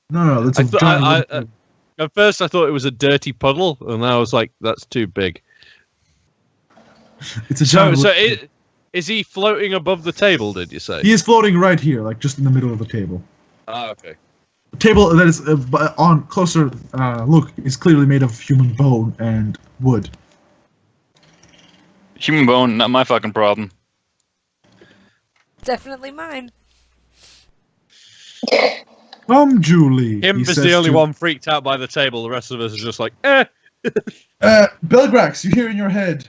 No. It's a I giant. thought- At first, I thought it was a dirty puddle, and I was like, "That's too big." It's a So, giant. is he floating above the table? Did you say? He is floating right here, like just in the middle of the table. Ah, okay. The table that is on closer look is clearly made of human bone and wood. Human bone, not my fucking problem. Definitely mine. Come, Julie. Him he is says the only to- one freaked out by the table. The rest of us are just like, eh. Belgrax, you hear in your head,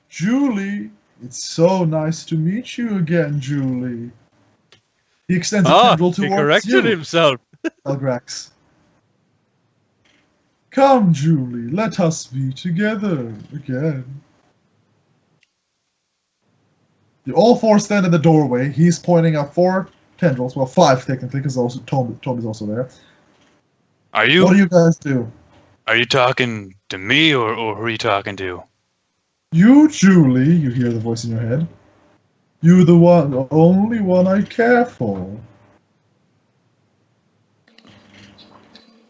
Julie, it's so nice to meet you again, Julie. He extends a Ah, tendril he towards corrected you, himself. Belgrax. Come, Julie, let us be together again. You all four stand in the doorway. He's pointing out 4 tendrils, well, 5 technically, because also Tom is also there. Are What you do you guys do? are you talking to me or who are you talking to? You, Julie, you hear the voice in your head. You the only one I care for.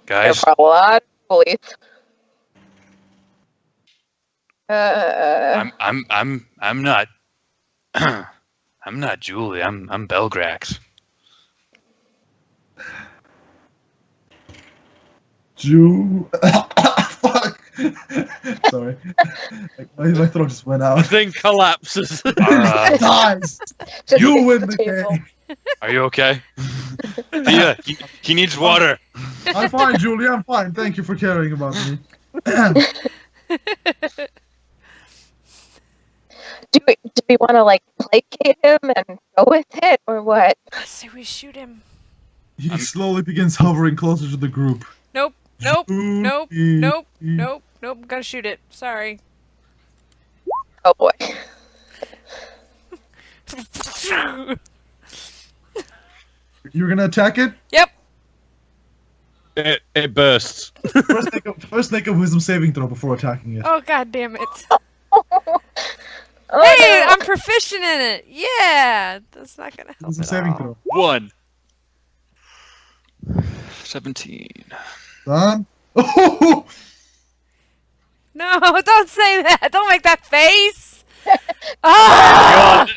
Guys, There are a lot of bullies. Uh, I'm not I'm not Julie, I'm Belgrax. Fuck. Sorry. My throat just went The out. thing collapses. Dies. just You hit win the the table. game. Are you okay? Yeah, he needs water. I'm fine, Julie. I'm fine. Thank you for caring about me. Do we want to like placate him and go with it or what? Let's say we shoot him. He slowly begins hovering closer to the group. Nope. Nope. Nope. Julie. Nope. Nope. Nope. Gotta shoot it. Sorry. Oh boy. You're gonna attack it? Yep. it bursts. First make a wisdom saving throw before attacking it. Oh god damn it. Oh, Hey, no. I'm proficient in it. Yeah. That's not gonna help Wisdom at saving all. throw. 1. 17. Done. Oh! No, don't say that. Don't make that face. Ah!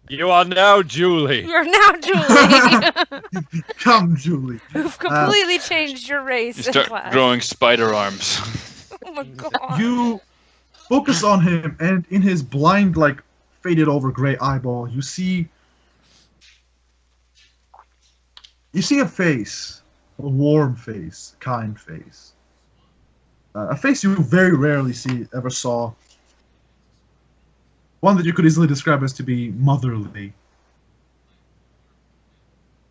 You are now Julie. You're now Julie. Come, Julie. You've completely changed your race You in start class. growing spider arms. Oh my god. You focus on him, and in his blind, like, faded over gray eyeball, you see a face. A warm face. Kind face. A face you very rarely ever saw. One that you could easily describe as to be motherly.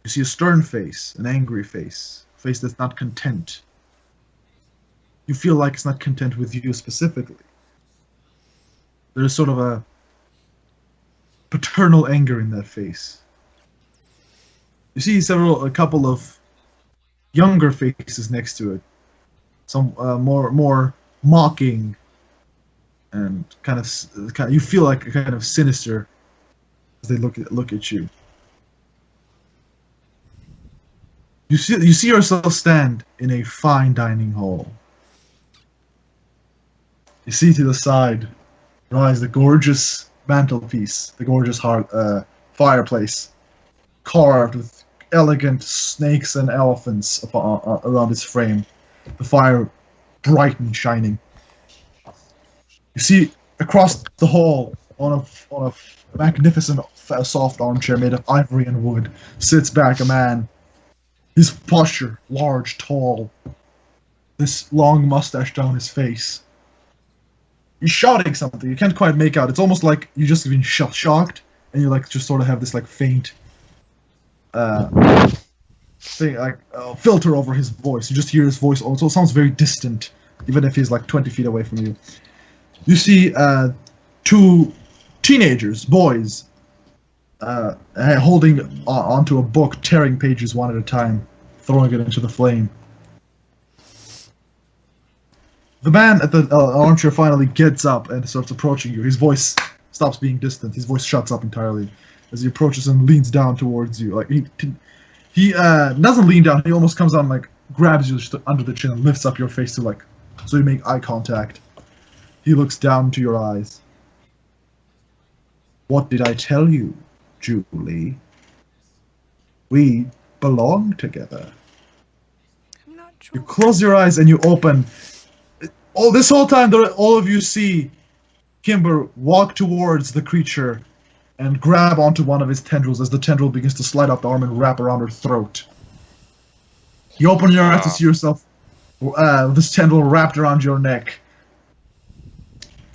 You see a stern face, an angry face, a face that's not content. You feel like it's not content with you specifically. There's sort of a paternal anger in that face. You see a couple of younger faces next to it. Some more mocking, and kind of you feel like kind of sinister as they look at you. You see yourself stand in a fine dining hall. You see to the side rise the gorgeous mantelpiece, the gorgeous fireplace, carved with elegant snakes and elephants around its frame. The fire bright and shining. You see across the hall, on a magnificent soft armchair made of ivory and wood, sits back a man. His posture, large, tall, this long mustache down his face. He's shouting something. You can't quite make out. It's almost like you just been shocked, and you like just sort of have this like faint thing, like filter over his voice. You just hear his voice. Also, it sounds very distant, even if he's like 20 feet away from you. You see two teenagers, boys, holding onto a book, tearing pages one at a time, throwing it into the flame. The man at the armchair finally gets up and starts approaching you. His voice stops being distant. His voice shuts up entirely as he approaches and leans down towards you. Like he doesn't lean down. He almost comes down, like grabs you under the chin and lifts up your face to like, so you make eye contact. He looks down into your eyes. What did I tell you, Julie? We belong together. I'm not sure. You close your eyes and you open. This whole time, all of you see Kimber walk towards the creature and grab onto one of his tendrils as the tendril begins to slide up the arm and wrap around her throat. You open your eyes to see yourself, this tendril wrapped around your neck.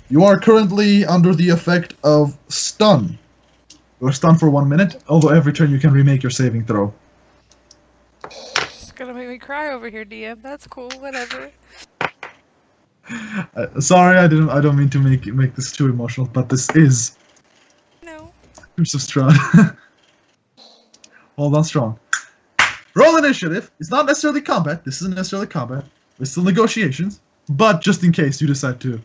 You are currently under the effect of stun. You are stunned for 1 minute, although every turn you can remake your saving throw. It's gonna make me cry over here, DM. That's cool. Whatever. Sorry, I don't mean to make this too emotional, but this is No. Curse of Strahd. Hold on strong. Roll initiative. It's not necessarily combat. This isn't necessarily combat. It's still negotiations. But just in case you decide to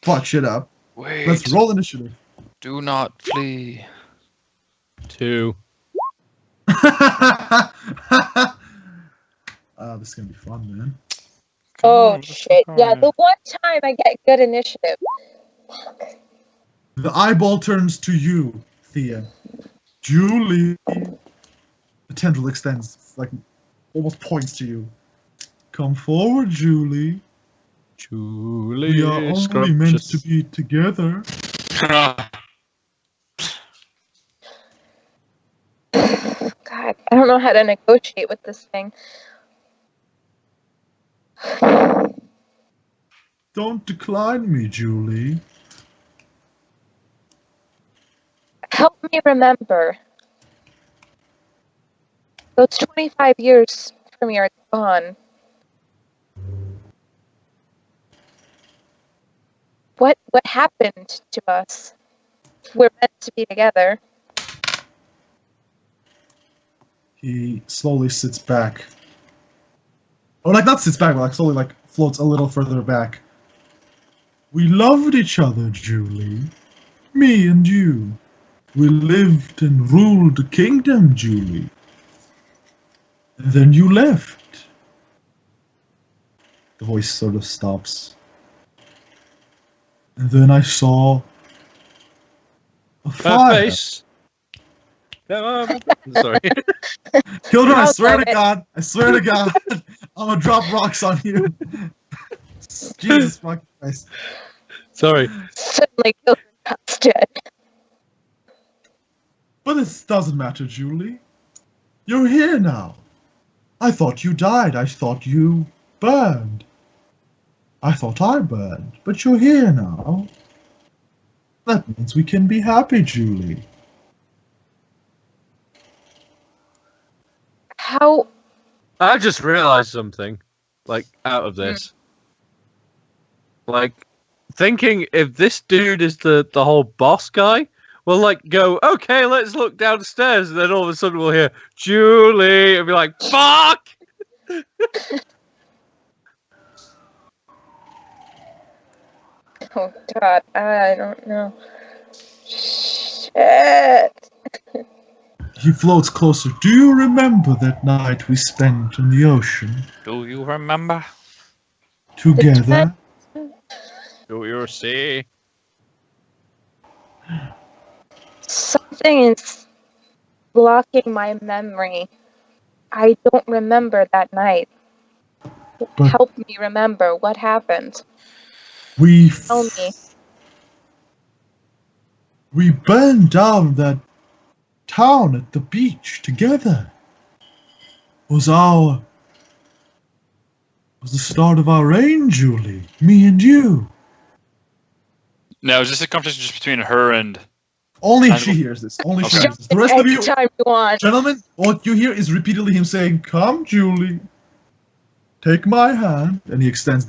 fuck shit up, Wait. let's roll initiative. Do not flee. 2. This is gonna be fun, man. Oh shit! Yeah, the one time I get good initiative. Fuck. The eyeball turns to you, Thea. Julie. The tendril extends, like almost points to you. Come forward, Julie. Julie. We are only meant to be together. God, I don't know how to negotiate with this thing. Don't decline me, Julie. Help me remember. Those 25 years from me are gone. What happened to us? We're meant to be together. He slowly sits back. Or like not sits back, but like slowly like floats a little further back. We loved each other, Julie. Me and you. We lived and ruled the kingdom, Julie. And then you left. The voice sort of stops. And then I saw a Her fire. face. Sorry. Children, I I'll swear to grab it. God, I'm gonna drop rocks on you. Jesus fucking Christ. Sorry. Suddenly killed God's dead. But this doesn't matter, Julie. You're here now. I thought you died. I thought you burned. I thought I burned. But you're here now. That means we can be happy, Julie. How? I just realized something, like, out of this. Like, thinking if this dude is the whole boss guy, we'll, like, go, okay, let's look downstairs, and then all of a sudden we'll hear, Julie, and be like, fuck! Oh God, I don't know. Shit. He floats closer. Do you remember that night we spent in the ocean Do you remember? together? Do you see? Something is blocking my memory. I don't remember that night. But- Help me remember what happened. We Tell me. We burned down that town at the beach together. Was the start of our reign, Julie. Me and you. Now, is this a conversation just between her and... Only I she will- hears this. Only she Okay. hears this. The rest of you, Anytime you want. gentlemen, what you hear is repeatedly him saying, "Come, Julie. Take my hand." And he extends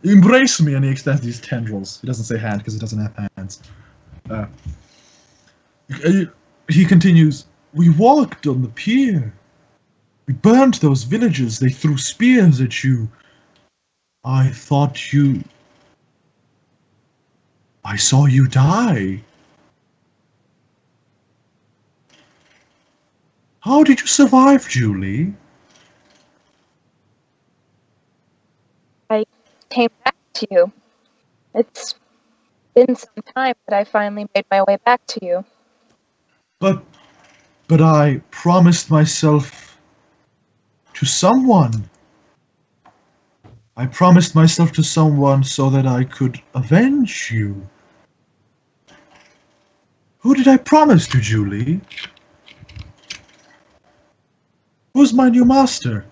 embrace me, and he extends these tendrils. He doesn't say hand because he doesn't have hands. He continues, "We walked on the pier. We burnt those villages. They threw spears at you. I saw you die. How did you survive, Julie?" Came back to you. It's been some time that I finally made my way back to you. But I promised myself to someone. I promised myself to someone so that I could avenge you. Who did I promise to, Julie? Who's my new master?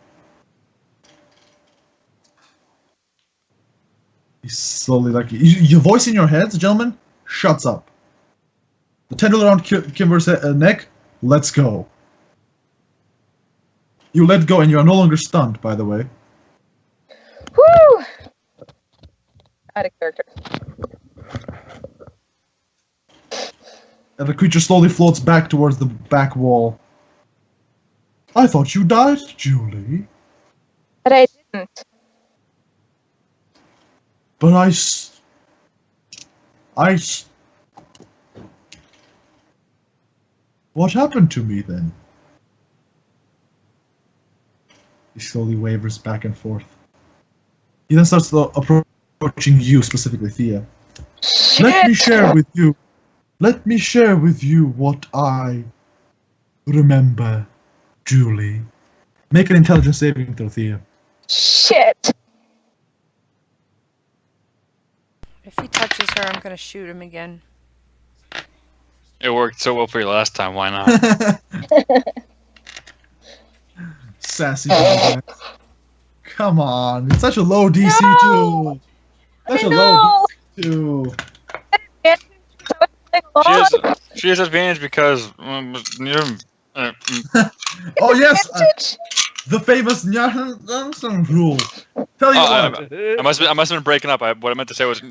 He's slowly like, your voice in your heads, gentlemen, shuts up. The tendril around Kimber's neck, let's go. You let go and you are no longer stunned, by the way. Woo! Out of character. And the creature slowly floats back towards the back wall. I thought you died, Julie. But I didn't. But what happened to me then? He slowly wavers back and forth. He then starts approaching you, specifically Thea. Let me share with you. Let me share with you what I remember, Julie. Make an intelligence saving throw, Thea. Shit. If he touches her, I'm gonna shoot him again. It worked so well for you last time, why not? Sassy dog. Come on, it's such a low DC too. Such a low DC too. She has advantage because... Oh yes, the famous Nyansen rule. Tell you what. I must have been breaking up. What I meant to say was...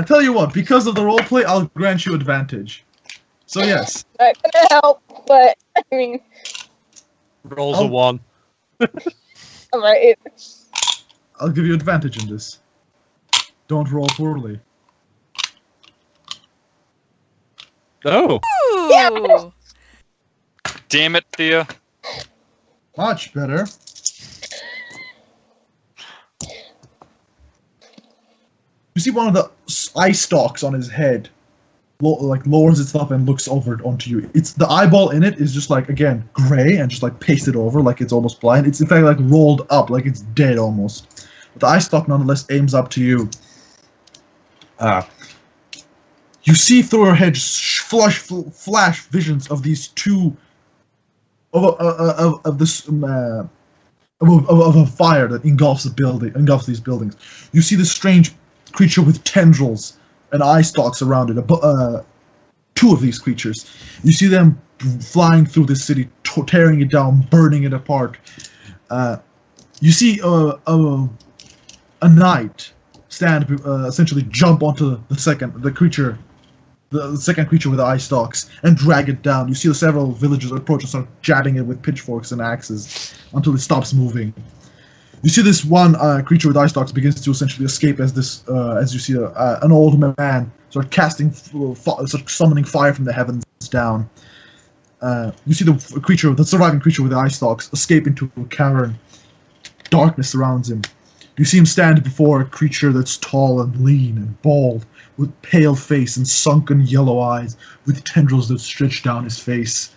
Tell you what, because of the roleplay, I'll grant you advantage. So yes. Not gonna help, but I mean, Rolls a 1. alright. I'll give you advantage in this. Don't roll poorly. Oh. Ooh! Damn it, Thea. Much better. You see one of the eye stalks on his head, like lowers itself and looks over onto you. It's the eyeball in it is just like, again, gray and just like pasted over, like it's almost blind. It's in fact like rolled up, like it's dead almost. But the eye stalk nonetheless aims up to you. You see through her head flash visions of these two of a fire that engulfs these buildings. You see this strange creature with tendrils and eye stalks around it. Two of these creatures. You see them flying through the city, tearing it down, burning it apart. You see a knight stand, essentially jump onto the second creature with the eye stalks and drag it down. You see several villagers approach and start jabbing it with pitchforks and axes until it stops moving. You see this one creature with eye stalks begins to essentially escape as you see an old man start casting, start summoning fire from the heavens down. You see the surviving creature with the eye stalks escape into a cavern. Darkness surrounds him. You see him stand before a creature that's tall and lean and bald, with pale face and sunken yellow eyes, with tendrils that stretch down his face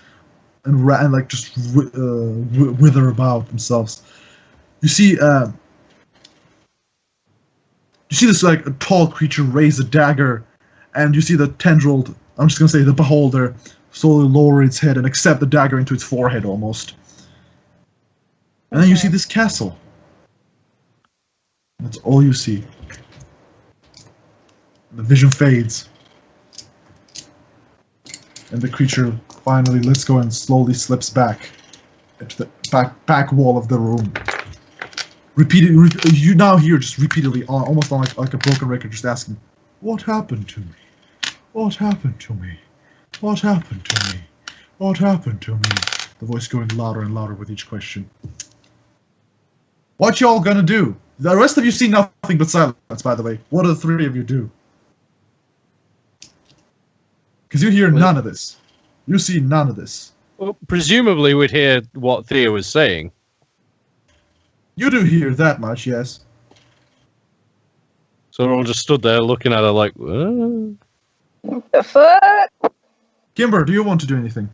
and like just wither about themselves. You see this like a tall creature raise a dagger, and you see the tendrilled, I'm just gonna say the beholder, slowly lower its head and accept the dagger into its forehead almost. And then you see this castle. That's all you see. The vision fades. And the creature finally lets go and slowly slips back into the back wall of the room. You now hear just repeatedly, almost like a broken record, just asking, "What happened to me? What happened to me? What happened to me? What happened to me?" The voice going louder and louder with each question. What y'all gonna do? The rest of you see nothing but silence, by the way. What do the three of you do? Because you hear none of this. You see none of this. Well, presumably we'd hear what Thea was saying. You do hear that much, yes. So we're all just stood there looking at her like, what? The fuck? Kimber, do you want to do anything?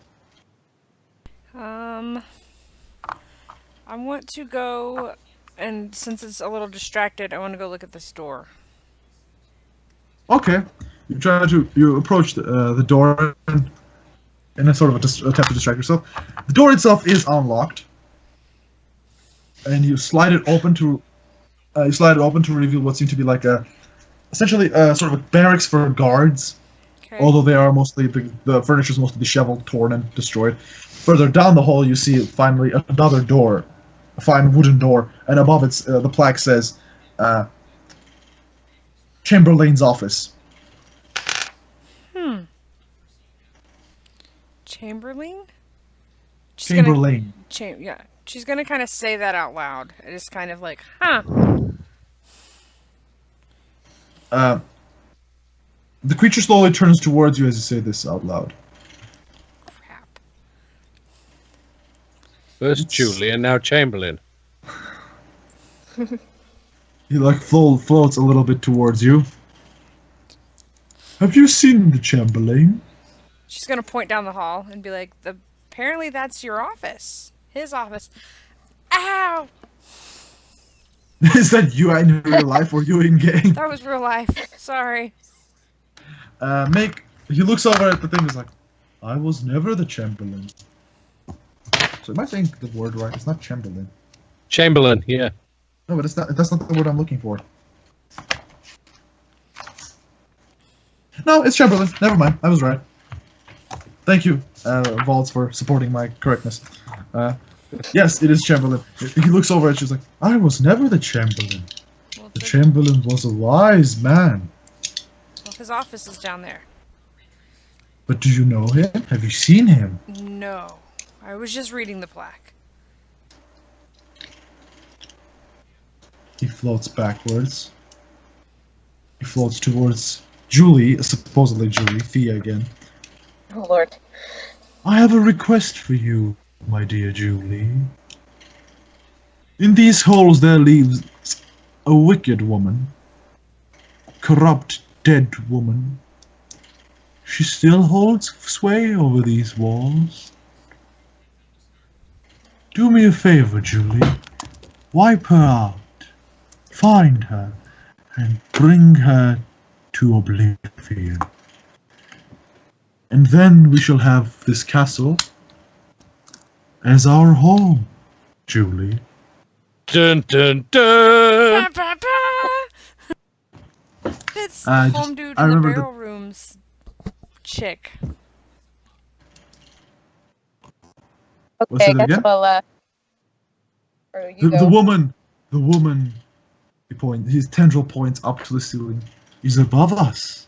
I want to go, and since it's a little distracted, I want to go look at this door. Okay. You approach the door in a sort of attempt to distract yourself. The door itself is unlocked, and you slide it open to reveal what seems to be like essentially sort of a barracks for guards. Okay. Although they are mostly the furniture is mostly disheveled, torn, and destroyed. Further down the hall, you see finally another door, a fine wooden door, and above it, the plaque says, "Chamberlain's office." Chamberlain? Chamberlain. Yeah. She's gonna kind of say that out loud. It is kind of like, huh. The creature slowly turns towards you as you say this out loud. Crap. First Julie and now Chamberlain. He like floats a little bit towards you. Have you seen the Chamberlain? She's gonna point down the hall and be like, apparently that's your office. His office. Ow! Is that you in real life or you in game? That was real life. Sorry. He looks over at the thing and is like, "I was never the Chamberlain." So am I saying the word right? It's not Chamberlain. Chamberlain, yeah. No, but that's not the word I'm looking for. No, it's Chamberlain. Never mind. I was right. Thank you, Valds, for supporting my correctness. Yes, it is Chamberlain. He looks over and she's like, "I was never the Chamberlain. Well, The Chamberlain was a wise man." well, his office is down there. "But do you know him? Have you seen him?" No. I was just reading the plaque. He floats backwards. He floats towards Julie, supposedly Julie, Thea again. Oh, Lord. "I have a request for you, my dear Julie. In these halls there lives a wicked woman, corrupt, dead woman. She still holds sway over these walls. Do me a favor, Julie. Wipe her out. Find her and bring her to oblivion. And then we shall have this castle as our home, Julie. Dun dun dun. Ba, ba, ba. It's the I home just- dude I in the remember the- barrel rooms chick. What's Okay, it I guess again? we'll, or you The go. woman, his tendril points up to the ceiling, is above us.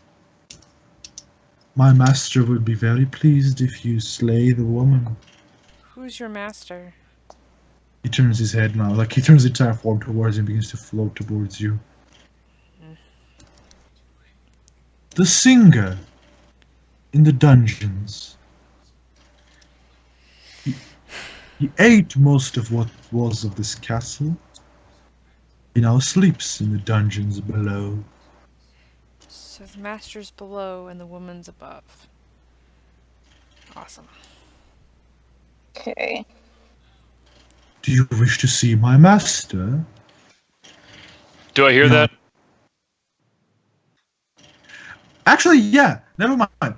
My master would be very pleased if you slay the woman. Who's your master? He turns his head now, like he turns the entire form towards you and begins to float towards you. The singer in the dungeons. He ate most of what was of this castle. He now sleeps in the dungeons below. So the master's below and the woman's above. Awesome. Okay. Do you wish to see my master? Do I hear No. that? Actually, yeah, never mind.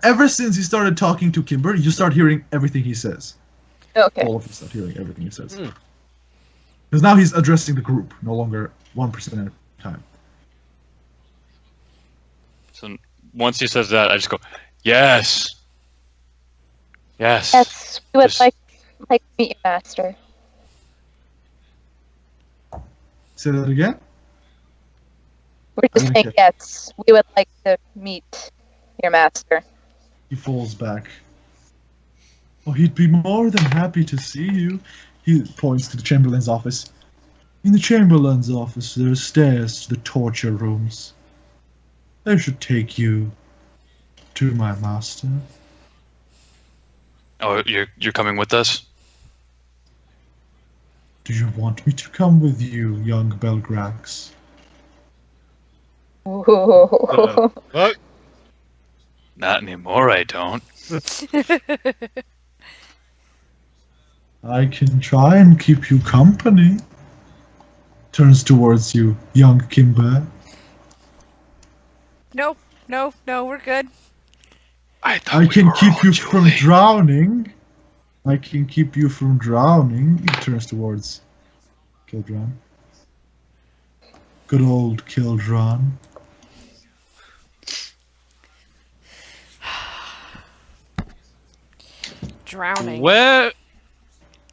Ever since he started talking to Kimber, you start hearing everything he says. Okay. All of you start hearing everything he says. Hmm. Because now he's addressing the group, no longer one person at a time. So once he says that, I just go, yes. Yes. Yes, we would Just- like to meet your master. Say that again? We're just Okay. saying yes, we would like to meet your master. He falls back. Oh, he'd be more than happy to see you. He points to the Chamberlain's office. In the Chamberlain's office, there are stairs to the torture rooms. They should take you to my master. Oh, you're coming with us? Do you want me to come with you, young Belgrax? Ooh. Fuck. Not anymore, I don't. I can try and keep you company. Turns towards you, young Kimber. Nope, no, we're good. I thought I we can were keep all you from Julie. drowning. I can keep you from drowning. He turns towards Kildran. Good old Kildran. Drowning. Where?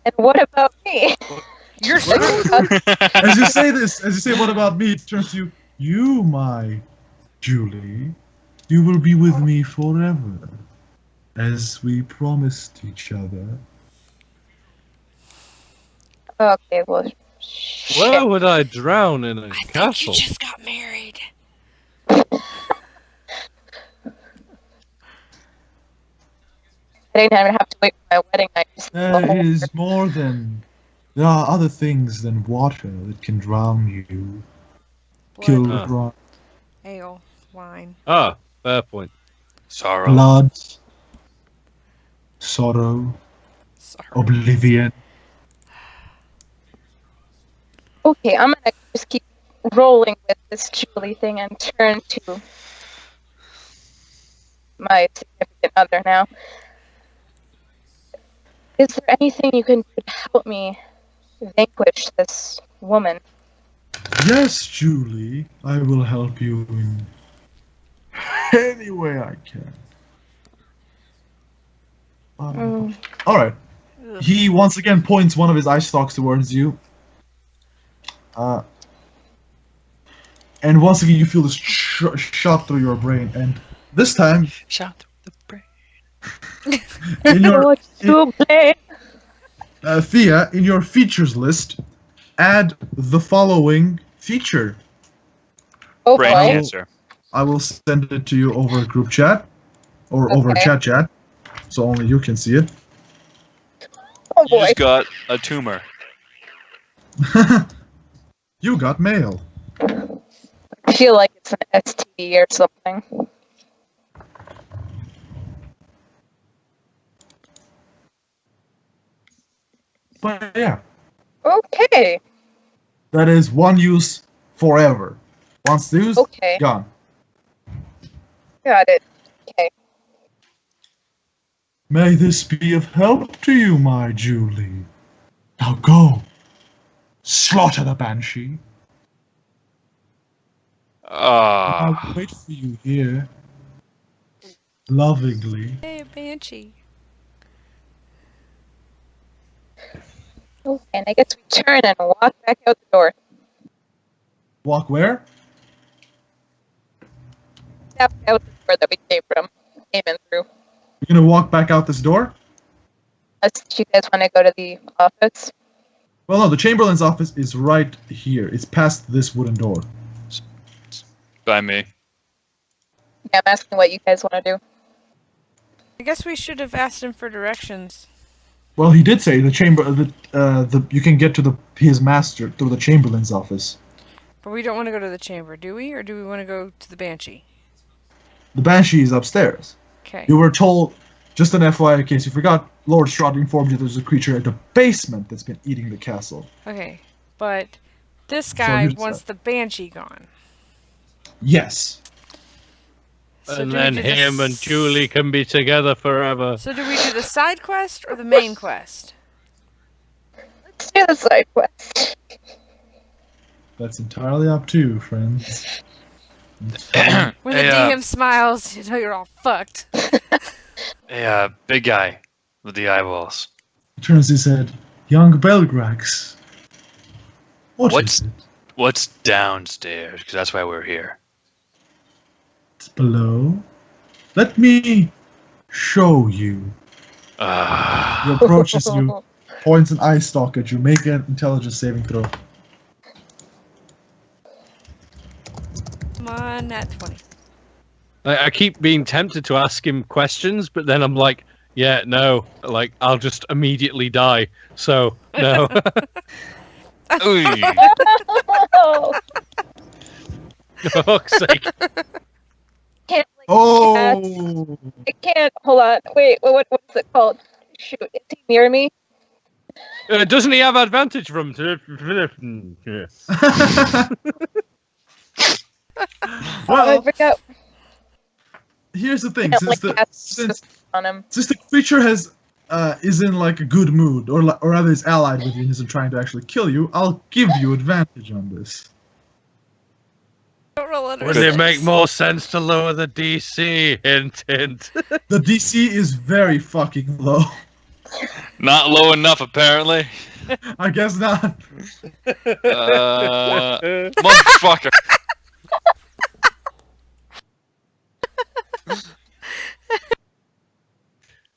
And what about me? You're screwed. As you say this, as you say, what about me? It turns to you. You, my Julie, you will be with me forever. As we promised each other. Okay, well, shit. Where would I drown in a I think castle? you just got married. I didn't even have to wait for my wedding night. Just It is more than. There are other things than water that can drown you. Blood, Kildran. ale, wine. Ah, fair point. Sorrow. Blood. Sorrow. Sorry. Oblivion. Okay, I'm gonna just keep rolling with this Julie thing and turn to my significant other now. Is there anything you can do to help me vanquish this woman? Yes, Julie, I will help you in any way I can. Alright. Ugh. He once again points one of his ice stalks towards you. And once again, you feel this shot through your brain, and this time, Shout through the brain. in your What's to blame? Thea, in your features list, add the following feature. Oh Brain boy. cancer. I will send it to you over group chat, or over Okay. chat, so only you can see it. Oh You boy. just got a tumor. You got mail. feel like it's an STD or something. But yeah, Okay. that is one use forever. Once used, Okay. gone. Got it. Okay. May this be of help to you, my Julie. Now go. Slaughter the Banshee. I'll wait for you here. Lovingly. Hey, Banshee. Okay, and I guess we turn and walk back out the door. Walk where? Back out the door that we came in through. You're gonna walk back out this door? Unless you guys want to go to the office. Well, no, the Chamberlain's office is right here. It's past this wooden door. By me. Yeah, I'm asking what you guys want to do. I guess we should have asked him for directions. Well, he did say the you can get to his master through the Chamberlain's office. But we don't want to go to the chamber, do we? Or do we want to go to the Banshee? The Banshee is upstairs. Okay. You were told, just an FYI in case you forgot, Lord Strahd informed you there's a creature at the basement that's been eating the castle. Okay. But this guy you wants the Banshee gone. Yes. So And do we then do the him and Julie can be together forever. So do we do the side quest or the main quest? Let's do the side quest. That's entirely up to you, friends. When the DM smiles, you know you're all fucked. Hey, big guy with the eyeballs. He turns his head. Young Belgrax. What's it? What's downstairs? Because that's why we're here. It's below. Let me show you. He approaches you, points an eye stalk at you. Make an intelligence saving throw. Come on, nat 20. I keep being tempted to ask him questions, but then I'm like, yeah, no, like I'll just immediately die. So no. Ooh. Oh, For fuck's sake. can't, like, Oh! I can't. Hold on. Wait, what's it called? Shoot, is he near me? Doesn't he have advantage from? I Well, forgot. here's the thing. Yeah, Since like, the cast on him. since the creature is in like a good mood, or rather is allied with you and isn't trying to actually kill you, I'll give you advantage on this. Don't roll under Wouldn't it six. make more sense to lower the DC? Hint, hint. The DC is very fucking low. Not low enough, apparently. I guess not. Motherfucker.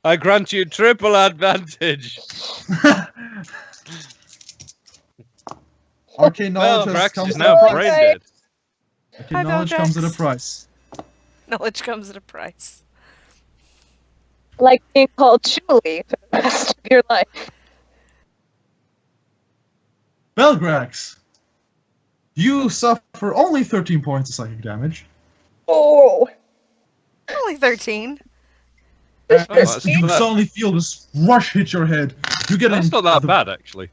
I grant you triple advantage. Arcane Well, knowledge Brax comes is at now a price. brain dead. Arcane Hi, knowledge comes at a Belgrax. price. Knowledge comes at a price. Like being called Julie for the rest of your life. Belgrax, you suffer only 13 points of psychic damage. Oh. Only 13. As that's you not- suddenly feel this rush hit your head. You get That's not that bad, actually.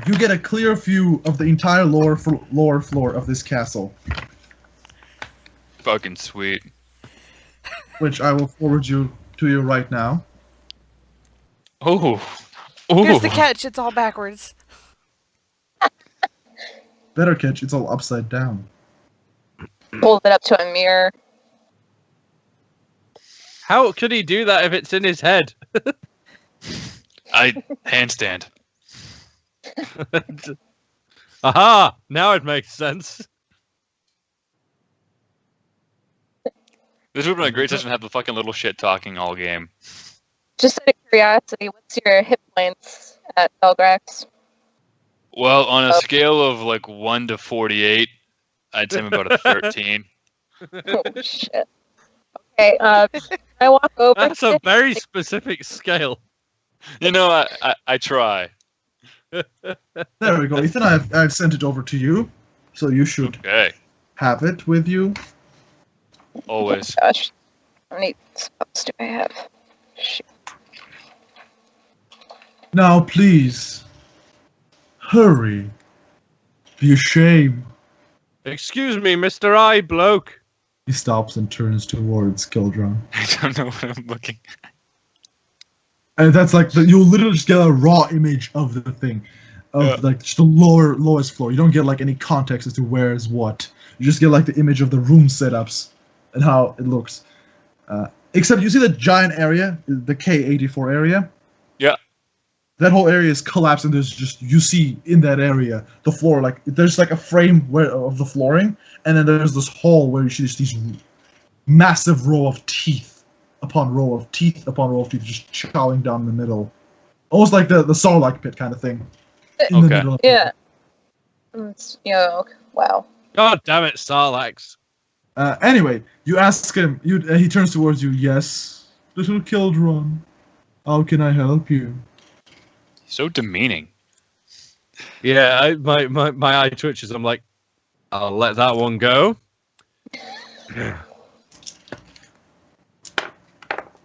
You get a clear view of the entire lower floor of this castle, Fucking sweet. which I will forward you to you right now. Ooh. Here's Ooh. the catch, it's all backwards. Better catch, it's all upside down. Hold it up to a mirror. How could he do that if it's in his head? Handstand. Aha! Now it makes sense. This would have been a great session to have the fucking little shit talking all game. Just out of curiosity, what's your hit points at Belgrax? Well, on a scale of like 1 to 48, I'd say I'm about a 13. Oh shit. Okay, I walk over. That's a very specific scale. You know, I try. There we go, Ethan. I've sent it over to you, so you should Okay. have it with you? Always. Gosh. How many spells do I have? Shit. Now, please, hurry. Be ashamed. Excuse me, Mr. Eye Bloke. He stops and turns towards Kildron. I don't know what I'm looking at. And that's like, you'll literally just get a raw image of the thing. Of like just the lowest floor. You don't get like any context as to where is what. You just get like the image of the room setups and how it looks. Except you see the giant area, the K84 area? Yeah. That whole area is collapsed, and there's just, you see in that area the floor, like there's like a frame of the flooring, and then there's this hole where you see just these massive row of teeth upon row of teeth upon row of teeth just chowing down in the middle, almost like the Sarlacc pit kind of thing. In the Okay. middle of Yeah. Wow. God damn it, Sarlax. Anyway, you ask him. He turns towards you. Yes, little Kildron. How can I help you? So demeaning. Yeah, my eye twitches. I'm like, I'll let that one go.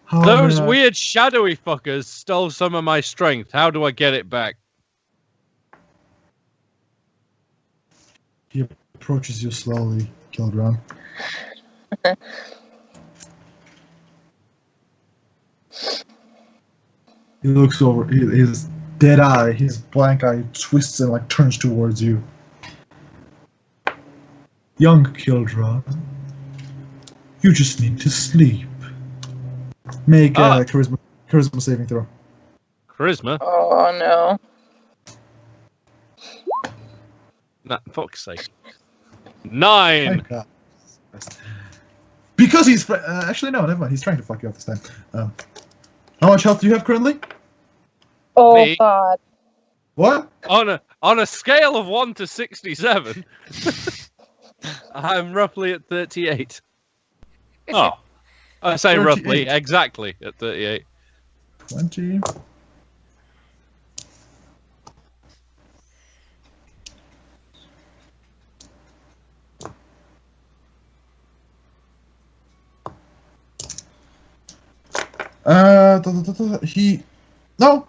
How Those may I- weird shadowy fuckers stole some of my strength. How do I get it back? He approaches you slowly, Kildron. He looks over. His dead eye, his blank eye, twists and like turns towards you. Young Kildron, you just need to sleep. Make a charisma saving throw. Charisma? Oh no. Nah, fuck's sake. 9! Thank God. Because he's actually no, never mind. He's trying to fuck you up this time. How much health do you have currently? Oh Me? god. What? On a scale of 1 to 67, I'm roughly at 38. Oh. I say 38. roughly, exactly at 38. 20. He, no.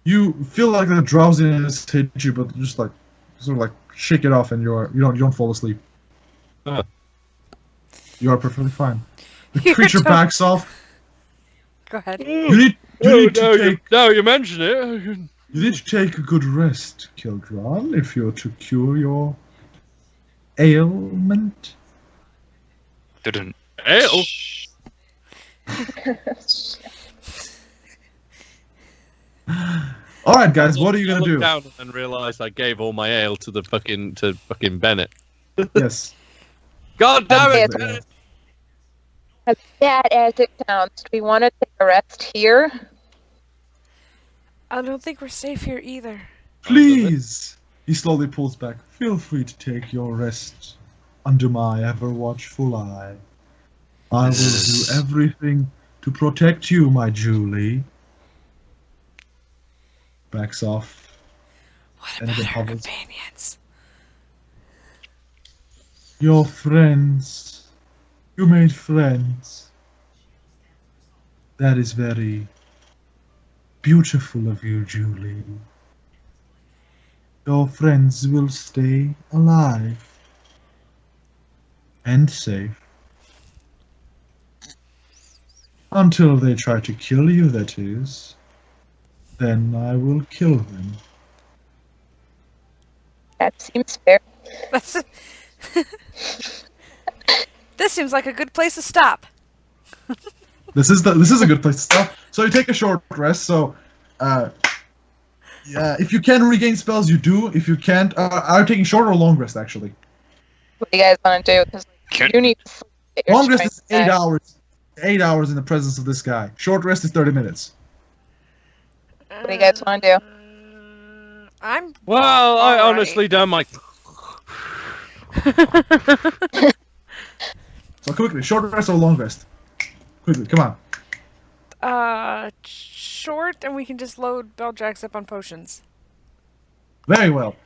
You feel like the drowsiness hit you, but just like sort of like shake it off, and you don't fall asleep. Huh. You are perfectly fine. The creature backs off. Go ahead. You need to take. You mention it. You need to take a good rest, Kildron, if you're to cure your ailment. Didn't. Ale? All right, guys, what are you I gonna looked do? down and realised I gave all my ale to fucking Bennett. Yes. God damn it! Okay. Bennett! As bad as it sounds, do we want to take a rest here? I don't think we're safe here either. Please. He slowly pulls back. Feel free to take your rest under my ever watchful eye. I will do everything to protect you, my Julie. Backs off. What And about again our hovers. companions? Your friends. You made friends. That is very beautiful of you, Julie. Your friends will stay alive and safe. Until they try to kill you, that is. Then I will kill them. That seems fair. That's This seems like a good place to stop. This is a good place to stop. So you take a short rest. So, yeah, if you can regain spells, you do. If you can't, are you taking short or long rest actually? What do you guys want to do? Because you need to sleep. Get your Long rest is strength 8 back. hours. 8 hours in the presence of this guy. Short rest is 30 minutes. What do you guys want to do? I'm Well, I All right. honestly don't mind. So quickly, short rest or long rest? Quickly, come on. Short, and we can just load Beljacks up on potions. Very well.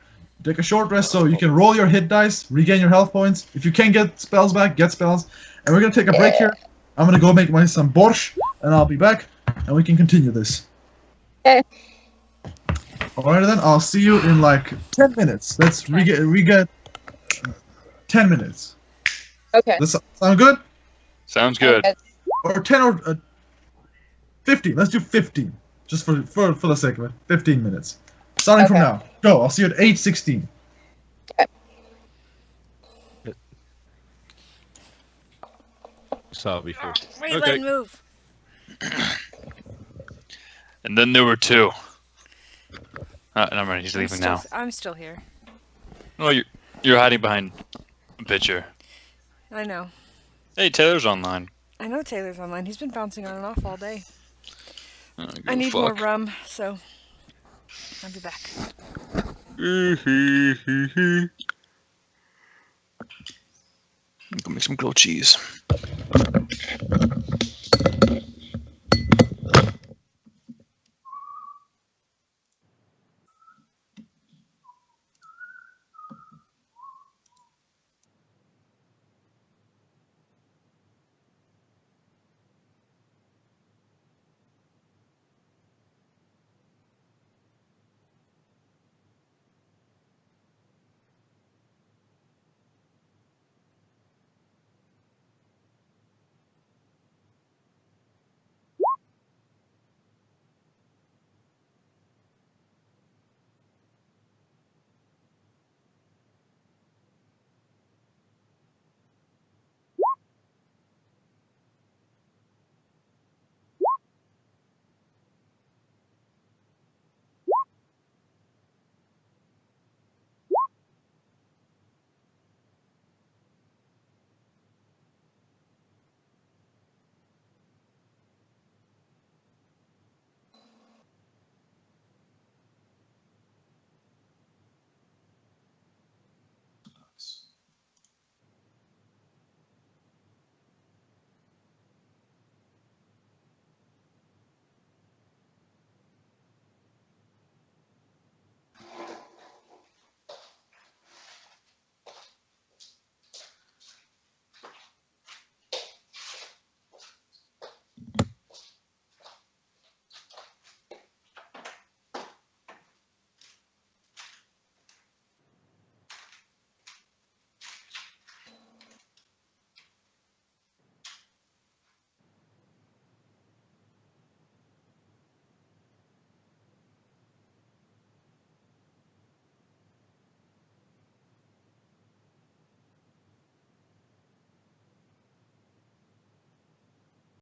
take a short rest so you can roll your hit dice, regain your health points. If you can get spells back, get spells. And we're gonna take a break here. I'm gonna go make some borscht, and I'll be back, and we can continue this. Okay. Alright then, I'll see you in like 10 minutes. Let's get 10 minutes. Okay. Does that sound good? Sounds good. Okay. Or 10 or 15. Let's do 15. Just for the sake of it. 15 minutes. Starting from Okay. now. Go. I'll see you at 8:16. Saw it before. Wait, Okay. let move. And then there were two. Never mind. He's leaving now. I'm still here. Oh, you're hiding behind a picture. I know. Hey, Taylor's online. I know Taylor's online. He's been bouncing on and off all day. Oh, I need more fuck. rum, so I'll be back. Go make some grilled cheese.